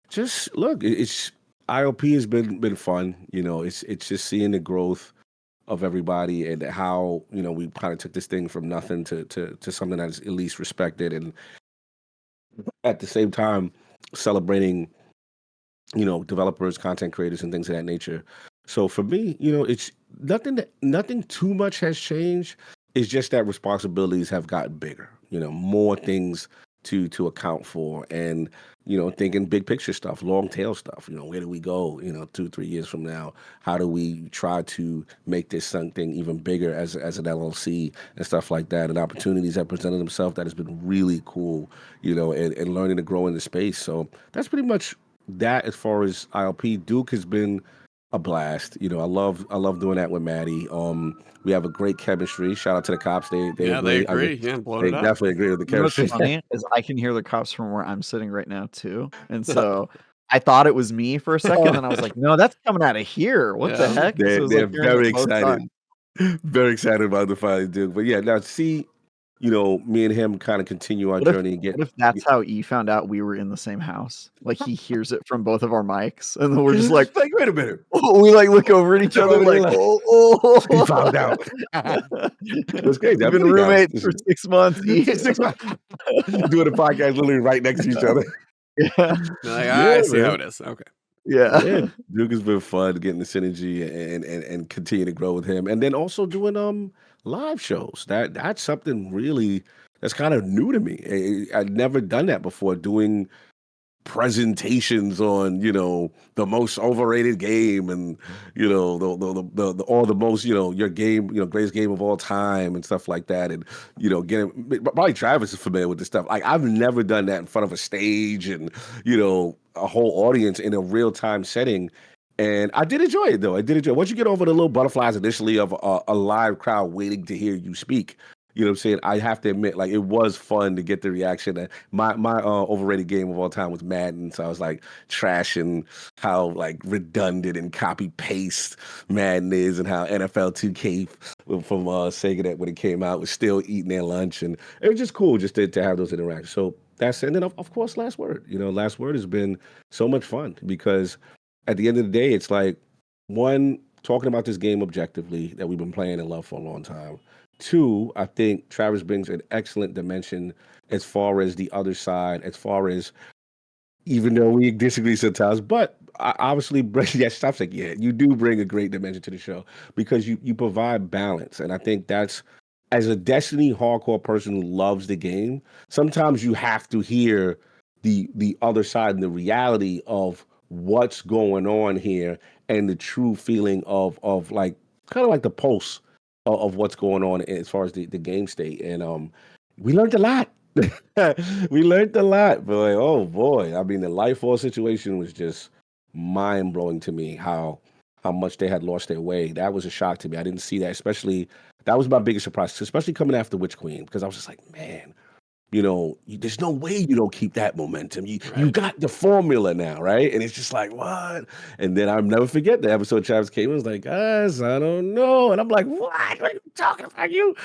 Speaker 1: just look. It's IOP has been fun. It's just seeing the growth of everybody and how we kind of took this thing from nothing to something that is at least respected, and at the same time celebrating, developers, content creators, and things of that nature. So for me, it's nothing too much has changed. It's just that responsibilities have gotten bigger. More things to account for, and thinking big picture stuff, long tail stuff. Where do we go? 2-3 years from now? How do we try to make this something even bigger as an LLC and stuff like that? And opportunities that presented themselves that has been really cool. And learning to grow in the space. So that's pretty much that as far as ILP. Duke has been a blast. I love doing that with Maddie. We have a great chemistry. Shout out to the cops. They
Speaker 2: agree. Yeah, blowing
Speaker 1: they
Speaker 2: it up.
Speaker 1: definitely agree with the
Speaker 3: You know what's
Speaker 1: chemistry.
Speaker 3: funny is I can hear the cops from where I'm sitting right now too, and so I thought it was me for a second, and I was like, "No, that's coming out of here. What the
Speaker 2: Yeah.
Speaker 3: heck?" So it
Speaker 1: They're
Speaker 3: was
Speaker 1: they're
Speaker 3: like hearing it
Speaker 1: very
Speaker 3: both
Speaker 1: excited.
Speaker 3: sides.
Speaker 1: Very excited about the finally Duke. But yeah, now see, me and him kind of continue our
Speaker 3: What if
Speaker 1: journey and get.
Speaker 3: what if that's how E found out we were in the same house? Like he hears it from both of our mics, and then we're just like,
Speaker 1: Like, wait a minute.
Speaker 3: we like look over at each other like, oh,
Speaker 1: He found out. It was crazy.
Speaker 3: We've
Speaker 1: I've
Speaker 3: been
Speaker 1: met you guys.
Speaker 3: roommates for 6 months. E.
Speaker 1: 6 months. Doing a podcast literally right next to each other.
Speaker 3: Yeah,
Speaker 2: Like,
Speaker 1: Yeah,
Speaker 2: I see how
Speaker 1: man.
Speaker 2: it is. Okay.
Speaker 3: yeah.
Speaker 1: Yeah, Duke has been fun getting the synergy and continue to grow with him, and then also doing live shows. That's something really that's kind of new to me. I'd never done that before. Doing presentations on the most overrated game, and the or the most your game, greatest game of all time and stuff like that, and getting probably Travis is familiar with this stuff. Like, I've never done that in front of a stage and a whole audience in a real-time setting. And I did enjoy it, though. I did enjoy it. Once you get over the little butterflies initially of a live crowd waiting to hear you speak, you know what I'm saying? I have to admit, like, it was fun to get the reaction. That my overrated game of all time was Madden, so I was like trashing how like redundant and copy paste Madden is, and how NFL 2K from Sega, that when it came out, was still eating their lunch, and it was just cool just to have those interactions. So that's it. And then of course, Last Word. Last Word has been so much fun because at the end of the day, it's like, one, talking about this game objectively that we've been playing and love for a long time. Two, I think Travis brings an excellent dimension as far as the other side, as far as, even though we disagree sometimes, but I obviously bring, yeah, stop saying, yeah, you do bring a great dimension to the show because you provide balance. And I think that's, as a Destiny hardcore person who loves the game, sometimes you have to hear the other side and the reality of what's going on here, and the true feeling of like, kind of like the pulse of what's going on as far as the game state. And we learned a lot. We learned a lot, boy. Oh boy. I mean, the Life Force situation was just mind blowing to me, how much they had lost their way. That was a shock to me. I didn't see that, especially that was my biggest surprise, especially coming after Witch Queen, because I was just like, man, there's no way you don't keep that momentum. You
Speaker 2: Right.
Speaker 1: got the formula now, right? And it's just like, what? And then I'll never forget the episode Travis came in, was like, guys, I don't know. And I'm like, what are you talking about? You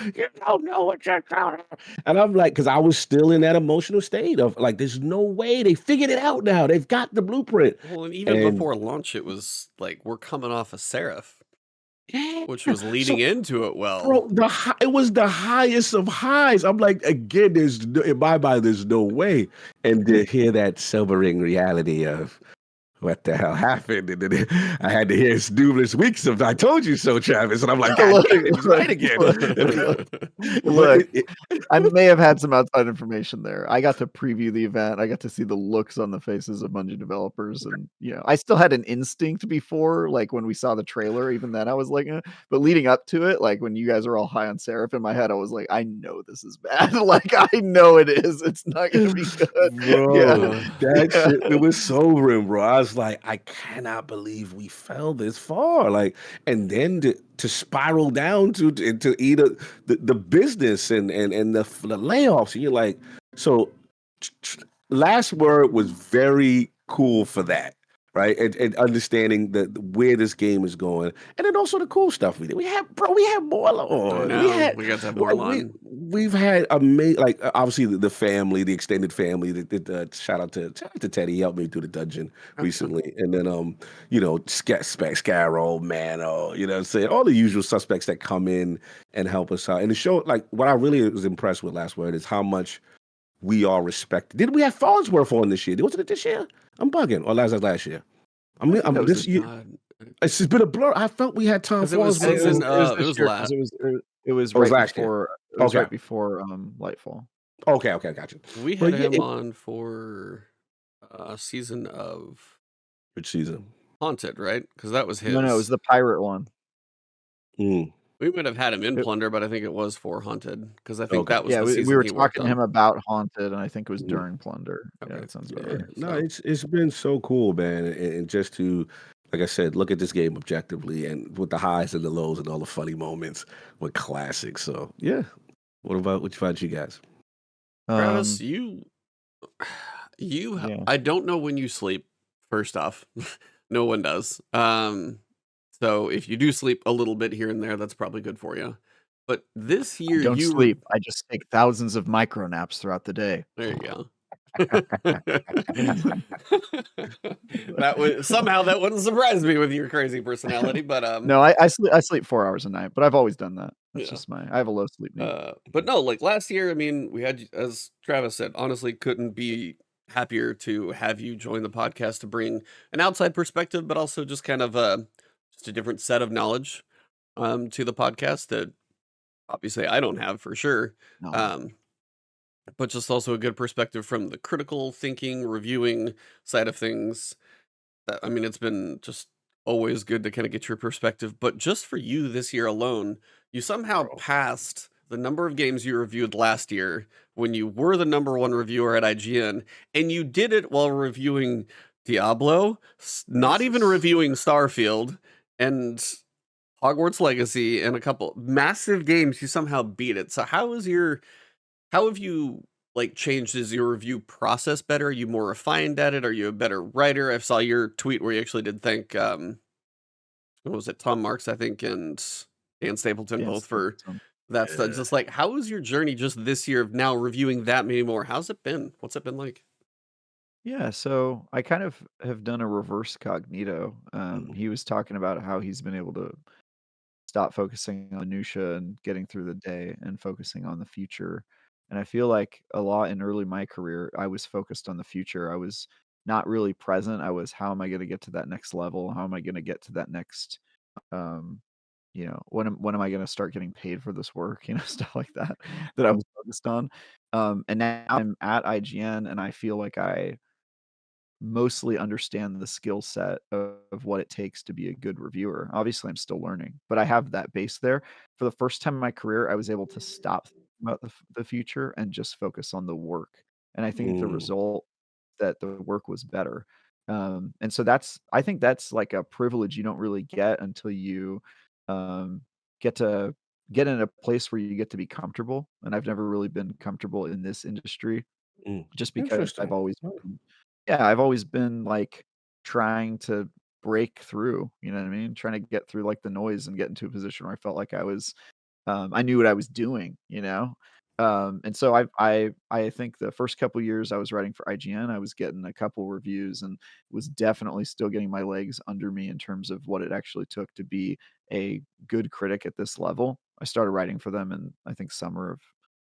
Speaker 1: don't know what you're talking about. And I'm like, because I was still in that emotional state of like, there's no way. They figured it out now. They've got the blueprint.
Speaker 2: Well, and even
Speaker 1: And
Speaker 2: before launch, it was like we're coming off a Seraph,
Speaker 1: yeah,
Speaker 2: which was leading
Speaker 1: so
Speaker 2: into it well.
Speaker 1: bro, it was the highest of highs. I'm like, again, in my mind, there's no way. And to hear that sobering reality of what the hell happened, and then I had to hear numerous weeks of "I told you so," Travis, and I'm like, God,
Speaker 3: Look,
Speaker 1: damn, it's right again.
Speaker 3: Look, I may have had some outside information there. I got to preview the event. I got to see the looks on the faces of Bungie developers, and I still had an instinct before, like when we saw the trailer. Even then, I was like, eh. But leading up to it, like when you guys are all high on Seraph, in my head, I was like, I know this is bad. Like I know it is. It's not going to be good,
Speaker 1: bro. That shit, it was sobering, bro. I was like, I cannot believe we fell this far. Like, and then to spiral down to either the business and the layoffs. And you're like, so Last Word was very cool for that, right? And understanding where this game is going, and then also the cool stuff we did. We had more.
Speaker 2: We got to have more
Speaker 1: We've had amazing, like obviously the family, the extended family. Shout out to Teddy. He helped me through the dungeon recently, and then Scarrow, Mano, you know what I'm saying, all the usual suspects that come in and help us out. And the show, like what I really was impressed with Last Word is how much we are respected. Did we have Farnsworth on this year? Wasn't it this year? I'm bugging. Or last year? I mean,
Speaker 3: I think that was
Speaker 1: this
Speaker 3: this
Speaker 1: year.
Speaker 2: God,
Speaker 1: It's just been a blur. I felt we had Tom
Speaker 2: 'cause it was
Speaker 3: I think
Speaker 1: Farnsworth.
Speaker 2: season.
Speaker 3: it was
Speaker 2: It
Speaker 3: this
Speaker 2: was
Speaker 3: year because
Speaker 2: last.
Speaker 3: it was
Speaker 1: Oh, it was
Speaker 3: right
Speaker 1: last year.
Speaker 3: before
Speaker 1: Okay.
Speaker 3: Lightfall.
Speaker 1: Okay, gotcha.
Speaker 2: We
Speaker 1: But
Speaker 2: had
Speaker 1: yeah,
Speaker 2: him on for season of
Speaker 1: which season?
Speaker 2: Haunted, right? Because that was
Speaker 3: No, it was
Speaker 2: his.
Speaker 3: the pirate one.
Speaker 1: Mm,
Speaker 2: We might have had him in
Speaker 3: It,
Speaker 2: Plunder, but I think it was for Haunted because I think
Speaker 1: okay.
Speaker 2: that was
Speaker 3: yeah,
Speaker 2: the
Speaker 3: we
Speaker 2: season
Speaker 3: were
Speaker 2: he worked
Speaker 3: talking to him
Speaker 2: on.
Speaker 3: about Haunted, and I think it was
Speaker 1: Mm.
Speaker 3: during Plunder. Yeah,
Speaker 2: Okay,
Speaker 3: that sounds about
Speaker 2: yeah.
Speaker 3: right.
Speaker 1: No,
Speaker 2: So
Speaker 1: it's been so cool, man, and just to, like I said, look at this game objectively and with the highs and the lows and all the funny moments with classics. So yeah, what about you guys?
Speaker 2: Travis,
Speaker 3: Um,
Speaker 2: you,
Speaker 3: yeah,
Speaker 2: I don't know when you sleep. First off, no one does. So if you do sleep a little bit here and there, that's probably good for you. But this
Speaker 3: I
Speaker 2: year,
Speaker 3: don't sleep. I just take thousands of micro naps throughout the day.
Speaker 2: there you go. That would somehow that wouldn't surprise me with your crazy personality, but
Speaker 3: No, I sleep 4 hours a night, but I've always done that. That's
Speaker 2: yeah.
Speaker 3: just I have a low sleep need.
Speaker 2: But no, like last year, I mean, we had, as Travis said, honestly, couldn't be happier to have you join the podcast to bring an outside perspective, but also just kind of just a different set of knowledge to the podcast that obviously I don't have for sure.
Speaker 3: No,
Speaker 2: Um, but just also a good perspective from the critical thinking, reviewing side of things. I mean, it's been just always good to kind of get your perspective. But just for you this year alone, you somehow passed the number of games you reviewed last year when you were the number one reviewer at IGN, and you did it while reviewing Diablo, not even
Speaker 1: Jesus.
Speaker 2: reviewing Starfield and Hogwarts Legacy, and a couple massive games. You somehow beat it. So how have you like changed? Is your review process better? Are you more refined at it? Are you a better writer? I saw your tweet where you actually did thank what was it, Tom Marks, I think, and Dan Stapleton
Speaker 3: Dan
Speaker 2: both for
Speaker 3: Stapleton.
Speaker 2: that stuff.
Speaker 1: Yeah.
Speaker 2: Just like how was your journey just this year of now reviewing that many more? How's it been? What's it been like?
Speaker 3: Yeah, so I kind of have done a reverse cognito.
Speaker 1: Mm,
Speaker 3: He was talking about how he's been able to stop focusing on minutia and getting through the day and focusing on the future. And I feel like a lot in early my career, I was focused on the future. I was not really present. I was, how am I going to get to that next level? How am I going to get to that next, um, when am I going to start getting paid for this work? Stuff like that that I was focused on. And now I'm at IGN, and I feel like I mostly understand the skill set of what it takes to be a good reviewer. Obviously, I'm still learning, but I have that base there. For the first time in my career, I was able to stop thinking about the future and just focus on the work. And I think the
Speaker 1: mm,
Speaker 3: result that the work was better. And so I think that's like a privilege you don't really get until you um, get to get in a place where you get to be comfortable. And I've never really been comfortable in this industry
Speaker 1: mm.
Speaker 3: just because
Speaker 1: Interesting. Oh,
Speaker 3: I've always been, like, trying to break through, you know what I mean? Trying to get through, like, the noise and get into a position where I felt like I knew what I was doing, you know? And so I think the first couple years I was writing for IGN, I was getting a couple reviews and was definitely still getting my legs under me in terms of what it actually took to be a good critic at this level. I started writing for them in, I think, summer of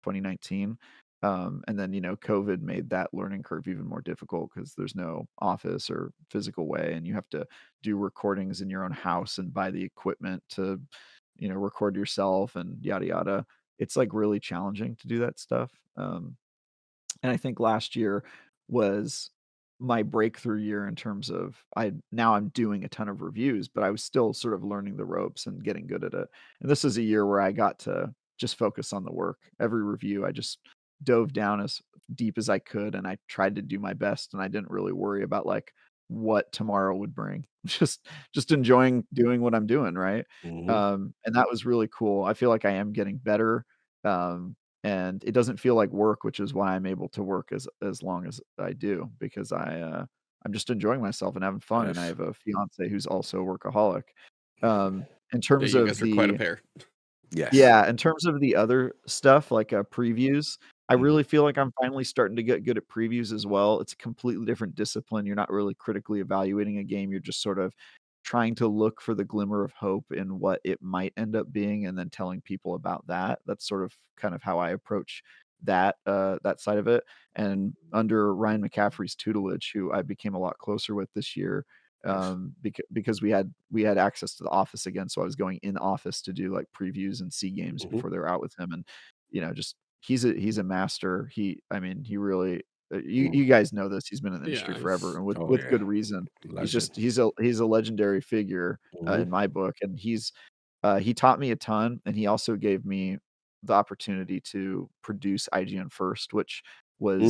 Speaker 3: 2019. And then, COVID made that learning curve even more difficult because there's no office or physical way, and you have to do recordings in your own house and buy the equipment to record yourself and yada yada. It's like really challenging to do that stuff. And I think last year was my breakthrough year in terms of I'm doing a ton of reviews, but I was still sort of learning the ropes and getting good at it. And this is a year where I got to just focus on the work. Every review, I just dove down as deep as I could and I tried to do my best and I didn't really worry about like what tomorrow would bring. Just enjoying doing what I'm doing, right?
Speaker 1: mhm.
Speaker 3: And that was really cool. I feel like I am getting better. Um, and it doesn't feel like work, which is why I'm able to work as long as I do because I'm just enjoying myself and having fun, and I
Speaker 1: Yes.
Speaker 3: have a fiance who's also a workaholic. In
Speaker 2: Yeah,
Speaker 3: terms
Speaker 2: you
Speaker 3: of
Speaker 2: guys are quite a
Speaker 3: the
Speaker 2: pair.
Speaker 1: Yes.
Speaker 3: Yeah, in terms of the other stuff, like, previews, I
Speaker 1: Mhm,
Speaker 3: really feel like I'm finally starting to get good at previews as well. It's a completely different discipline. You're not really critically evaluating a game. You're just sort of trying to look for the glimmer of hope in what it might end up being and then telling people about that. That's sort of kind of how I approach that side of it. And under Ryan McCaffrey's tutelage, who I became a lot closer with this year,
Speaker 1: Nice.
Speaker 3: because we had access to the office again, so I was going in office to do like previews and see games
Speaker 1: Mhm.
Speaker 3: before they were out with him. And just he's a master. I mean, he really you
Speaker 1: Mm.
Speaker 3: guys know this. He's been in the industry
Speaker 2: Yeah,
Speaker 3: forever, and with
Speaker 1: Oh
Speaker 3: with
Speaker 1: yeah,
Speaker 3: good reason.
Speaker 1: legend.
Speaker 3: He's a legendary figure
Speaker 1: Mhm.
Speaker 3: in my book, and he taught me a ton, and he also gave me the opportunity to produce IGN First, which was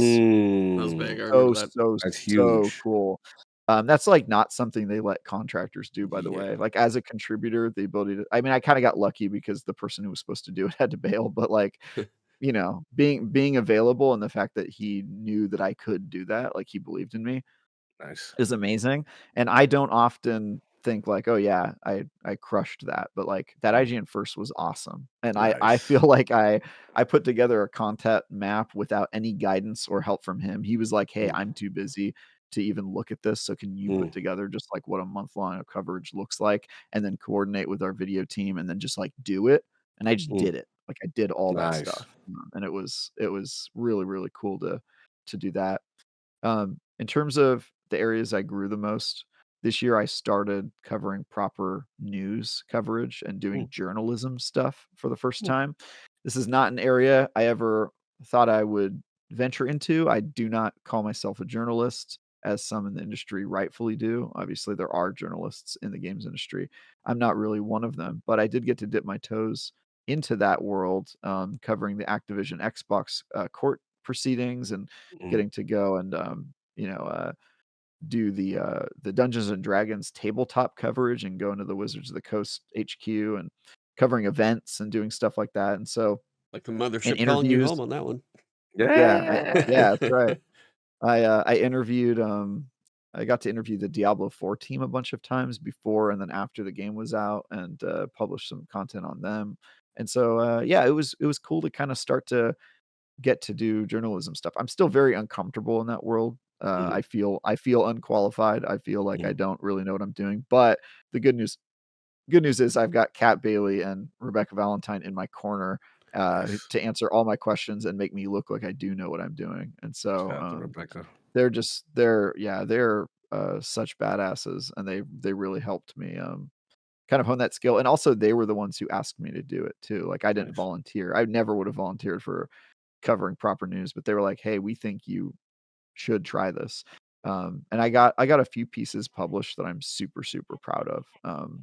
Speaker 2: that was big.
Speaker 1: Mm.
Speaker 2: I remember
Speaker 3: so,
Speaker 2: that.
Speaker 3: so,
Speaker 1: That's
Speaker 3: so
Speaker 1: huge.
Speaker 3: cool. That's like not something they let contractors do, by the
Speaker 2: Yeah.
Speaker 3: way. Like as a contributor, the ability to, I mean, I kind of got lucky because the person who was supposed to do it had to bail, but like, being available and the fact that he knew that I could do that, like he believed in me,
Speaker 1: Nice.
Speaker 3: is amazing. And I don't often think like, "Oh yeah, I crushed that," but like that
Speaker 1: Mm.
Speaker 3: IGN First was awesome. And I feel
Speaker 1: Nice.
Speaker 3: like I put together a content map without any guidance or help from him. He was like, "Hey,
Speaker 1: Mm.
Speaker 3: I'm too busy to even look at this, so can you put
Speaker 1: Mm.
Speaker 3: together just like what a month long of coverage looks like and then coordinate with our video team and then just like do it?" And I just
Speaker 1: Mm.
Speaker 3: did it. Like I did all that
Speaker 1: Nice.
Speaker 3: stuff. And it was really really cool to do that. In terms of the areas I grew the most, this year I started covering proper news coverage and
Speaker 1: Mm.
Speaker 3: doing journalism stuff for the first
Speaker 1: Mm.
Speaker 3: time. This is not an area I ever thought I would venture into. I do not call myself a journalist, as some in the industry rightfully do. Obviously, there are journalists in the games industry. I'm not really one of them, but I did get to dip my toes into that world, covering the Activision Xbox court proceedings and
Speaker 1: Mm.
Speaker 3: getting to go and do the Dungeons and Dragons tabletop coverage and go into the Wizards of the Coast HQ and covering events and doing stuff like that. And so
Speaker 2: Like the
Speaker 3: in
Speaker 2: mothership calling you
Speaker 3: interviews,
Speaker 2: home on that one.
Speaker 3: yeah, that's
Speaker 1: Yeah.
Speaker 3: right. I interviewed I got to interview the Diablo 4 team a bunch of times before and then after the game was out and published some content on them. And so yeah, it was cool to kind of start to get to do journalism stuff. I'm still very uncomfortable in that world.
Speaker 1: Mhm.
Speaker 3: I feel unqualified. I feel like I
Speaker 1: Mhm.
Speaker 3: don't really know what I'm doing. But the good news is I've got Kat Bailey and Rebecca Valentine in my corner
Speaker 1: Nice.
Speaker 3: to answer all my questions and make me look like I do know what I'm doing. And
Speaker 1: Shout
Speaker 3: so
Speaker 1: out to Rebecca.
Speaker 3: they're such badasses, and they really helped me kind of hone that skill. And also they were the ones who asked me to do it too. Like I didn't
Speaker 1: Nice.
Speaker 3: volunteer. I never would have volunteered for covering proper news, but they were like, "Hey, we think you should try this." And I got a few pieces published that I'm super super proud of.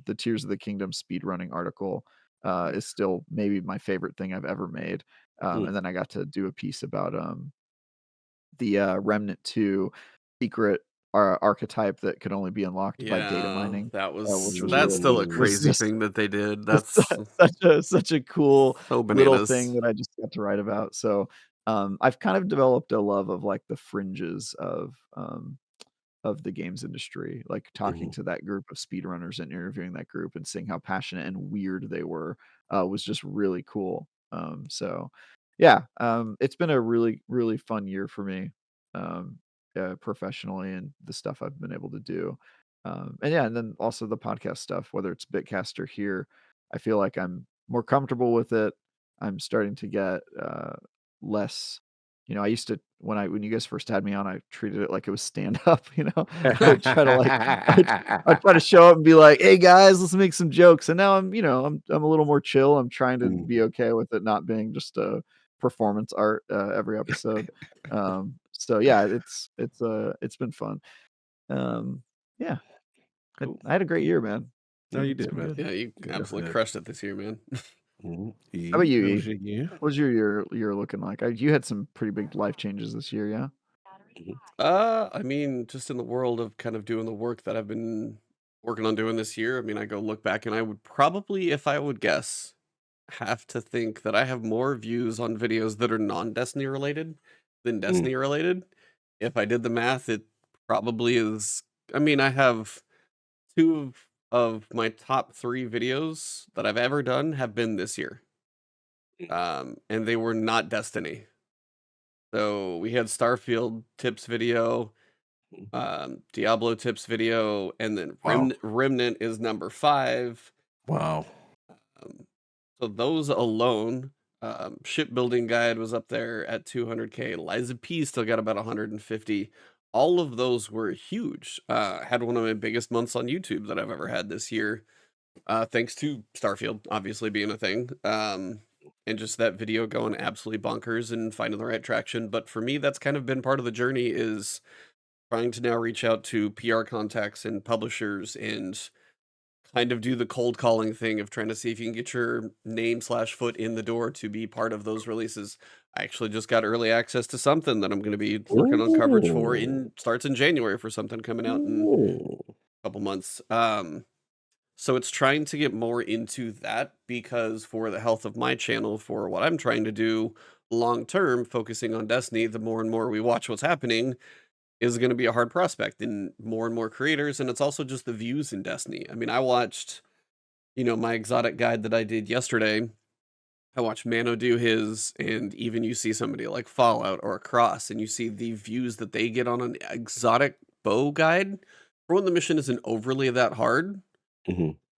Speaker 3: The Tears of the Kingdom speedrunning article is still maybe my favorite thing I've ever made.
Speaker 1: Mm.
Speaker 3: And then I got to do a piece about the Remnant 2 secret archetype that could only be unlocked by data
Speaker 2: Yeah,
Speaker 3: mining, which was
Speaker 2: that's
Speaker 3: really
Speaker 2: still a
Speaker 3: was
Speaker 2: crazy
Speaker 3: just
Speaker 2: thing that they did.
Speaker 3: just
Speaker 2: That's
Speaker 3: such a cool
Speaker 2: so
Speaker 3: little
Speaker 2: bananas.
Speaker 3: thing that I just got to write about. So, I've kind of developed a love of, like, the fringes of the games industry, like, talking
Speaker 1: Mhm.
Speaker 3: to that group of speedrunners and interviewing that group and seeing how passionate and weird they were, was just really cool. So, yeah, it's been a really, really fun year for me, um, professionally and the stuff I've been able to do. And yeah, and then also the podcast stuff, whether it's Bitcast or here, I feel like I'm more comfortable with it. I'm starting to get less. I used to when you guys first had me on, I treated it like it was stand up. I would try to like I'd try to show up and be like, "Hey guys, let's make some jokes." And now I'm a little more chill. I'm trying to
Speaker 1: Mm.
Speaker 3: be okay with it not being just a performance art every episode. So yeah, it's been fun. Um, yeah,
Speaker 1: Cool.
Speaker 3: I had a great year, man.
Speaker 1: No, you
Speaker 3: It's
Speaker 1: did,
Speaker 3: been
Speaker 1: man.
Speaker 3: good.
Speaker 2: Yeah, you
Speaker 1: You
Speaker 2: absolutely
Speaker 1: definitely did.
Speaker 2: crushed it this year, man.
Speaker 1: Mhm.
Speaker 3: How about
Speaker 1: E,
Speaker 3: you,
Speaker 1: how
Speaker 3: E?
Speaker 1: was your year?
Speaker 3: What's your year looking like? You had some pretty big life changes this year, yeah?
Speaker 1: Mhm.
Speaker 2: I mean, just in the world of kind of doing the work that I've been working on doing this year, I mean, I go look back and I would probably, if I would guess, have to think that I have more views on videos that are non-Destiny related than
Speaker 1: Mm.
Speaker 2: Destiny related. If I did the math, it probably is. I mean, I have two of my top three videos that I've ever done have been this year. And they were not Destiny. So we had Starfield tips video,
Speaker 1: Mm.
Speaker 2: Diablo tips video, and then
Speaker 1: Wow.
Speaker 2: Remnant is number 5.
Speaker 1: Wow.
Speaker 2: Um, so those alone, Shipbuilding Guide was up there at 200K. Liza P still got about 150. All of those were huge. Had one of my biggest months on YouTube that I've ever had this year. Thanks to Starfield obviously being a thing. And just that video going absolutely bonkers and finding the right traction. But for me, that's kind of been part of the journey, is trying to now reach out to PR contacts and publishers and kind of do the cold calling thing of trying to see if you can get your name slash foot in the door to be part of those releases. I actually just got early access to something that I'm going to be working on coverage for. Starts in January for something coming out in a couple months. So it's trying to get more into that, because for the health of my channel, for what I'm trying to do long term, focusing on Destiny, the more and more we watch what's happening is going to be a hard prospect in more and more creators. And it's also just the views in Destiny. I mean, I watched, my exotic guide that I did yesterday. I watched Mano do his, and even you see somebody like Fallout or Cross, and you see the views that they get on an exotic bow guide. For when the mission isn't overly that hard,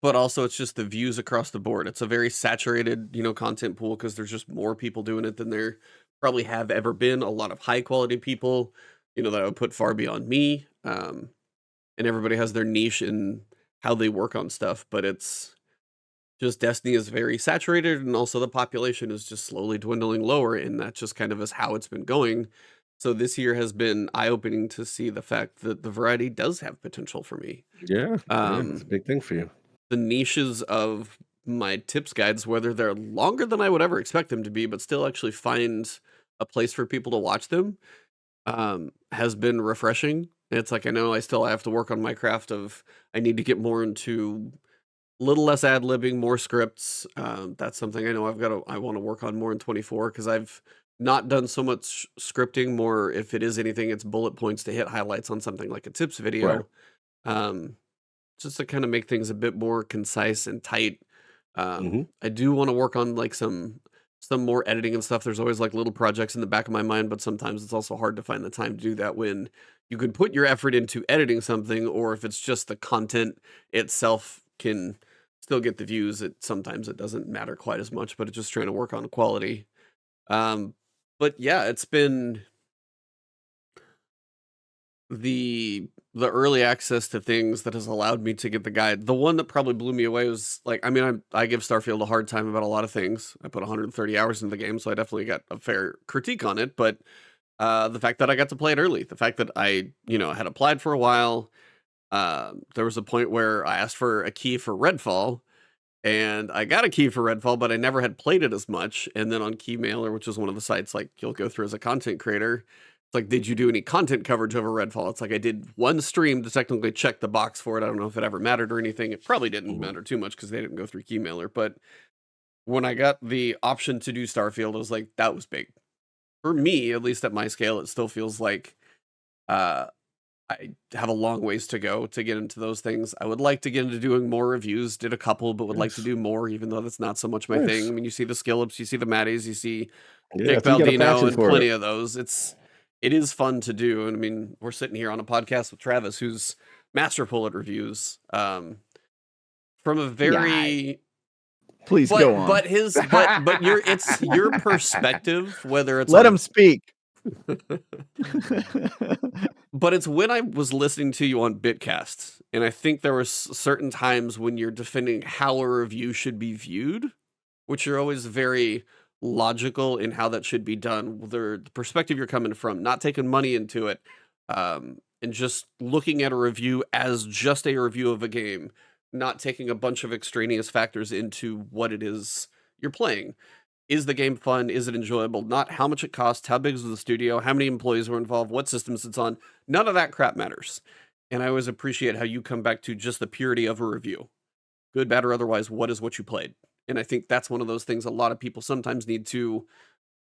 Speaker 2: but also it's just the views across the board. It's a very saturated, content pool, because there's just more people doing it than there probably have ever been. A lot of high quality people, that I would put far beyond me. And everybody has their niche in how they work on stuff, but it's just Destiny is very saturated, and also the population is just slowly dwindling lower, and that just kind of is how it's been going. So this year has been eye-opening to see the fact that the variety does have potential for me.
Speaker 1: Yeah, it's a big thing for you.
Speaker 2: The niches of my tips guides, whether they're longer than I would ever expect them to be, but still actually find a place for people to watch them, has been refreshing. It's like, I know I still have to work on my craft of, I need to get more into a little less ad-libbing, more scripts. That's something I know I want to work on more in 24, because I've not done so much scripting. More, if it is anything, it's bullet points to hit highlights on something like a tips video.
Speaker 1: Right.
Speaker 2: Just to kind of make things a bit more concise and tight. I do want to work on like some more editing and stuff. There's always like little projects in the back of my mind, but sometimes it's also hard to find the time to do that when you could put your effort into editing something, or if it's just the content itself can still get the views. Sometimes it doesn't matter quite as much, but it's just trying to work on quality. But yeah, it's been the early access to things that has allowed me to get the guide. The one that probably blew me away was like, I mean, I give Starfield a hard time about a lot of things. I put 130 hours into the game, so I definitely got a fair critique on it. But the fact that I got to play it early, the fact that I, had applied for a while. There was a point where I asked for a key for Redfall, and I got a key for Redfall, but I never had played it as much. And then on Keymailer, which is one of the sites like you'll go through as a content creator, it's like, did you do any content coverage over Redfall? It's like, I did one stream to technically check the box for it. I don't know if it ever mattered or anything. It probably didn't matter too much because they didn't go through Keymailer. But when I got the option to do Starfield, I was like, that was big. For me, at least at my scale, it still feels like I have a long ways to go to get into those things. I would like to get into doing more reviews. Did a couple, but would like to do more, even though that's not so much my thing. I mean, you see the Skillups, you see the Maddies, you see Nick Baldino, and plenty of those. It is fun to do. And I mean, we're sitting here on a podcast with Travis, who's masterful at reviews. From a very
Speaker 3: please go on.
Speaker 2: But it's your perspective, whether it's
Speaker 3: let him speak.
Speaker 2: But it's when I was listening to you on Bitcast, and I think there were certain times when you're defending how a review should be viewed, which you're always very logical in how that should be done. The perspective you're coming from, not taking money into it, and just looking at a review as just a review of a game, not taking a bunch of extraneous factors into what it is you're playing. Is the game fun? Is it enjoyable? Not how much it costs, how big is the studio, how many employees were involved, what systems it's on. None of that crap matters. And I always appreciate how you come back to just the purity of a review. Good, bad, or otherwise, what is what you played? And I think that's one of those things a lot of people sometimes need to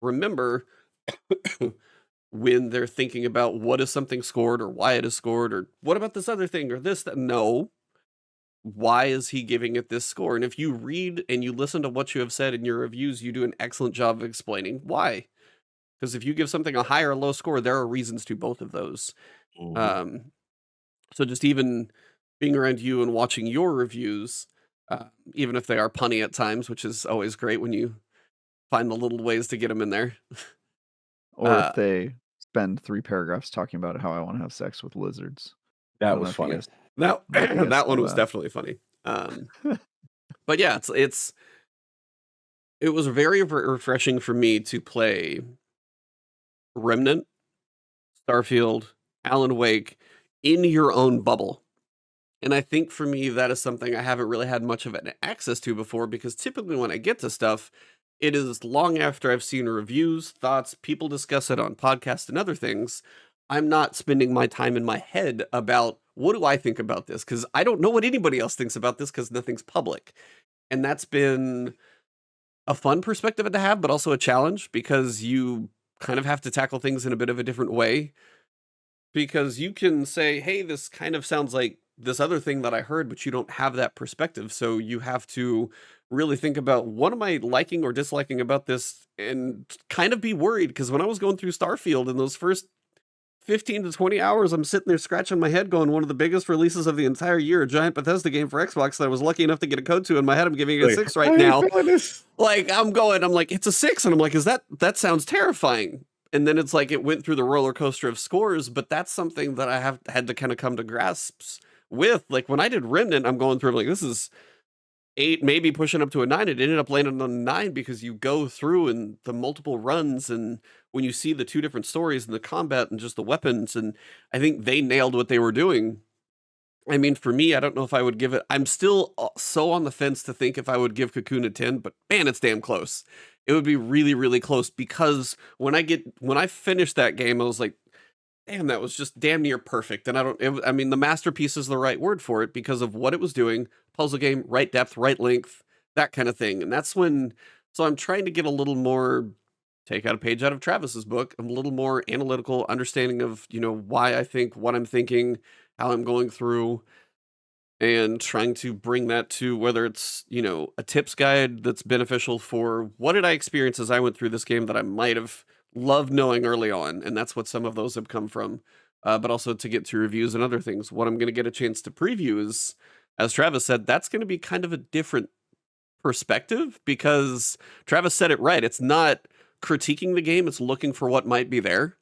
Speaker 2: remember when they're thinking about what is something scored, or why it is scored, or what about this other thing, or this, that. No. Why is he giving it this score? And if you read and you listen to what you have said in your reviews, you do an excellent job of explaining why. Because if you give something a high or low score, there are reasons to both of those. So just even being around you and watching your reviews, even if they are punny at times, which is always great when you find the little ways to get them in there.
Speaker 3: Or if they spend 3 paragraphs talking about how I want to have sex with lizards. I
Speaker 1: That
Speaker 3: don't know
Speaker 1: was
Speaker 3: if you
Speaker 1: funny.
Speaker 3: guys,
Speaker 2: That
Speaker 3: I don't know if you guys
Speaker 2: that one
Speaker 3: saw
Speaker 2: was
Speaker 3: that.
Speaker 2: definitely funny. But yeah, it was very refreshing for me to play Remnant, Starfield, Alan Wake in your own bubble. And I think for me, that is something I haven't really had much of an access to before, because typically when I get to stuff, it is long after I've seen reviews, thoughts, people discuss it on podcasts and other things. I'm not spending my time in my head about what do I think about this, because I don't know what anybody else thinks about this because nothing's public. And that's been a fun perspective to have, but also a challenge, because you kind of have to tackle things in a bit of a different way. Because you can say, hey, this kind of sounds like this other thing that I heard, but you don't have that perspective. So you have to really think about, what am I liking or disliking about this, and kind of be worried. Because when I was going through Starfield in those first 15 to 20 hours, I'm sitting there scratching my head going, one of the biggest releases of the entire year, a giant Bethesda game for Xbox that I was lucky enough to get a code to. In my head, I'm giving it a
Speaker 1: Like,
Speaker 2: 6 right
Speaker 1: I ain't
Speaker 2: now.
Speaker 1: feeling this.
Speaker 2: Like, I'm like, it's a 6. And I'm like, that sounds terrifying. And then it's like, it went through the roller coaster of scores, but that's something that I have had to kind of come to grasps with. Like, when I did Remnant, I'm going through, like, this is 8, maybe pushing up to a 9. It ended up landing on a 9 because you go through and the multiple runs, and when you see the 2 different stories and the combat and just the weapons, and I think they nailed what they were doing. I mean, for me, I don't know if I would give it. I'm still so on the fence to think if I would give Cocoon a 10, but man, it's damn close. It would be really, really close, because when I finished that game, I was like, damn, that was just damn near perfect. And I mean, the masterpiece is the right word for it because of what it was doing. Puzzle game, right depth, right length, that kind of thing. And that's when, so I'm trying to get a little more, take out a page out of Travis's book. I'm a little more analytical, understanding of, why I think what I'm thinking, how I'm going through, and trying to bring that to, whether it's, a tips guide that's beneficial for what did I experience as I went through this game that I might have loved knowing early on. And that's what some of those have come from. But also to get to reviews and other things. What I'm going to get a chance to preview is, as Travis said, that's going to be kind of a different perspective, because Travis said it right. It's not critiquing the game. It's looking for what might be there.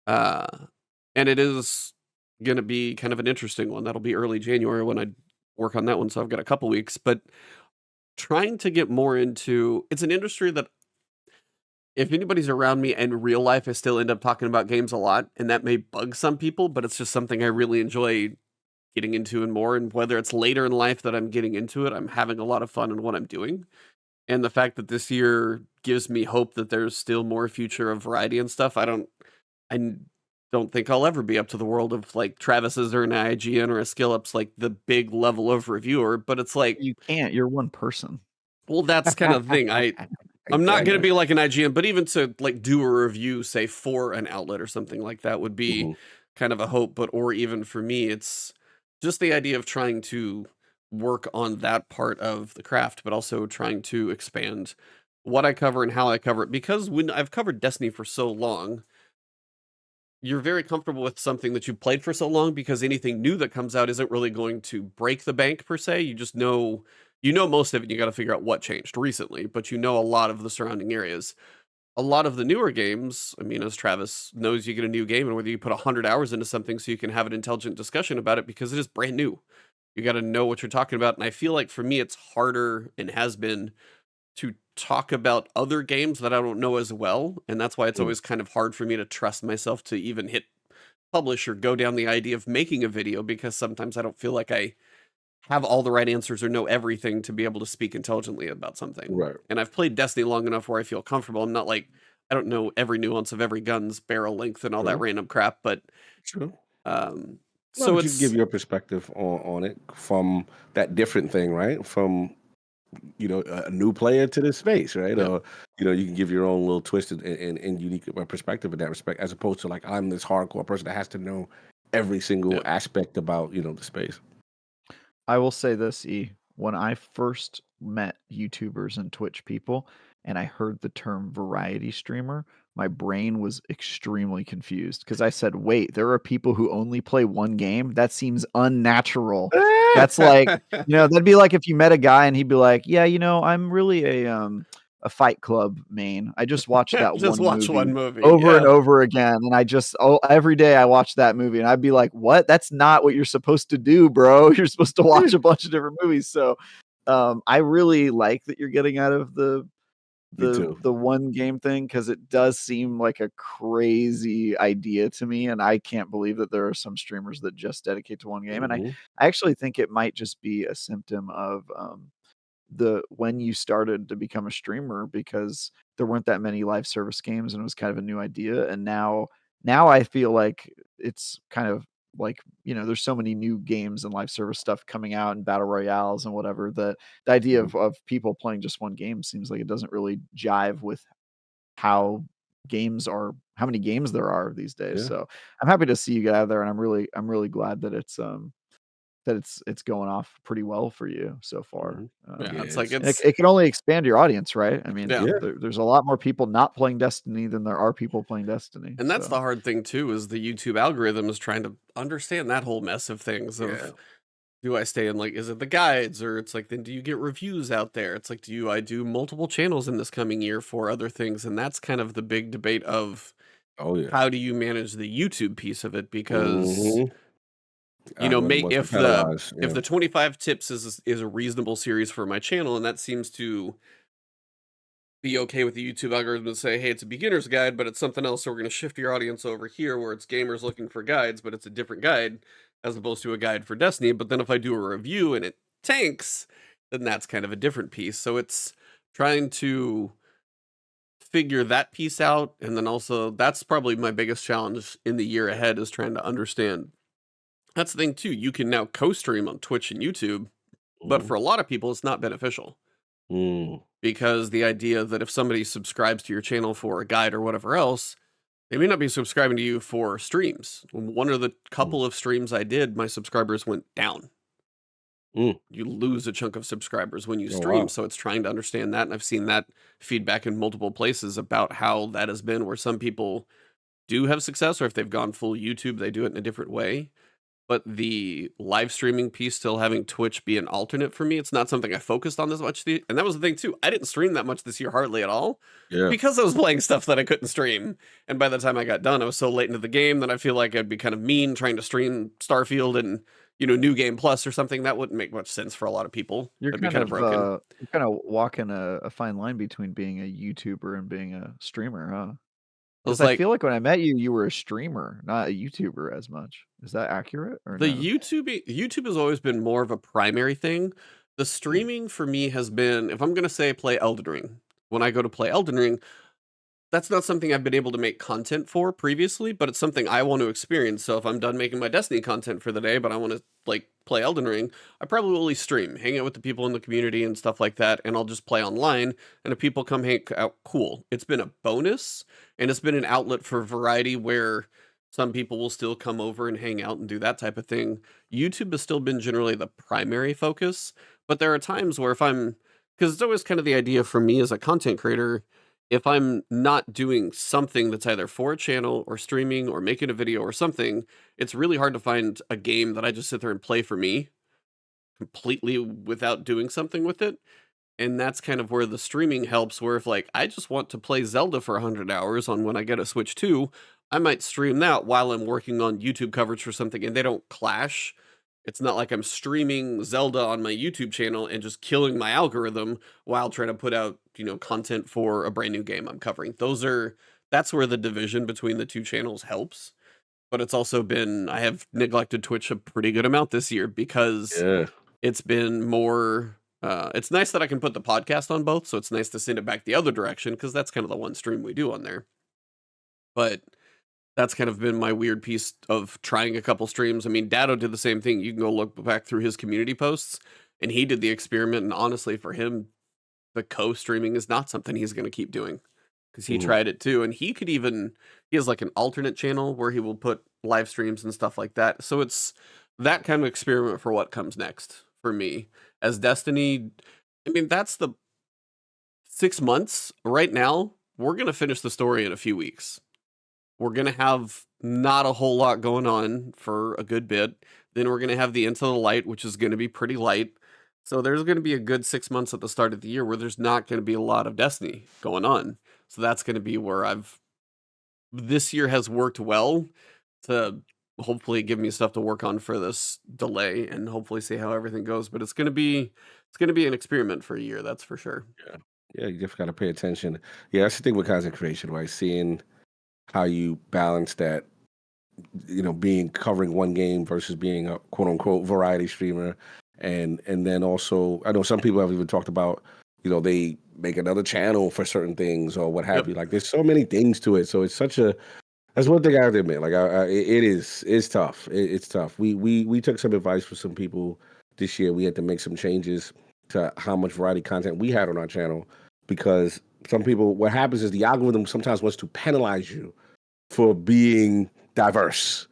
Speaker 2: And it is going to be kind of an interesting one. That'll be early January when I work on that one. So I've got a couple weeks, but trying to get more into, it's an industry that if anybody's around me in real life, I still end up talking about games a lot, and that may bug some people, but it's just something I really enjoy getting into and more. And whether it's later in life that I'm getting into it, I'm having a lot of fun in what I'm doing. And the fact that this year gives me hope that there's still more future of variety and stuff. I don't think I'll ever be up to the world of like Travis's or an IGN or a Skill Up's, like the big level of reviewer, but it's like,
Speaker 3: You can't. You're one person.
Speaker 2: well, that's kind of the thing. I'm not going to be like an IGN, but even to like do a review, say for an outlet or something like that would be kind of a hope. But, or even for me, it's just the idea of trying to work on that part of the craft, but also trying to expand what I cover and how I cover it. Because when I've covered Destiny for so long, you're very comfortable with something that you've played for so long, because anything new that comes out isn't really going to break the bank per se. You just know, most of it. You got to figure out what changed recently, but a lot of the surrounding areas. A lot of the newer games, I mean, as Travis knows, you get a new game, and whether you put 100 hours into something so you can have an intelligent discussion about it, because it is brand new. You got to know what you're talking about. And I feel like for me, it's harder, and has been, to talk about other games that I don't know as well. And that's why it's always kind of hard for me to trust myself to even hit publish or go down the idea of making a video, because sometimes I don't feel like I have all the right answers or know everything to be able to speak intelligently about something.
Speaker 1: Right.
Speaker 2: And I've played Destiny long enough where I feel comfortable. I'm not like, I don't know every nuance of every gun's barrel length and all that random crap, but
Speaker 1: True.
Speaker 2: so
Speaker 1: you give your perspective on it from that different thing, right? From a new player to the space, right?
Speaker 2: Yeah.
Speaker 1: Or you can give your own little twisted and unique perspective in that respect, as opposed to like I'm this hardcore person that has to know every single aspect about the space.
Speaker 3: I will say this, when I first met YouTubers and Twitch people and I heard the term variety streamer, my brain was extremely confused, because I said, wait, there are people who only play one game? That seems unnatural. That's like, that'd be like if you met a guy and he'd be like, yeah, I'm really a a Fight Club main. I just watched that
Speaker 2: Just
Speaker 3: one
Speaker 2: watch
Speaker 3: movie
Speaker 2: one movie.
Speaker 3: over and
Speaker 2: Yeah.
Speaker 3: over again, and I just every day I watch that movie, and I'd be like, "What? That's not what you're supposed to do, bro. You're supposed to watch a bunch of different movies." So, I really like that you're getting out of
Speaker 1: Me too.
Speaker 3: the one game thing, because it does seem like a crazy idea to me, and I can't believe that there are some streamers that just dedicate to one game. And I
Speaker 1: Mhm.
Speaker 3: actually think it might just be a symptom of the when you started to become a streamer, because there weren't that many live service games and it was kind of a new idea. And now I feel like it's kind of like, there's so many new games and live service stuff coming out and battle royales and whatever, that the idea
Speaker 1: Mhm.
Speaker 3: of people playing just one game seems like it doesn't really jive with how how many games there are these days.
Speaker 1: Yeah.
Speaker 3: So I'm happy to see you get out there, and I'm really glad that it's going off pretty well for you so far.
Speaker 1: Mhm.
Speaker 2: Yeah,
Speaker 1: Yeah,
Speaker 2: it's like
Speaker 3: And it,
Speaker 2: it's
Speaker 3: it can only expand your audience, right? I mean,
Speaker 2: yeah.
Speaker 1: yeah.
Speaker 3: there's a lot more people not playing Destiny than there are people playing Destiny.
Speaker 2: And that's
Speaker 3: So
Speaker 2: the hard thing too, is the YouTube algorithm is trying to understand that whole mess of things
Speaker 1: Yeah.
Speaker 2: of, do I stay in, like, is it the guides, or it's like, then do you get reviews out there? It's like, do I do multiple channels in this coming year for other things? And that's kind of the big debate of,
Speaker 1: Oh yeah.
Speaker 2: how do you manage the YouTube piece of it? Because,
Speaker 1: Mhm. Algorithm wants to
Speaker 2: if
Speaker 1: penalize.
Speaker 2: if
Speaker 1: Yeah.
Speaker 2: the 25 tips is a reasonable series for my channel, and that seems to be okay with the YouTube algorithm to say, hey, it's a beginner's guide, but it's something else. So we're going to shift your audience over here where it's gamers looking for guides, but it's a different guide as opposed to a guide for Destiny. But then if I do a review and it tanks, then that's kind of a different piece. So it's trying to figure that piece out. And then also, that's probably my biggest challenge in the year ahead, is trying to understand. That's the thing too. You can now co-stream on Twitch and YouTube, but
Speaker 1: Mhm.
Speaker 2: for a lot of people, it's not beneficial.
Speaker 1: Mm.
Speaker 2: Because the idea that if somebody subscribes to your channel for a guide or whatever else, they may not be subscribing to you for streams. One of the
Speaker 1: Mm.
Speaker 2: couple of streams I did, my subscribers went down.
Speaker 1: Mm.
Speaker 2: You lose a chunk of subscribers when you
Speaker 1: Oh
Speaker 2: stream.
Speaker 1: wow.
Speaker 2: So it's trying to understand that. And I've seen that feedback in multiple places about how that has been, where some people do have success, or if they've gone full YouTube, they do it in a different way. But the live streaming piece, still having Twitch be an alternate for me, it's not something I focused on as much. And that was the thing too. I didn't stream that much this year, hardly at all,
Speaker 1: Yeah.
Speaker 2: because I was playing stuff that I couldn't stream. And by the time I got done, I was so late into the game that I feel like I'd be kind of mean trying to stream Starfield and, New Game Plus or something. That wouldn't make much sense for a lot of people.
Speaker 3: you're
Speaker 2: That'd be
Speaker 3: kind
Speaker 2: kind of
Speaker 3: of
Speaker 2: broken.
Speaker 3: walking a fine line between being a YouTuber and being a streamer, huh?
Speaker 2: I
Speaker 3: Because
Speaker 2: was
Speaker 3: I
Speaker 2: like,
Speaker 3: feel like when I met you, you were a streamer, not a YouTuber as much. Is that accurate or
Speaker 2: the
Speaker 3: no?
Speaker 2: YouTube has always been more of a primary thing. The
Speaker 1: Mm.
Speaker 2: streaming for me has been, if I'm gonna say play Elden Ring, when I go to play Elden Ring, that's not something I've been able to make content for previously, but it's something I want to experience. So if I'm done making my Destiny content for the day, but I want to like play Elden Ring, I probably will stream, hang out with the people in the community and stuff like that, and I'll just play online. And if people come hang out, cool. It's been a bonus, and it's been an outlet for variety where some people will still come over and hang out and do that type of thing. YouTube has still been generally the primary focus, but there are times where because it's always kind of the idea for me as a content creator, if I'm not doing something that's either for a channel or streaming or making a video or something, it's really hard to find a game that I just sit there and play for me completely without doing something with it. And that's kind of where the streaming helps, where if like I just want to play Zelda for 100 hours on when I get a Switch 2, I might stream that while I'm working on YouTube coverage for something, and they don't clash. It's not like I'm streaming Zelda on my YouTube channel and just killing my algorithm while trying to put out, content for a brand new game I'm covering. That's where the division between the two channels helps. But it's also been, I have neglected Twitch a pretty good amount this year because
Speaker 1: Yeah.
Speaker 2: it's been more, it's nice that I can put the podcast on both, so it's nice to send it back the other direction, because that's kind of the one stream we do on there. But that's kind of been my weird piece of trying a couple streams. I mean, Dado did the same thing. You can go look back through his community posts, and he did the experiment, and honestly, for him, the co-streaming is not something he's going to keep doing, because he
Speaker 1: Mhm.
Speaker 2: tried it too, and he has like an alternate channel where he will put live streams and stuff like that. So it's that kind of experiment for what comes next for me. As Destiny, I mean, that's the 6 months right now. We're going to finish the story in a few weeks. We're going to have not a whole lot going on for a good bit. Then we're going to have the Into the Light, which is going to be pretty light. So there's going to be a good 6 months at the start of the year where there's not going to be a lot of Destiny going on. So that's going to be where this year has worked well to hopefully give me stuff to work on for this delay and hopefully see how everything goes. But it's gonna be an experiment for a year, that's for sure.
Speaker 1: Yeah, you just got to pay attention. Yeah, that's the thing with content creation, right? Seeing how you balance that, being covering one game versus being a quote unquote variety streamer, and then also I know some people have even talked about, they make another channel for certain things or what have
Speaker 2: Yep.
Speaker 1: you. Like there's so many things to it, so it's such a that's one thing I have to admit. Like it's tough. It's tough. We took some advice from some people this year. We had to make some changes to how much variety content we had on our channel because some people. What happens is the algorithm sometimes wants to penalize you for being diverse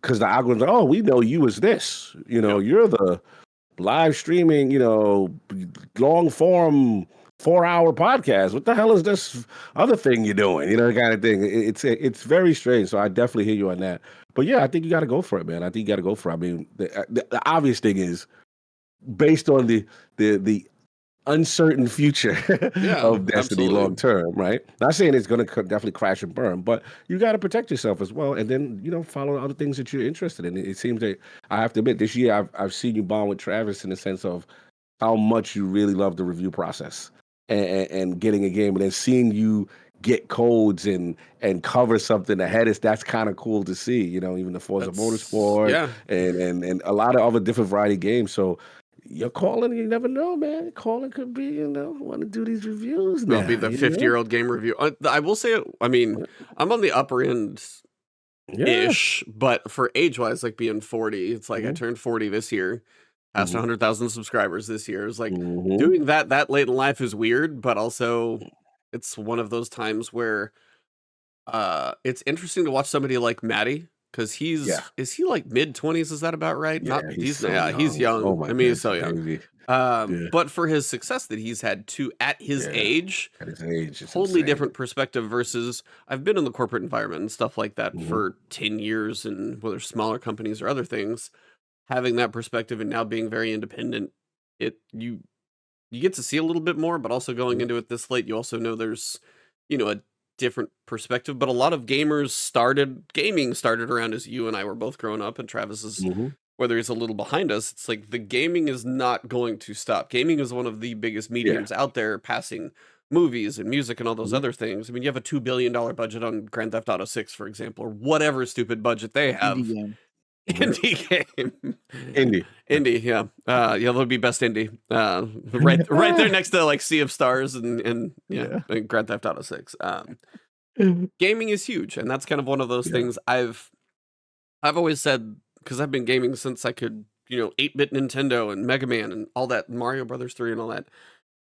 Speaker 1: because the algorithm's like, oh, we know you as this.
Speaker 2: Yep.
Speaker 1: You're the live streaming, long form 4-hour podcast. What the hell is this other thing you're doing? Kind of thing. It's very strange. So I definitely hear you on that. But yeah, I think you got to go for it, man. I think you got to go for it. I mean, the obvious thing is based on the uncertain future
Speaker 2: Yeah,
Speaker 1: of Destiny long
Speaker 2: absolutely.
Speaker 1: term, right? Not saying it's going to definitely crash and burn, but you got to protect yourself as well, and then follow other things that you're interested in. It seems that I have to admit, this year I've seen you bond with Travis in the sense of how much you really love the review process and getting a game, and then seeing you get codes and cover something ahead is that's kind of cool to see. Even the Forza
Speaker 2: That's
Speaker 1: Motorsport
Speaker 2: yeah.
Speaker 1: and a lot of other different variety games. So you're calling, you never know, man. Calling could be, want to do these reviews
Speaker 2: I'll be
Speaker 1: now,
Speaker 2: the 50-year-old game review. I will say, I mean, I'm on the upper end
Speaker 1: Yeah.
Speaker 2: ish, but for age-wise, like being 40, it's like I
Speaker 1: Hmm.
Speaker 2: turned 40 this year, past
Speaker 1: Hmm.
Speaker 2: 100,000 subscribers this year. It's like
Speaker 1: Hmm.
Speaker 2: doing that late in life is weird, but also it's one of those times where it's interesting to watch somebody like Maddie because
Speaker 1: Yeah.
Speaker 2: is he like mid-20s? Is that about right?
Speaker 1: Yeah.
Speaker 2: Not
Speaker 1: He's
Speaker 2: he's
Speaker 1: so
Speaker 2: yeah, he's
Speaker 1: young. Oh
Speaker 2: young.
Speaker 1: my
Speaker 2: I mean, he's
Speaker 1: goodness,
Speaker 2: so young.
Speaker 1: baby. Yeah.
Speaker 2: But for his success that he's had to at his
Speaker 1: Yeah.
Speaker 2: age,
Speaker 1: At his age, it's
Speaker 2: totally
Speaker 1: insane.
Speaker 2: different perspective versus I've been in the corporate environment and stuff like that
Speaker 1: Hmm.
Speaker 2: for 10 years and whether smaller companies or other things, having that perspective and now being very independent, you get to see a little bit more, but also going into it this late, you also know there's, a different perspective. But a lot of gaming started around as you and I were both growing up, and Travis is,
Speaker 1: Hmm.
Speaker 2: whether he's a little behind us, it's like the gaming is not going to stop. Gaming is one of the biggest
Speaker 1: Yeah.
Speaker 2: mediums out there, passing movies and music and all those
Speaker 1: Hmm.
Speaker 2: other things. I mean, you have a $2 billion budget on Grand Theft Auto 6, for example, or whatever stupid budget they
Speaker 3: Indie
Speaker 2: have.
Speaker 3: game.
Speaker 2: Indie game.
Speaker 1: Indie.
Speaker 2: Indie, yeah. Yeah, that'll be best indie. Right there next to like Sea of Stars and
Speaker 3: Yeah.
Speaker 2: and Grand Theft Auto 6. Gaming is huge, and that's kind of one of those
Speaker 1: Yeah.
Speaker 2: things I've always said because I've been gaming since I could, 8-bit Nintendo and Mega Man and all that, Mario Brothers 3 and all that.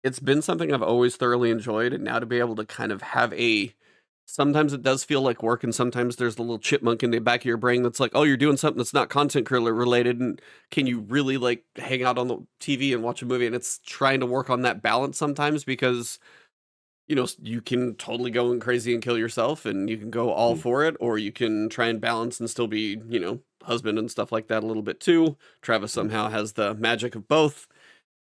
Speaker 2: It's been something I've always thoroughly enjoyed, and now to be able to kind of have sometimes it does feel like work, and sometimes there's the little chipmunk in the back of your brain that's like, oh, you're doing something that's not content related, and can you really like hang out on the TV and watch a movie? And it's trying to work on that balance sometimes because you can totally go in crazy and kill yourself, and you can go all
Speaker 1: Mhm.
Speaker 2: for it, or you can try and balance and still be, husband and stuff like that a little bit too. Travis
Speaker 1: Mhm.
Speaker 2: somehow has the magic of both.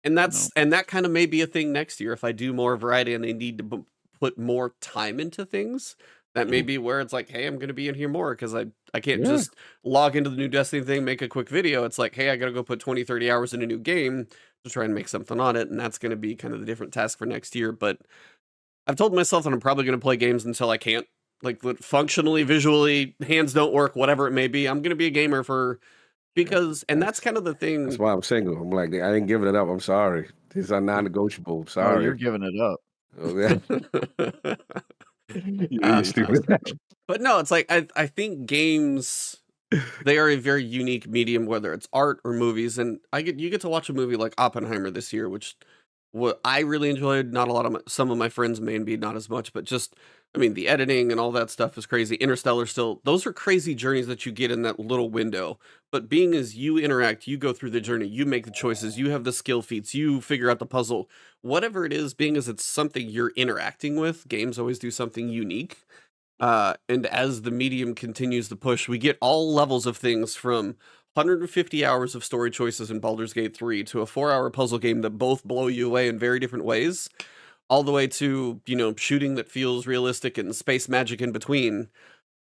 Speaker 2: And
Speaker 3: No.
Speaker 2: that kind of may be a thing next year if I do more variety and they need to put more time into things. That may
Speaker 1: Mhm.
Speaker 2: be where it's like, hey, I'm going to be in here more because I can't
Speaker 1: Yeah.
Speaker 2: just log into the new Destiny thing, make a quick video. It's like, hey, I got to go put 20, 30 hours in a new game to try and make something on it. And that's going to be kind of the different task for next year. But I've told myself that I'm probably going to play games until I can't. Like functionally, visually, hands don't work, whatever it may be. I'm going to be a gamer and that's
Speaker 1: That's
Speaker 2: kind of the
Speaker 1: that's
Speaker 2: thing.
Speaker 1: why I'm single. I'm like, I ain't giving it up. I'm sorry. These are non-negotiable. I'm
Speaker 3: Oh, you're
Speaker 1: sorry.
Speaker 3: giving it up.
Speaker 1: Oh, yeah. You're
Speaker 3: He's not
Speaker 1: stupid.
Speaker 3: single.
Speaker 2: But no, it's like I think games they are a very unique medium, whether it's art or movies. And you get to watch a movie like Oppenheimer this year, which what I really enjoyed. Not a lot of some of my friends may be not as much, but just I mean the editing and all that stuff is crazy. Interstellar still those are crazy journeys that you get in that little window. But being as you interact, you go through the journey, you make the choices, you have the skill feats, you figure out the puzzle, whatever it is. Being as it's something you're interacting with, games always do something unique. And as the medium continues to push, we get all levels of things from 150 hours of story choices in Baldur's Gate 3 to a 4-hour puzzle game that both blow you away in very different ways, all the way to, you know, shooting that feels realistic and space magic in between.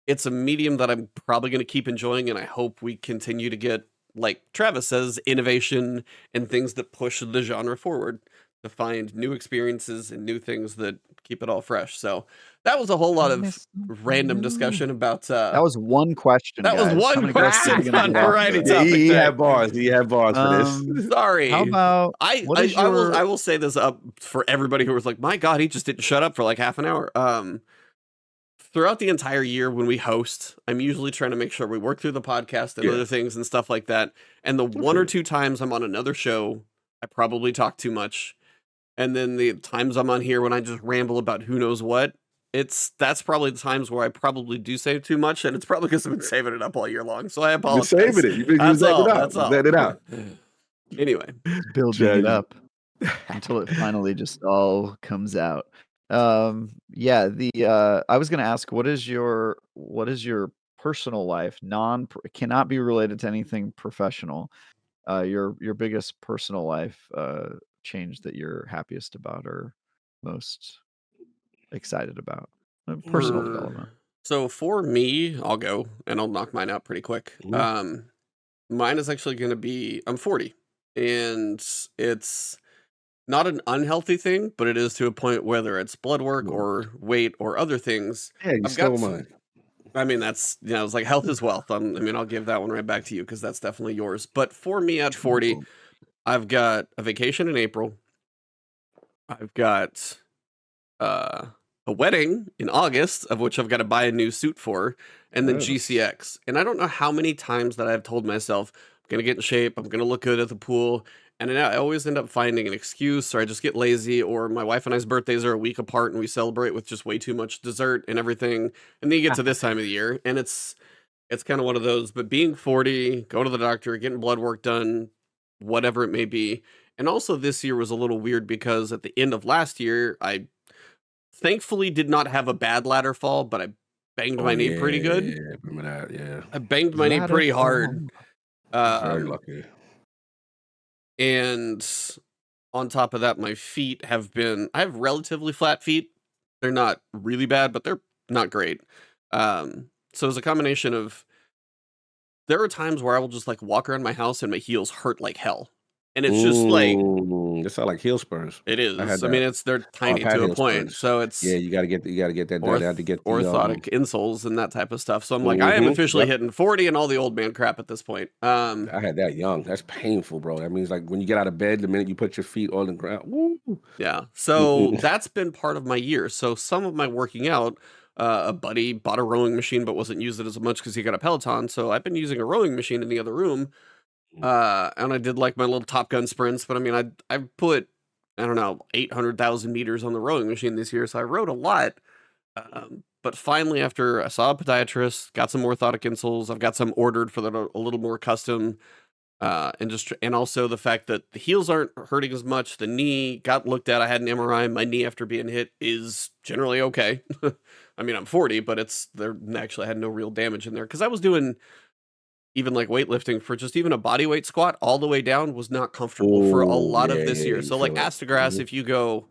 Speaker 2: It's a medium that I'm probably going to keep enjoying, and I hope we continue to get, like Travis says, innovation and things that push the genre forward to find new experiences and new things that keep it all fresh. So that was a whole lot of random discussion about
Speaker 3: That was one question.
Speaker 2: that was
Speaker 3: guys. How
Speaker 2: one
Speaker 3: many questions are
Speaker 2: question
Speaker 3: we gonna
Speaker 2: on
Speaker 3: get off
Speaker 2: variety
Speaker 3: of
Speaker 1: Yeah,
Speaker 2: topic.
Speaker 1: he
Speaker 2: day.
Speaker 1: had bars. He had bars for this.
Speaker 2: Sorry.
Speaker 3: How about
Speaker 2: I
Speaker 3: what is
Speaker 2: I
Speaker 3: your
Speaker 2: will say this up for everybody who was like, my God, he just didn't shut up for like half an hour. Throughout the entire year when we host, I'm usually trying to make sure we work through the podcast and
Speaker 1: Yeah.
Speaker 2: other things and stuff like that. And the one or two times I'm on another show, I probably talk too much. And then the times I'm on here when I just ramble about who knows what, that's probably the times where I probably do say too much, and it's probably because I've been saving it up all year long. So I
Speaker 1: You've been
Speaker 2: apologize.
Speaker 1: saving it. You've been
Speaker 2: That's
Speaker 1: letting
Speaker 2: all.
Speaker 1: it out.
Speaker 2: That's all.
Speaker 1: Let it out.
Speaker 2: Anyway,
Speaker 3: building
Speaker 1: Judge.
Speaker 3: it up until it finally just all comes out? Yeah, I was gonna ask, what is your personal life, cannot be related to anything professional, your biggest personal life change that you're happiest about or most excited about? Personal development.
Speaker 2: So for me, I'll go and I'll knock mine out pretty quick.
Speaker 1: Mhm.
Speaker 2: Mine is actually going to be, I'm 40, and it's not an unhealthy thing, but it is to a point, whether it's blood work or weight or other things.
Speaker 1: Yeah, you
Speaker 2: I've
Speaker 1: stole
Speaker 2: got
Speaker 1: mine.
Speaker 2: I mean, that's, you know, it's like health is wealth. I mean, I'll give that one right back to you because that's definitely yours. But for me at 40, I've got a vacation in April. I've got a wedding in August, of which I've got to buy a new suit for, and then
Speaker 1: Yes.
Speaker 2: GCX. And I don't know how many times that I've told myself, I'm going to get in shape, I'm going to look good at the pool. And then I always end up finding an excuse, or I just get lazy, or my wife and I's birthdays are a week apart and we celebrate with just way too much dessert and everything. And then you get to this time of the year, and it's kind of one of those. But being 40, go to the doctor, getting blood work done, whatever it may be. And also this year was a little weird because at the end of last year, I thankfully did not have a bad ladder fall, but I banged my knee pretty good.
Speaker 1: Yeah, remember that? Yeah,
Speaker 2: I banged my knee
Speaker 3: Ladder
Speaker 2: pretty
Speaker 3: fall.
Speaker 2: hard.
Speaker 1: very lucky.
Speaker 2: And on top of that, my feet I have relatively flat feet. They're not really bad, but they're not great. So it's a combination of, there are times where I will just like walk around my house and my heels hurt like hell. And it's just like,
Speaker 1: That sound like heel spurs.
Speaker 2: it is.
Speaker 1: had
Speaker 2: I mean,
Speaker 1: that.
Speaker 2: they're tiny
Speaker 1: I've had
Speaker 2: to a
Speaker 1: heel
Speaker 2: point.
Speaker 1: spurs.
Speaker 2: So it's
Speaker 1: Yeah, you got to get that done. I had to get the
Speaker 2: orthotic insoles and that type of stuff. So I'm like, I am officially hitting 40 and all the old man crap at this point.
Speaker 1: I had that young. That's painful, bro. That means like when you get out of bed, the minute you put your feet on the ground. Woo.
Speaker 2: Yeah. So that's been part of my year. So some of my working out, a buddy bought a rowing machine but wasn't using it as much because he got a Peloton. So I've been using a rowing machine in the other room. And I did like my little Top Gun sprints, but I mean, I put, I don't know, 800,000 meters on the rowing machine this year. So I rowed a lot. But finally, after I saw a podiatrist, got some orthotic insoles, I've got some ordered for that a little more custom. And also the fact that the heels aren't hurting as much. The knee got looked at. I had an MRI. My knee after being hit is generally okay. I mean, I'm 40, but there actually had no real damage in there because I was doing even like weightlifting for just even a body weight squat all the way down was not comfortable for a lot of this year. So like Astagrass, if you go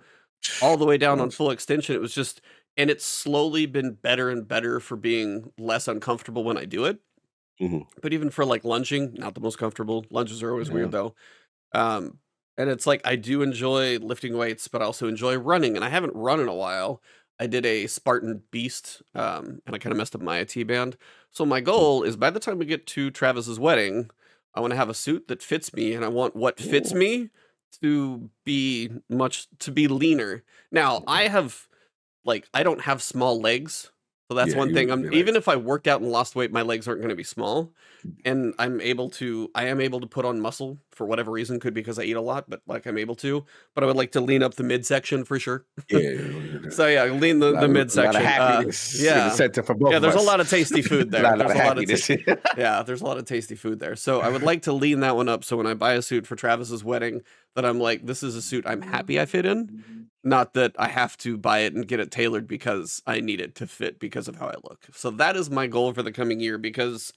Speaker 2: all the way down on full extension, it was just, and it's slowly been better and better for being less uncomfortable when I do it. But even for like lunging, not the most comfortable. Lunges are always weird though. And it's like, I do enjoy lifting weights, but I also enjoy running, and I haven't run in a while. I did a Spartan Beast, and I kind of messed up my IT band. So my goal is by the time we get to Travis's wedding, I want to have a suit that fits me, and I want what fits me to be leaner. Now I don't have small legs. So that's one thing. Even if I worked out and lost weight, my legs aren't going to be small, and I am able to put on muscle for whatever reason. Could be because I eat a lot, but like I'm able to. But I would like to lean up the midsection for sure. So yeah, lean the midsection.
Speaker 1: Yeah, for both
Speaker 2: there's
Speaker 1: of us.
Speaker 2: a lot of tasty food there.
Speaker 1: There's
Speaker 2: a lot of tasty food there. So I would like to lean that one up. So when I buy a suit for Travis's wedding, that I'm like, this is a suit I'm happy I fit in. Not that I have to buy it and get it tailored because I need it to fit because of how I look. So that is my goal for the coming year, because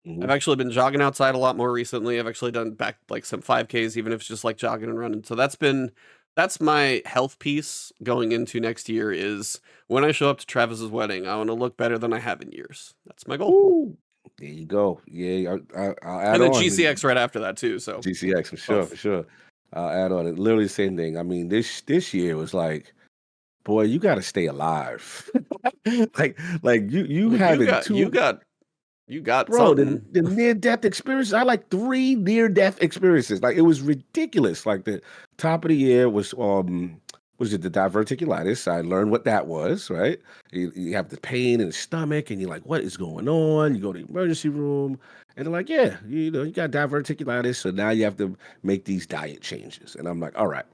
Speaker 2: I've actually been jogging outside a lot more recently. I've actually done back like some 5Ks, even if it's just like jogging and running. So that's my health piece going into next year is when I show up to Travis's wedding, I want to look better than I have in years. That's my goal.
Speaker 1: Ooh, there you go. Yeah, I'll add
Speaker 2: And then
Speaker 1: on.
Speaker 2: GCX right after that too. So
Speaker 1: GCX for sure,
Speaker 2: both.
Speaker 1: for sure. I'll add on it. Literally the same thing. I mean, this year was like, boy, you got to stay alive. like you
Speaker 2: Well,
Speaker 1: having two.
Speaker 2: you got
Speaker 1: Bro,
Speaker 2: something.
Speaker 1: the near death experiences. I had like 3 near death experiences. Like it was ridiculous. Like the top of the year was what is it, the diverticulitis. I learned what that was, right? You have the pain in the stomach and you're like, what is going on? You go to the emergency room and they're like, yeah, you know, you got diverticulitis. So now you have to make these diet changes. And I'm like, all right,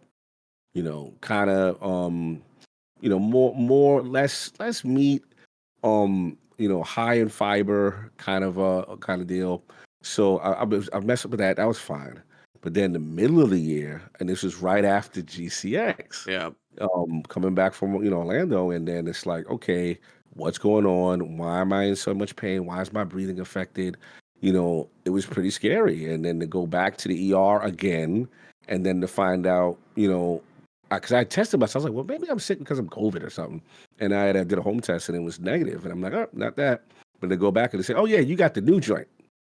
Speaker 1: you know, kind of more less meat, high in fiber kind of deal. So I messed up with that. That was fine. But then the middle of the year, and this was right after GCX,
Speaker 2: Yeah.
Speaker 1: coming back from Orlando, and then it's like, okay, what's going on? Why am I in so much pain? Why is my breathing affected? It was pretty scary. And then to go back to the ER again, and then to find out, because I tested myself, I was like, well, maybe I'm sick because of COVID or something. And I did a home test and it was negative. And I'm like, oh, not that. But they go back and they say, oh yeah, you got the new joint.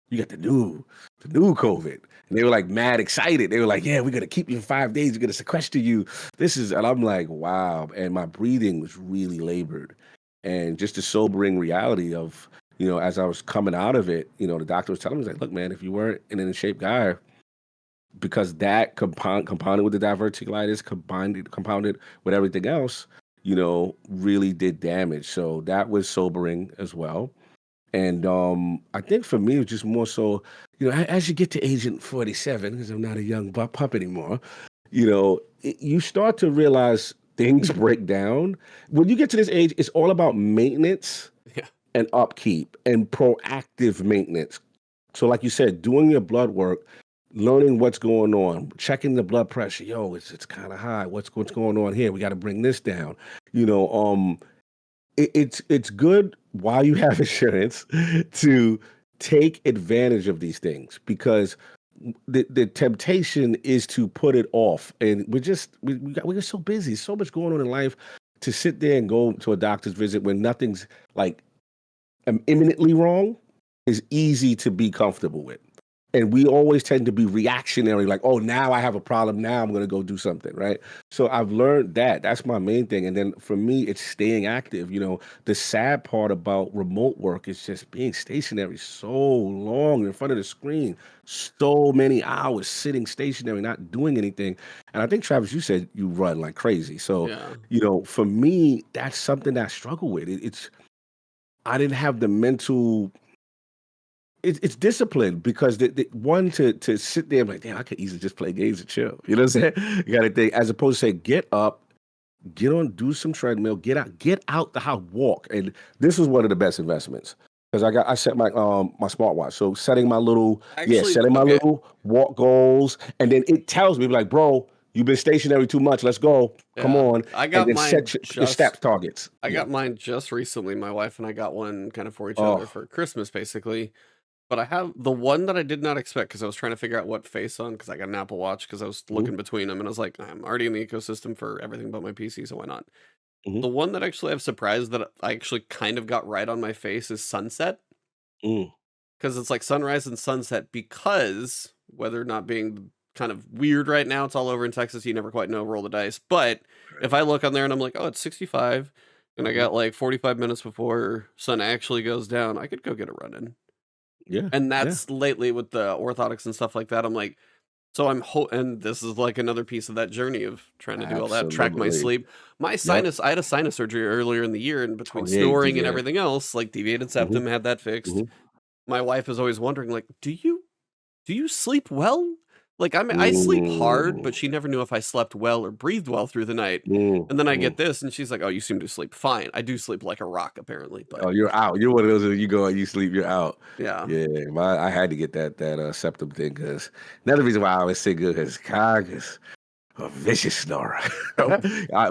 Speaker 1: You got the new COVID. And they were like mad excited. They were like, yeah, we're going to keep you for 5 days. We're going to sequester you. And I'm like, wow. And my breathing was really labored. And just the sobering reality of, as I was coming out of it, the doctor was telling me, like, look, man, if you weren't an in shape guy, because that compounded with the diverticulitis, compounded with everything else, really did damage. So that was sobering as well. And I think for me, it was just more so, as you get to Agent 47, because I'm not a young pup anymore, you start to realize things break down. When you get to this age, it's all about maintenance and upkeep and proactive maintenance. So like you said, doing your blood work, learning what's going on, checking the blood pressure. Yo, it's kind of high. What's going on here? We got to bring this down. It's good while you have insurance to take advantage of these things, because the temptation is to put it off, and we're so busy, so much going on in life, to sit there and go to a doctor's visit when nothing's like imminently wrong is easy to be comfortable with. And we always tend to be reactionary, like, oh, now I have a problem. Now I'm going to go do something, right? So I've learned that. That's my main thing. And then for me, it's staying active. The sad part about remote work is just being stationary so long in front of the screen, so many hours sitting stationary, not doing anything. And I think, Travis, you said you run like crazy. So, for me, that's something that I struggle with. I didn't have the mental... It's discipline, because the one to sit there and be like, damn, I could easily just play games and chill. You know what I'm saying? You got to think, as opposed to say, get up, get on, do some treadmill, get out the house, walk. And this was one of the best investments, because I set my my smartwatch. So setting my little little walk goals, and then it tells me like, bro, you've been stationary too much. Let's go. Come on.
Speaker 2: I got
Speaker 1: and then
Speaker 2: mine
Speaker 1: set your step targets.
Speaker 2: I got mine just recently. My wife and I got one kind of for each other for Christmas, basically. But I have the one that I did not expect, because I was trying to figure out what face on, because I got an Apple Watch, because I was looking between them, and I was like, I'm already in the ecosystem for everything but my PC, so why not? The one that actually I'm surprised that I actually kind of got right on my face is sunset. Because it's like sunrise and sunset, because whether or not being kind of weird right now, it's all over in Texas, you never quite know, roll the dice. But if I look on there and I'm like, oh, it's 65, and I got like 45 minutes before sun actually goes down, I could go get a run in.
Speaker 1: Yeah.
Speaker 2: And that's lately with the orthotics and stuff like that. I'm like, so and this is like another piece of that journey of trying to do all that, track my sleep. My sinus, I had a sinus surgery earlier in the year, and between snoring and everything else, like deviated septum, had that fixed. My wife is always wondering, like, do you sleep well? Like, I sleep hard, but she never knew if I slept well or breathed well through the night. And then I get this, and she's like, oh, you seem to sleep fine. I do sleep like a rock, apparently. But
Speaker 1: oh, you're out. You're one of those that you go and you sleep, you're out.
Speaker 2: Yeah.
Speaker 1: Yeah. I had to get that septum thing, because another reason why I always say good is because a vicious snorer.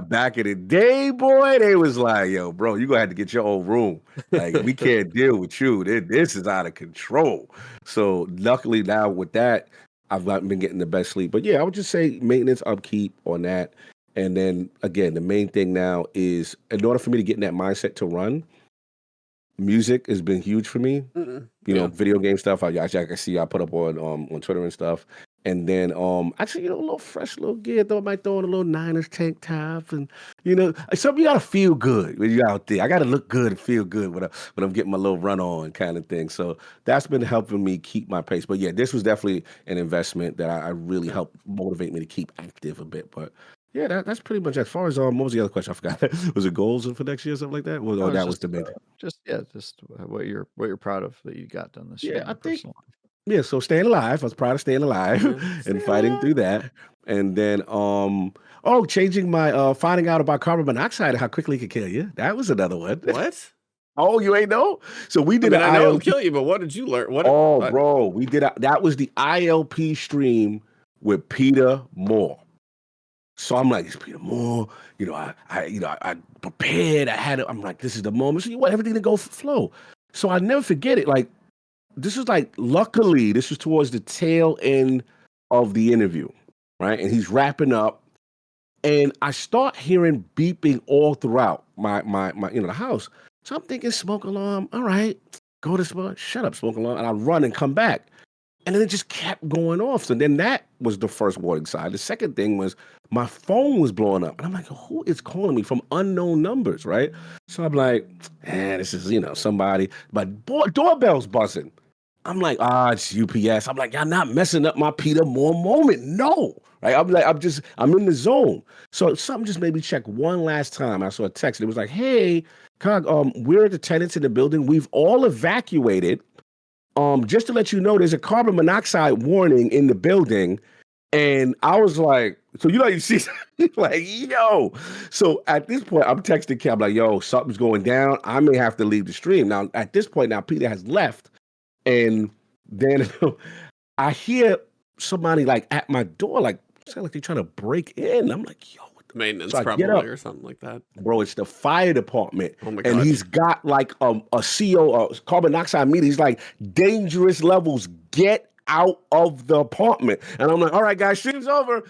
Speaker 1: Back in the day, boy, they was like, yo, bro, you gonna have to get your own room. Like, we can't deal with you. This is out of control. So luckily now with that, I've not been getting the best sleep. But yeah, I would just say maintenance, upkeep on that. And then again, the main thing now is in order for me to get in that mindset to run, music has been huge for me.
Speaker 2: Yeah.
Speaker 1: Video game stuff. I can see I put up on Twitter and stuff. And then actually, a little fresh little gear. I might throw on a little Niners tank top, and something you gotta feel good when you're out there. I gotta look good and feel good when I'm getting my little run on kind of thing. So that's been helping me keep my pace. But yeah, this was definitely an investment that I really helped motivate me to keep active a bit. But yeah, that's pretty much as far as what was the other question? I forgot. Was it goals for next year or something like that?
Speaker 3: No,
Speaker 1: Oh,
Speaker 3: it's
Speaker 1: that was the main thing.
Speaker 3: just what you're proud of that you got done this year
Speaker 1: Yeah,
Speaker 3: in
Speaker 1: I
Speaker 3: your
Speaker 1: think
Speaker 3: personal life.
Speaker 1: yeah, so staying alive. I was proud of staying alive
Speaker 2: Yeah.
Speaker 1: and fighting through that. And then changing my finding out about carbon monoxide and how quickly it can kill you. That was another one.
Speaker 2: What?
Speaker 1: Oh, you ain't know? So we
Speaker 2: I
Speaker 1: did
Speaker 2: mean,
Speaker 1: an
Speaker 2: I know it'll
Speaker 1: ILP.
Speaker 2: kill you, but what did you learn?
Speaker 1: Oh, bro, that was the ILP stream with Peter Moore. So I'm like, it's Peter Moore. I prepared. I'm like, this is the moment. So you want everything to go flow. So I never forget it. Like, this was luckily, this was towards the tail end of the interview, right? And he's wrapping up, and I start hearing beeping all throughout my the house. So I'm thinking smoke alarm. All right, go to smoke. Shut up, smoke alarm. And I run and come back. And then it just kept going off. So then that was the first warning sign. The second thing was my phone was blowing up. And I'm like, who is calling me from unknown numbers, right? So I'm like, this is, somebody. But doorbell's buzzing. I'm like, it's UPS. I'm like, y'all not messing up my Peter Moore moment. No. Right? I'm like, I'm in the zone. So something just made me check one last time. I saw a text. And it was like, hey, Cog, we're the tenants in the building. We've all evacuated. Just to let you know, there's a carbon monoxide warning in the building. And I was like, so you see, like, yo. So at this point, I'm texting Cab, like, yo, something's going down. I may have to leave the stream. Now, at this point, Peter has left. And then I hear somebody like at my door, like, sound like they're trying to break in. I'm like, yo, what the
Speaker 2: Maintenance,
Speaker 1: So I get
Speaker 2: probably,
Speaker 1: up.
Speaker 2: or something like that.
Speaker 1: Bro, it's the fire department.
Speaker 2: Oh my
Speaker 1: And
Speaker 2: God.
Speaker 1: he's got like a CO, carbon dioxide meter. He's like, dangerous levels, get out of the apartment. And I'm like, all right, guys, stream's over.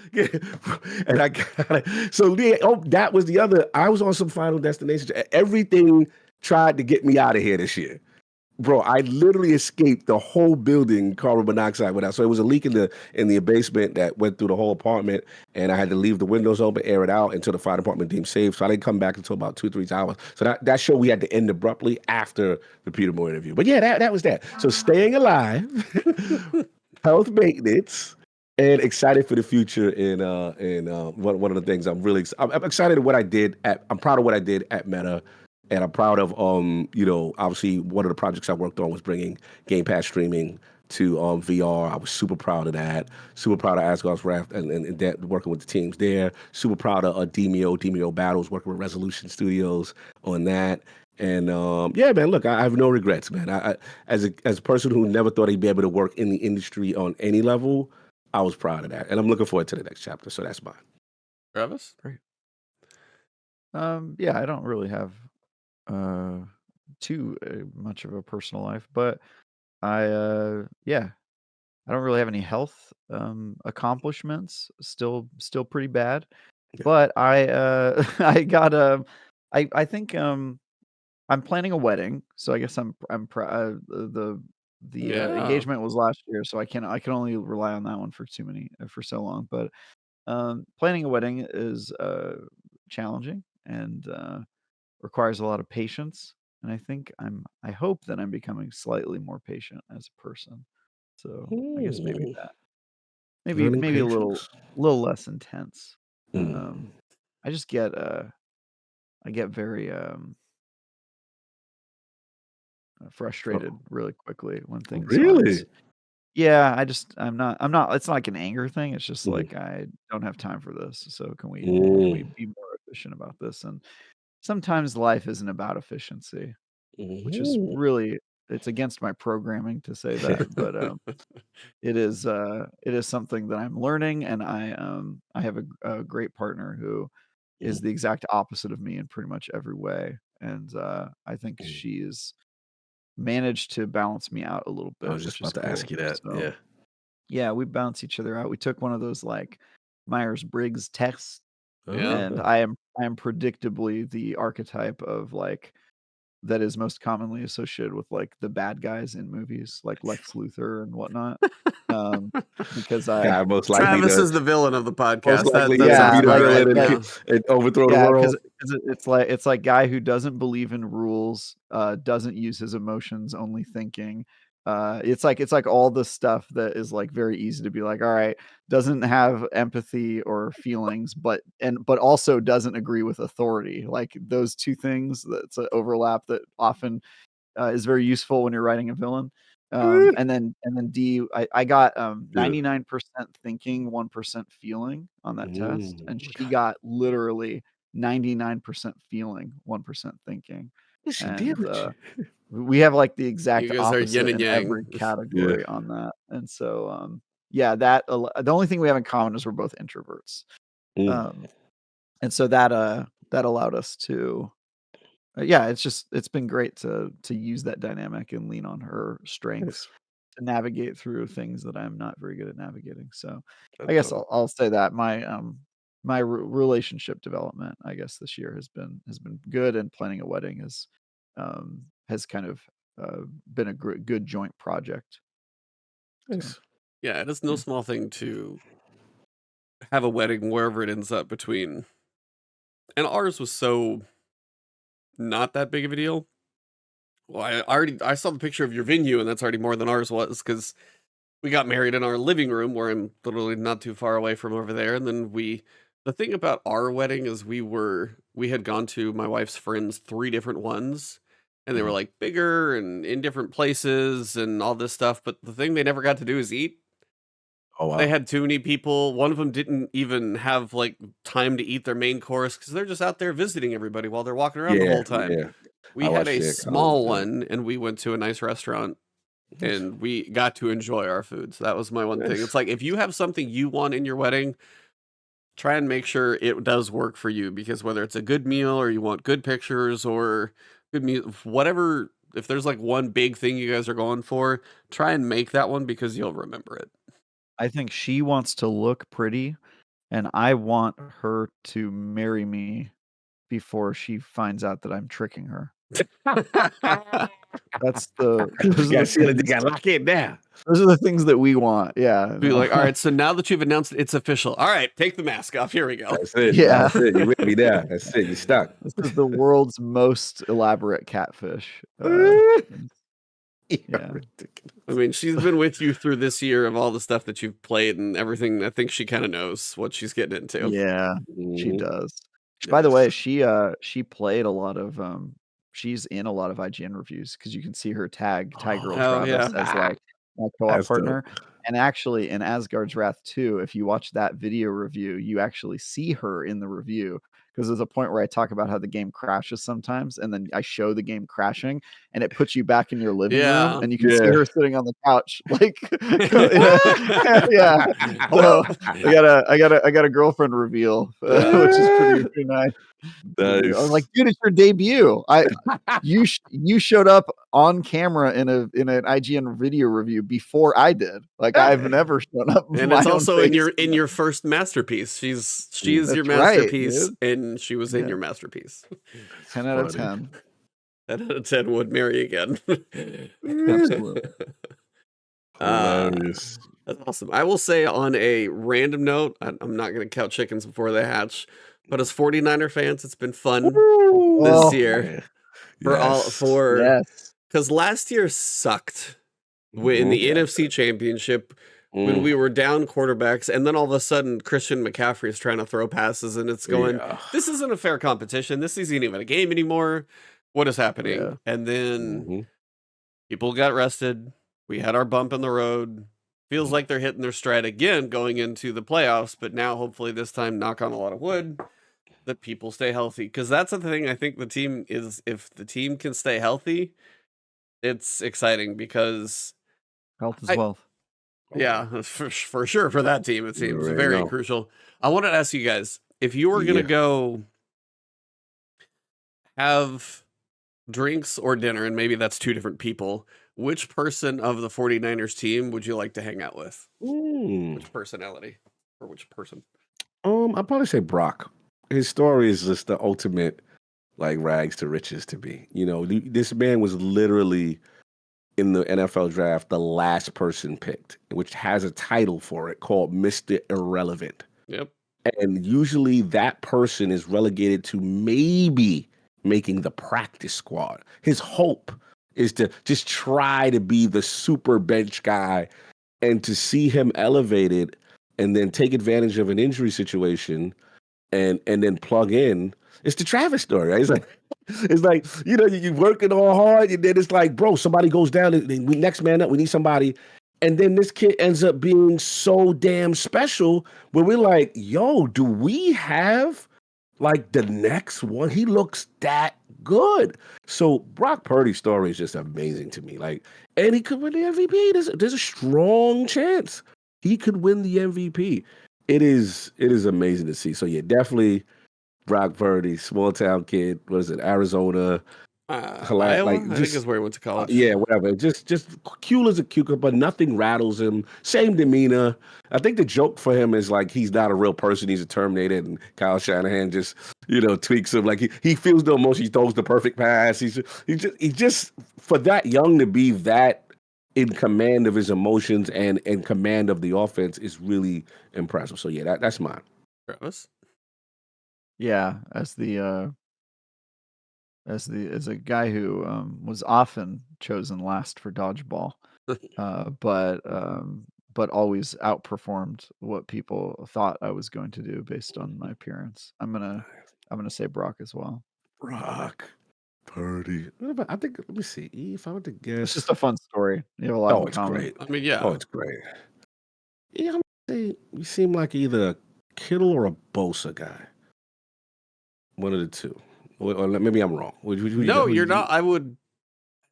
Speaker 1: And I got it. So that was the other. I was on some Final Destination. Everything tried to get me out of here this year. Bro, I literally escaped the whole building carbon monoxide without. So it was a leak in the basement that went through the whole apartment, and I had to leave the windows open, air it out until the fire department deemed safe. So I didn't come back until about 2-3 hours. So that show we had to end abruptly after the Peter Moore interview. But yeah, that was that. So staying alive, health maintenance, and excited for the future. And one of the things I'm excited at what I did I'm proud of what I did at Meta. And I'm proud of, obviously one of the projects I worked on was bringing Game Pass streaming to VR. I was super proud of that. Super proud of Asgard's Wrath and that, working with the teams there. Super proud of Demio Battles, working with Resolution Studios on that. And yeah, man, look, I have no regrets, man. I as a person who never thought he'd be able to work in the industry on any level, I was proud of that. And I'm looking forward to the next chapter. So that's mine.
Speaker 2: Travis?
Speaker 3: Great. Yeah, I don't really have too much of a personal life, but I don't really have any health accomplishments. Still pretty bad.
Speaker 1: Yeah.
Speaker 3: But I I got I think I'm planning a wedding, so I guess the
Speaker 2: Yeah.
Speaker 3: engagement was last year, so I can only rely on that one for so long. But planning a wedding is challenging and requires a lot of patience. And I hope that I'm becoming slightly more patient as a person. So I guess maybe
Speaker 1: Ooh.
Speaker 3: that.
Speaker 1: Learning
Speaker 3: Maybe a
Speaker 1: patience.
Speaker 3: little less intense.
Speaker 1: Mm.
Speaker 3: I just get I get very frustrated really quickly when things
Speaker 1: Really?
Speaker 3: aren't. Yeah, I'm not it's not like an anger thing. It's just
Speaker 1: Mhm.
Speaker 3: like I don't have time for this. So can we
Speaker 1: Mm.
Speaker 3: be more efficient about this? And sometimes life isn't about efficiency, which is
Speaker 1: Mhm.
Speaker 3: really it's against my programming to say that, but it is something that I'm learning, and I have a great partner who is the exact opposite of me in pretty much every way, and I think she's managed to balance me out a little
Speaker 1: I
Speaker 3: bit,
Speaker 1: was just
Speaker 3: which is
Speaker 1: about to ask
Speaker 3: cool.
Speaker 1: you that.
Speaker 3: So yeah, we balance each other out. We took one of those like Myers-Briggs tests,
Speaker 2: Yeah.
Speaker 3: and I am predictably the archetype of like that is most commonly associated with like the bad guys in movies, like Lex Luthor and whatnot. Because I
Speaker 1: most likely
Speaker 2: Travis
Speaker 1: to
Speaker 2: is the villain of the
Speaker 1: most
Speaker 2: podcast.
Speaker 1: likely
Speaker 2: That
Speaker 1: to
Speaker 2: sounds
Speaker 1: be the
Speaker 2: about
Speaker 1: villain
Speaker 2: right.
Speaker 1: and,
Speaker 2: Yeah.
Speaker 1: and overthrow the
Speaker 3: yeah,
Speaker 1: world.
Speaker 3: because it's like guy who doesn't believe in rules, doesn't use his emotions, only thinking. It's like all the stuff that is like very easy to be like, all right, doesn't have empathy or feelings, but also doesn't agree with authority. Like those two things, that's an overlap that often is very useful when you're writing a villain. And then D, I got 99% thinking, 1% feeling on that test, and she got literally 99% feeling, 1% thinking.
Speaker 1: What's she
Speaker 3: And
Speaker 1: damage?
Speaker 3: we have like the
Speaker 2: You
Speaker 3: exact
Speaker 2: guys are yin
Speaker 3: opposite
Speaker 2: and
Speaker 3: in
Speaker 2: yang.
Speaker 3: every category on that. And so yeah, that the only thing we have in common is we're both introverts. And so that allowed us to yeah, it's been great to use that dynamic and lean on her strengths to navigate through things that I'm not very good at navigating. So I guess I'll say that my relationship development, I guess, this year has been good, and planning a wedding has kind of been a good joint project.
Speaker 1: Nice.
Speaker 2: Yeah, it is no small thing to have a wedding wherever it ends up between. And ours was so not that big of a deal. Well, I saw the picture of your venue, and that's already more than ours was, because we got married in our living room, where I'm literally not too far away from over there. And then the thing about our wedding is we had gone to my wife's friends 3 different ones, and they were like bigger and in different places and all this stuff. But the thing they never got to do is eat.
Speaker 1: Oh wow.
Speaker 2: They had too many people. One of them didn't even have like time to eat their main course because they're just out there visiting everybody while they're walking around the whole time.
Speaker 1: Yeah.
Speaker 2: We
Speaker 1: I
Speaker 2: had
Speaker 1: watched
Speaker 2: a
Speaker 1: their
Speaker 2: small
Speaker 1: college,
Speaker 2: one, and we went to a nice restaurant, and we got to enjoy our food. So that was my one thing.
Speaker 1: Nice.
Speaker 2: It's like, if you have something you want in your wedding, try and make sure it does work for you, because whether it's a good meal or you want good pictures or good meal, whatever, if there's like one big thing you guys are going for, try and make that one because you'll remember it.
Speaker 3: I think she wants to look pretty, and I want her to marry me before she finds out that I'm tricking her. That's the those are the
Speaker 1: They
Speaker 3: things,
Speaker 1: got lock in now.
Speaker 3: those are the things that we want. Yeah.
Speaker 2: Be
Speaker 3: no.
Speaker 2: like, all right, so now that you've announced it, it's official. All right, take the mask off. Here we go.
Speaker 1: That's it.
Speaker 3: Yeah.
Speaker 1: That's it. You with me now. That's it. You stuck.
Speaker 3: This is the world's most elaborate catfish. Yeah.
Speaker 2: I mean, she's been with you through this year of all the stuff that you've played and everything. I think she kind of knows what she's getting into.
Speaker 3: Yeah, she
Speaker 1: Mhm.
Speaker 3: does. By the way, she played a lot of she's in a lot of IGN reviews, because you can see her tag Girl
Speaker 2: Oh,
Speaker 3: Travis
Speaker 2: yeah.
Speaker 3: as like my co-op
Speaker 1: That's dope.
Speaker 3: partner. And actually in Asgard's Wrath 2, if you watch that video review, you actually see her in the review, because there's a point where I talk about how the game crashes sometimes, and then I show the game crashing, and it puts you back in your living room,
Speaker 2: Yeah.
Speaker 3: and you can see
Speaker 1: Yeah.
Speaker 3: her sitting on the couch, like yeah. So I got a girlfriend reveal, which is pretty nice. I was like,
Speaker 1: Nice.
Speaker 3: dude, it's your debut. You showed up on camera in an IGN video review before I did. Like, I've never shown up.
Speaker 2: And
Speaker 3: my
Speaker 2: it's
Speaker 3: own
Speaker 2: also in
Speaker 3: face.
Speaker 2: your first masterpiece. She is your
Speaker 3: That's right,
Speaker 2: masterpiece,
Speaker 3: dude.
Speaker 2: and she was in
Speaker 3: Yeah.
Speaker 2: your masterpiece.
Speaker 3: 10 out of
Speaker 1: Funny.
Speaker 3: 10.
Speaker 2: 10 out of 10 would marry again.
Speaker 3: Absolutely.
Speaker 1: Hilarious.
Speaker 2: That's awesome. I will say, on a random note, I'm not going to count chickens before they hatch, but as 49er fans, it's been fun this
Speaker 3: Oh,
Speaker 2: year.
Speaker 1: Yes.
Speaker 3: yes.
Speaker 2: Because last year sucked in
Speaker 1: Mhm.
Speaker 2: the NFC Championship when we were down quarterbacks, and then all of a sudden Christian McCaffrey is trying to throw passes, and it's going,
Speaker 1: Yeah.
Speaker 2: this isn't a fair competition. This isn't even a game anymore. What is happening?
Speaker 3: Yeah.
Speaker 2: And then
Speaker 1: Mhm.
Speaker 2: people got rested. We had our bump in the road. Feels like they're hitting their stride again going into the playoffs, but now hopefully this time, knock on a lot of wood, that people stay healthy. Because that's the thing, I think the team is, if the team can stay healthy, it's exciting because
Speaker 3: Health is
Speaker 2: I
Speaker 3: wealth.
Speaker 2: yeah, for sure for that team it
Speaker 1: You
Speaker 2: seems
Speaker 1: already
Speaker 2: very
Speaker 1: know.
Speaker 2: crucial. I wanted to ask you guys if you were gonna
Speaker 1: Yeah.
Speaker 2: go have drinks or dinner, and maybe that's two different people, which person of the 49ers team would you like to hang out with?
Speaker 1: Mm.
Speaker 2: Which personality or which person?
Speaker 1: I'd probably say Brock. His story is just the ultimate, like, rags to riches to me. You know, this man was literally in the NFL draft the last person picked, which has a title for it called Mr. Irrelevant.
Speaker 2: Yep.
Speaker 1: And usually that person is relegated to maybe making the practice squad. His hope is to just try to be the super bench guy, and to see him elevated and then take advantage of an injury situation and then plug in. It's the Travis story, right? It's like, you know, you're working all hard, and then it's like, bro, somebody goes down, and we next man up, we need somebody. And then this kid ends up being so damn special where we're like, yo, do we have like the next one? He looks that good. So Brock Purdy's story is just amazing to me. Like, and he could win the MVP. There's a strong chance he could win the MVP. It is amazing to see. So yeah, definitely Brock Purdy, small town kid. What is it? Arizona.
Speaker 2: Iowa,
Speaker 1: Like,
Speaker 2: I think
Speaker 1: just
Speaker 2: is where he went to college.
Speaker 1: yeah, whatever. Just cool as a cucumber. Nothing rattles him. Same demeanor. I think the joke for him is like he's not a real person. He's a Terminator, and Kyle Shanahan just, you know, tweaks him. Like he feels no emotion. He throws the perfect pass. He just for that young to be that in command of his emotions and in command of the offense is really impressive. So yeah, that's mine.
Speaker 2: Travis?
Speaker 3: Yeah, as a guy who was often chosen last for dodgeball, but always outperformed what people thought I was going to do based on my appearance. I'm gonna say Brock as well.
Speaker 1: Brock Purdy. I think, let me see. If I were to
Speaker 3: It's
Speaker 1: guess,
Speaker 3: just a fun story. You have a lot
Speaker 1: oh,
Speaker 3: in
Speaker 1: it's
Speaker 3: common.
Speaker 1: great.
Speaker 2: I mean,
Speaker 1: Oh,
Speaker 2: yeah.
Speaker 1: it's great. Yeah, I'm gonna say you seem like either a Kittle or a Bosa guy. One of the two. Or maybe I'm wrong.
Speaker 2: No, you're not.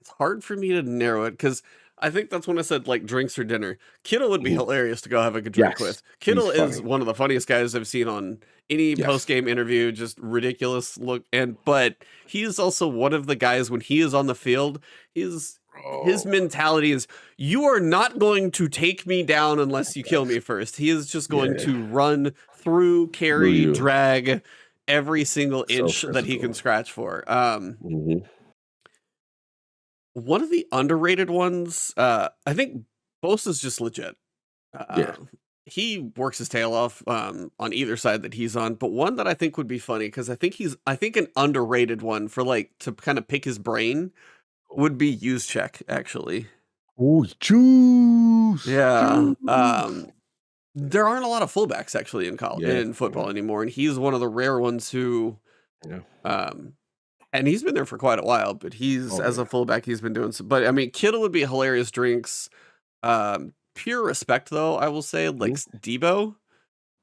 Speaker 2: It's hard for me to narrow it because I think that's when I said like drinks or dinner. Kittle would be
Speaker 1: Mhm.
Speaker 2: hilarious to go have a good drink
Speaker 1: Yes,
Speaker 2: with.
Speaker 1: he's
Speaker 2: Kittle is
Speaker 1: funny.
Speaker 2: one of the funniest guys I've seen on any
Speaker 1: Yes.
Speaker 2: post game interview, just ridiculous look. But he is also one of the guys when he is on the field, his
Speaker 1: Oh,
Speaker 2: mentality is you are not going to take me down unless you kill
Speaker 1: yes.
Speaker 2: me first. He is just going
Speaker 1: Yeah.
Speaker 2: to run through,
Speaker 1: Through
Speaker 2: carry,
Speaker 1: you.
Speaker 2: drag every single
Speaker 1: So
Speaker 2: inch that he
Speaker 1: physical.
Speaker 2: can scratch for.
Speaker 1: Hmm.
Speaker 2: One of the underrated ones, I think Bosa's just legit.
Speaker 1: Yeah.
Speaker 2: He works his tail off on either side that he's on, but one that I think would be funny because I think an underrated one for like to kind of pick his brain would be use check actually.
Speaker 1: Oh, juice.
Speaker 2: Yeah.
Speaker 1: Juice.
Speaker 2: There aren't a lot of fullbacks actually in college
Speaker 1: Yeah.
Speaker 2: in football anymore, and he's one of the rare ones who
Speaker 1: Yeah.
Speaker 2: um and he's been there for quite a while, but he's
Speaker 1: Oh
Speaker 2: as a
Speaker 1: yeah.
Speaker 2: fullback he's been doing some, but I mean Kittle would be hilarious drinks. Pure respect though, I will say, like
Speaker 1: Mhm.
Speaker 2: Debo,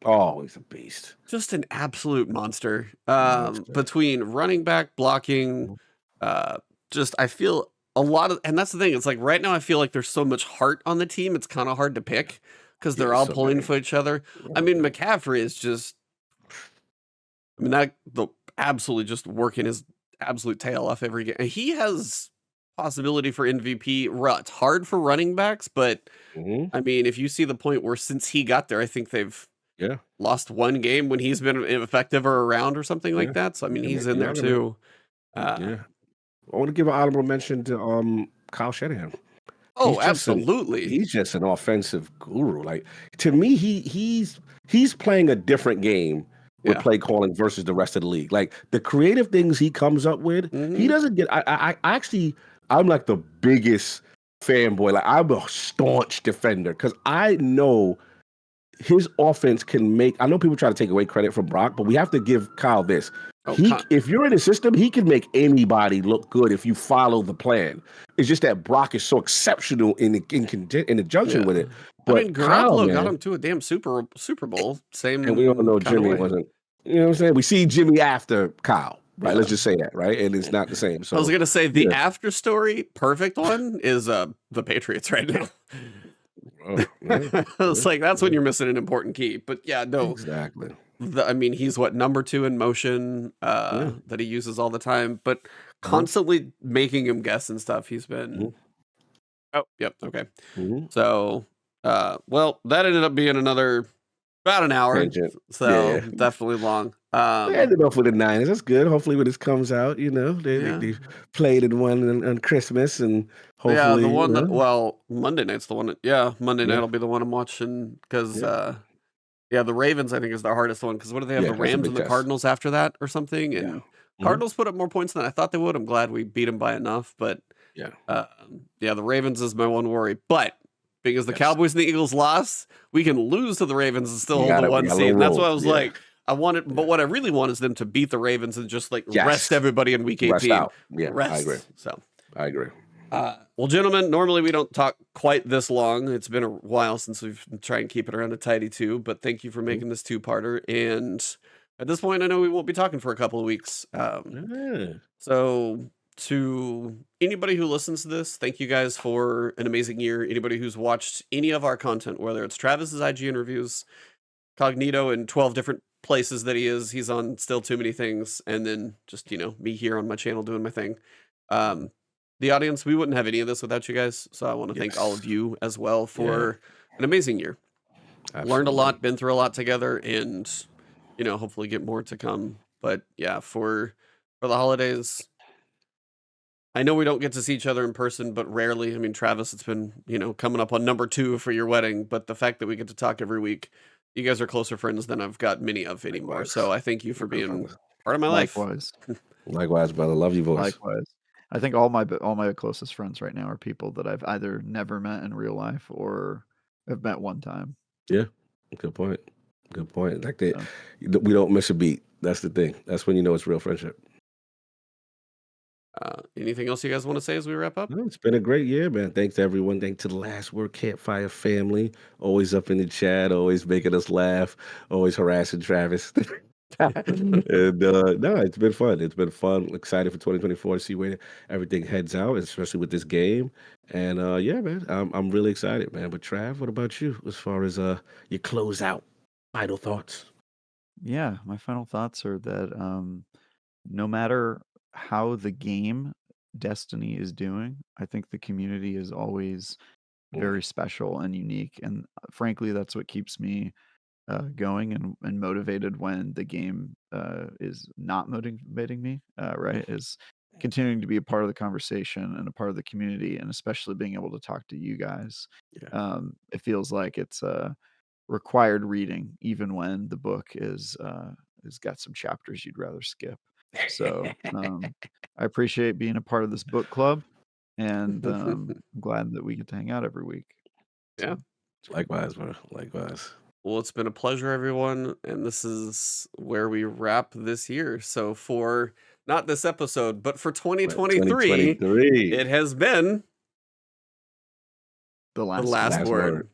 Speaker 1: Oh, he's a beast.
Speaker 2: just an absolute monster.
Speaker 1: Monster.
Speaker 2: Between running back, blocking,
Speaker 1: Mhm.
Speaker 2: uh, just I feel a lot of, and that's the thing. It's like right now I feel like there's so much heart on the team. It's kind of hard to pick because
Speaker 1: Yeah,
Speaker 2: they're
Speaker 1: there's
Speaker 2: all
Speaker 1: so
Speaker 2: pulling
Speaker 1: many.
Speaker 2: for each other. I
Speaker 1: Oh,
Speaker 2: mean,
Speaker 1: yeah.
Speaker 2: McCaffrey is just, I mean, that the absolutely just working his absolute tail off every game. And he has possibility for MVP. It's hard for running backs, but
Speaker 1: Mhm.
Speaker 2: I mean, if you see the point where since he got there, I think they've
Speaker 1: Yeah.
Speaker 2: lost one game when he's been effective or around or something
Speaker 1: Yeah.
Speaker 2: like that. So I mean,
Speaker 1: Yeah, man.
Speaker 2: he's in
Speaker 1: You're
Speaker 2: there
Speaker 1: right, man.
Speaker 2: too. Uh,
Speaker 1: Yeah. I want to give an honorable mention to Kyle Shanahan. He's
Speaker 2: oh,
Speaker 1: just an
Speaker 2: absolutely.
Speaker 1: he's just an offensive guru. Like, to me, he's playing a different game with
Speaker 2: Yeah.
Speaker 1: play calling versus the rest of the league. Like the creative things he comes up with, he
Speaker 2: Hmm.
Speaker 1: doesn't get. I actually I'm like the biggest fanboy. Like I'm a staunch defender because I know his offense can make. I know people try to take away credit from Brock, but we have to give Kyle this.
Speaker 2: Oh,
Speaker 1: If you're in the system, he can make anybody look good if you follow the plan. It's just that Brock is so exceptional in conjunction
Speaker 2: yeah.
Speaker 1: with it.
Speaker 2: I mean,
Speaker 1: But Kyle,
Speaker 2: Garoppolo got
Speaker 1: man,
Speaker 2: him to a damn Super Bowl.
Speaker 1: and we all
Speaker 2: Same
Speaker 1: know
Speaker 2: kind of
Speaker 1: Jimmy
Speaker 2: way.
Speaker 1: wasn't. You know what I'm saying? We see Jimmy after Kyle, right? Let's just say that, right? And it's not the same.
Speaker 2: I was
Speaker 1: So
Speaker 2: gonna say the
Speaker 1: yeah.
Speaker 2: after story perfect one is the Patriots right now.
Speaker 1: Oh, yeah,
Speaker 2: It's
Speaker 1: yeah,
Speaker 2: like that's when
Speaker 1: yeah.
Speaker 2: you're missing an important key. But yeah, no,
Speaker 1: Exactly.
Speaker 2: I mean, he's what, number 2 in motion
Speaker 1: Yeah.
Speaker 2: that he uses all the time, but
Speaker 1: Uh-huh.
Speaker 2: constantly making him guess and stuff. He's been
Speaker 1: Mhm.
Speaker 2: oh, yep, okay.
Speaker 1: Mhm.
Speaker 2: So well, that ended up being about an hour.
Speaker 1: Tangent.
Speaker 2: So
Speaker 1: Yeah.
Speaker 2: definitely long.
Speaker 1: They ended off with the Niners. That's good. Hopefully, when this comes out,
Speaker 2: Yeah.
Speaker 1: they played and won on Christmas, and
Speaker 2: Yeah, the
Speaker 1: hopefully,
Speaker 2: one that Monday night's the one Monday night
Speaker 1: yeah,
Speaker 2: will be the one I'm watching because
Speaker 1: yeah,
Speaker 2: yeah, the Ravens I think is the hardest one because what do they have,
Speaker 1: yeah.
Speaker 2: the
Speaker 1: That's a
Speaker 2: Rams
Speaker 1: big
Speaker 2: and the
Speaker 1: test.
Speaker 2: Cardinals after that or something,
Speaker 1: Yeah.
Speaker 2: and
Speaker 1: Mhm.
Speaker 2: Cardinals put up more points than I thought they would. I'm glad we beat them by enough, but
Speaker 1: Yeah.
Speaker 2: yeah, the Ravens is my one worry. But because the
Speaker 1: Yes.
Speaker 2: Cowboys and the Eagles lost, we can lose to the Ravens and still
Speaker 1: You
Speaker 2: hold the
Speaker 1: got we
Speaker 2: one
Speaker 1: got a
Speaker 2: seed.
Speaker 1: little
Speaker 2: And that's why
Speaker 1: roll.
Speaker 2: I was
Speaker 1: Yeah.
Speaker 2: like, but
Speaker 1: Yeah.
Speaker 2: what I really want is them to beat the Ravens and just like rest
Speaker 1: Yes.
Speaker 2: everybody in week
Speaker 1: Rest
Speaker 2: 18.
Speaker 1: out. Yeah. I agree.
Speaker 2: Rest. So
Speaker 1: I agree.
Speaker 2: well, gentlemen, normally we don't talk quite this long. It's been a while since we've been trying to keep it around a tidy 2, but thank you for
Speaker 1: Mhm.
Speaker 2: making this 2-parter. And at this point, I know we won't be talking for a couple of weeks.
Speaker 1: Yeah.
Speaker 2: So to anybody who listens to this, thank you guys for an amazing year. Anybody who's watched any of our content, whether it's Travis's IGN reviews, Cognito in 12 different places that he's on still too many things, and then just, me here on my channel doing my thing. The audience, we wouldn't have any of this without you guys. So I want to thank all
Speaker 1: Yes.
Speaker 2: of you as well
Speaker 1: Yeah.
Speaker 2: for an amazing year. Learned a
Speaker 1: Absolutely.
Speaker 2: lot, been through a lot together, and hopefully get more to come. But yeah, for the holidays, I know we don't get to see each other in person, but rarely. I mean, Travis, it's been, coming up on number 2 for your wedding, but the fact that we get to talk every week, you guys are closer friends than I've got many of anymore.
Speaker 1: Likewise.
Speaker 2: So I thank you for
Speaker 1: Likewise,
Speaker 2: being
Speaker 1: brother.
Speaker 2: part of my life.
Speaker 3: Likewise.
Speaker 1: Likewise, brother. Love your voice.
Speaker 3: Likewise. I think all my closest friends right now are people that I've either never met in real life or have met one time.
Speaker 1: Yeah. Good point. Good point. Like that,
Speaker 3: So,
Speaker 1: we don't miss a beat. That's the thing. That's when you know it's real friendship.
Speaker 2: Anything else you guys want to say as we wrap up?
Speaker 1: No, it's been a great year, man. Thanks to everyone. Thanks to the Last Word Campfire family. Always up in the chat, always making us laugh, always harassing Travis. And no, it's been fun. It's been fun. Excited for 2024 to see where everything heads out, especially with this game. And yeah, man, I'm really excited, man. But Trav, what about you as far as your close out final thoughts?
Speaker 3: yeah, my final thoughts are that no matter how the game Destiny is doing, I think the community is always very special and unique. And frankly, that's what keeps me going and motivated when the game is not motivating me, right? Is continuing to be a part of the conversation and a part of the community, and especially being able to talk to you guys.
Speaker 1: Yeah.
Speaker 3: It feels like it's required reading, even when the book is got some chapters you'd rather skip. So I appreciate being a part of this book club, and I'm glad that we get to hang out every week.
Speaker 2: Yeah.
Speaker 1: Likewise, bro. Likewise.
Speaker 2: Well, it's been a pleasure, everyone. And this is where we wrap this year. So for not this episode, but for 2023,
Speaker 1: 2023.
Speaker 2: it has been
Speaker 3: The
Speaker 2: the
Speaker 3: last
Speaker 2: last
Speaker 1: Last
Speaker 2: word.
Speaker 1: word.